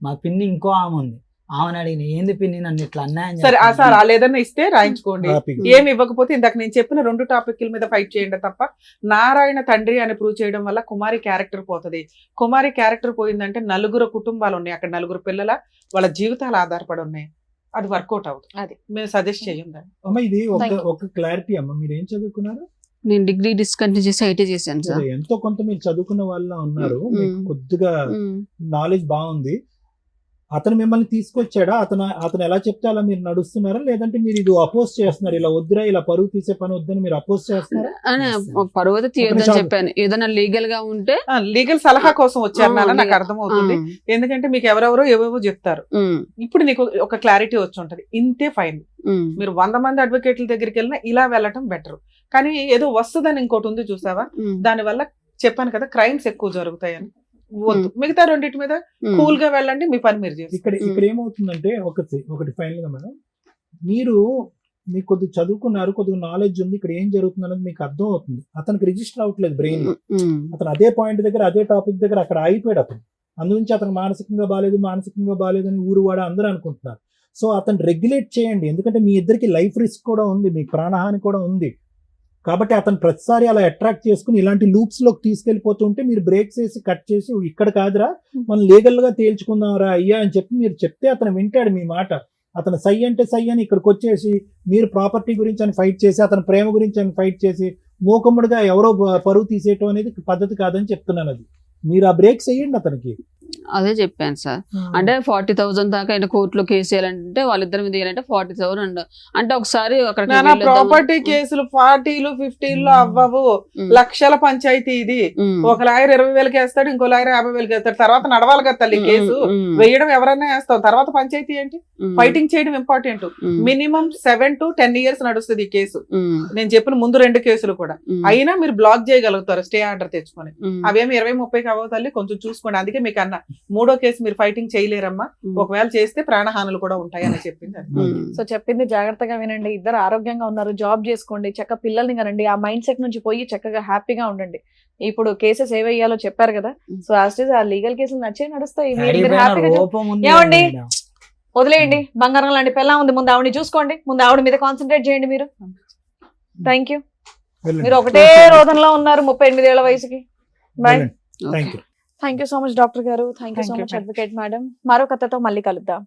మా పిన్ని ఇంకో ఆమె ఉంది, ఆమెను అడిగిన ఏంది పిన్ని నన్ను ఇట్లా అన్యాయం సరే చేస్తున్నావు? సార్ వాళ్ళు ఏదైనా ఇస్తే రాయించుకోండి. హ్యాపీగా. ఏమి ఇవ్వకపోతే ఇందాక నేను చెప్పిన 2 టాపిక్ల మీద ఫైట్ చేయండి తప్ప నారాయణ తండ్రి అని ప్రూవ్ చేయడం వల్ల కుమారి క్యారెక్టర్ పోతుంది. కుమారి క్యారెక్టర్ పోయిందంటే 4 కుటుంబాలు ఉన్నాయి అక్కడ, 4 పిల్లల వాళ్ళ జీవితాలు ఆధారపడి ఉన్నాయి. అది వర్కౌట్ అవుతుంది. అది. మేము సజెస్ట్ చేయండి. అమ్మ ఇది Thank you. ఒక క్లారిటీ అమ్మ, మీరు ఏం చదువుకున్నారు? నేను డిగ్రీ డిస్కంటిన్యూ చేసి ఐటీ చేశాను సార్. సరే, ఎంతో కొంత మీరు చదువుకున్న వాళ్ళ ఉన్నారు, మ్మ్. మీకు కొద్దిగా ఉమ్. నాలెడ్జ్ బాగుంది. అతను మిమ్మల్ని తీసుకొచ్చాడా? అతను ఎలా చెప్తే అలా మీరు నడుస్తున్నారా, లేదంటే మీరు ఇది అపోజ్ చేస్తున్నారు? ఇలా వద్దురా, ఇలా పరువు తీసే పని వద్దని మీరు అపోజ్ చేస్తున్నారా? అని పరువు అయితే తీయొద్దని నిమిషం. చెప్పాను. ఏదైనా లీగల్ గా ఉంటే లీగల్ సలహా కోసం వచ్చారు నాన్న, నాకు legal. అర్థమవుతుంది. ఎందుకంటే మీకు ఎవరెవరో ఏవేవో చెప్తారు. ఉమ్, ఇప్పుడు నీకు ఒక క్లారిటీ వచ్చి ఉంటది. ఇంతే ఫైన్. ఉమ్, మీరు 100 మంది అడ్వకేట్ల దగ్గరికి వెళ్ళినా ఇలా వెళ్ళటం బెటర్. కానీ ఏదో వస్తుందని ఇంకోటి ఉంది చూసావా, ఉమ్, దానివల్ల చెప్పాను కదా క్రైమ్స్ ఎక్కువ జరుగుతాయని. వద్దు. మిగతా రెండింటి మీద ఉమ్. కూల్ గా వెళ్ళండి, మీ పని మీరు చేసి. ఇక్కడ ఏమవుతుందంటే ఒకటి ఫైనల్ గా మేడం, మీకు కొద్దిగా చదువుకున్నారు, కొద్దిగా నాలెడ్జ్ ఉంది, ఇక్కడ ఏం జరుగుతుంది అనేది మీకు అర్థం అవుతుంది. అతనికి రిజిస్టర్ అవ్వట్లేదు బ్రెయిన్ లో. ఉమ్, అతను అదే పాయింట్ దగ్గర, అదే టాపిక్ దగ్గర అక్కడ ఆగిపోయాడు అతను. అందుగురించి అతను మానసికంగా బాగాలేదు అని ఊరు వాడ అందరూ అనుకుంటున్నారు. సో అతను రెగ్యులేట్ చేయండి, ఎందుకంటే మీ ఇద్దరికి లైఫ్ రిస్క్ కూడా ఉంది, మీకు ప్రాణహాని కూడా ఉంది. కాబట్టి అతను ప్రతిసారి అలా అట్రాక్ట్ చేసుకుని ఇలాంటి లూప్స్ లోకి తీసుకెళ్లిపోతుంటే మీరు బ్రేక్స్ వేసి కట్ చేసి ఇక్కడ కాదురా మనం లీగల్ గా తేల్చుకుందాం రా అయ్యా అని చెప్పి మీరు చెప్తే అతను వింటాడు మీ మాట. అతను సై అంటే సై అని ఇక్కడికి వచ్చేసి మీరు ప్రాపర్టీ గురించి అని ఫైట్ చేసి, అతని ప్రేమ గురించి అని ఫైట్ చేసి మూకమ్ముడుగా ఎవరో పరువు తీసేయటం అనేది పద్ధతి కాదని చెప్తున్నాను. అది మీరు ఆ బ్రేక్స్ వేయండి అతనికి. అదే చెప్పాను సార్. అంటే 40,000 దాకా ఆయన కోర్టులో కేసు వేయాలంటే వాళ్ళిద్దరి మీద వేయాలంటే 40,000 అంటే ఒకసారి అక్కడికి వెళ్ళొద్దామని- ప్రాపర్టీ కేసులు 40లు 50లు అవ్వవు. ఉమ్, లక్షల పంచాయతీ ఇది. ఉమ్, ఒక లాయర్ 20,000 వేస్తాడు, ఇంకో లాయర్ 50,000 వేస్తాడు. తర్వాత నడవాలి కదా తల్లి కేసు. ఉమ్, వేయడం ఎవరైనా వేస్తాం, తర్వాత పంచాయతీ ఏంటి, ఉమ్, ఫైటింగ్ చేయడం important. Um, minimum 7 to 10 years నడుస్తుంది ఈ కేసు. ఉమ్, నేను చెప్పిన ముందు 2 కేసులు కూడా. ఉమ్, అయినా మీరు బ్లాక్ చేయగలుగుతారు స్టే ఆర్డర్ తెచ్చుకొని. ఉమ్, అవేమి 20-30 అవ్వవు తల్లి, కొంచెం చూసుకోండి. అందుకే మీకు అన్న 3వ కేసు మీరు ఫైటింగ్ చేయలేరమ్మా, ఉమ్, ఒకవేళ చేస్తే ప్రాణహానులు కూడా ఉంటాయని చెప్పింది అది. ఉమ్. సో చెప్పింది జాగ్రత్తగా వినండి. ఇద్దరు ఆరోగ్యంగా ఉన్నారు, జాబ్ చేసుకోండి, చక్కగా పిల్లల్ని కనండి. ఆ మైండ్ సెట్ నుంచి పోయి చక్కగా హ్యాపీగా ఉండండి. ఇప్పుడు కేసెస్ ఏవయ్యాలో చెప్పారు కదా, సో ఆ లీగల్ కేసులు నచ్చే నడుస్తాయి. మీరు హ్యాపీగా రూపం ఉంది ఏమండి? మేడం. వదిలేయండి. బంగారం లాంటి పిల్ల ఉంది, ముందు ఆవిడని చూసుకోండి, ముందు ఆవిడ మీద కాన్సన్ట్రేట్ చేయండి మీరు. Thank you. వెళ్ళండి. మీరు ఒకటే రోదంలో ఉన్నారు 38 ఏళ్ల వయసుకి. బాయ్. వెళ్ళండి. Thank you. Thank you so much doctor గారు. Thank you so Thank you, much ma'am. Advocate madam. మరో కథతో మళ్ళీ కలుద్దాం.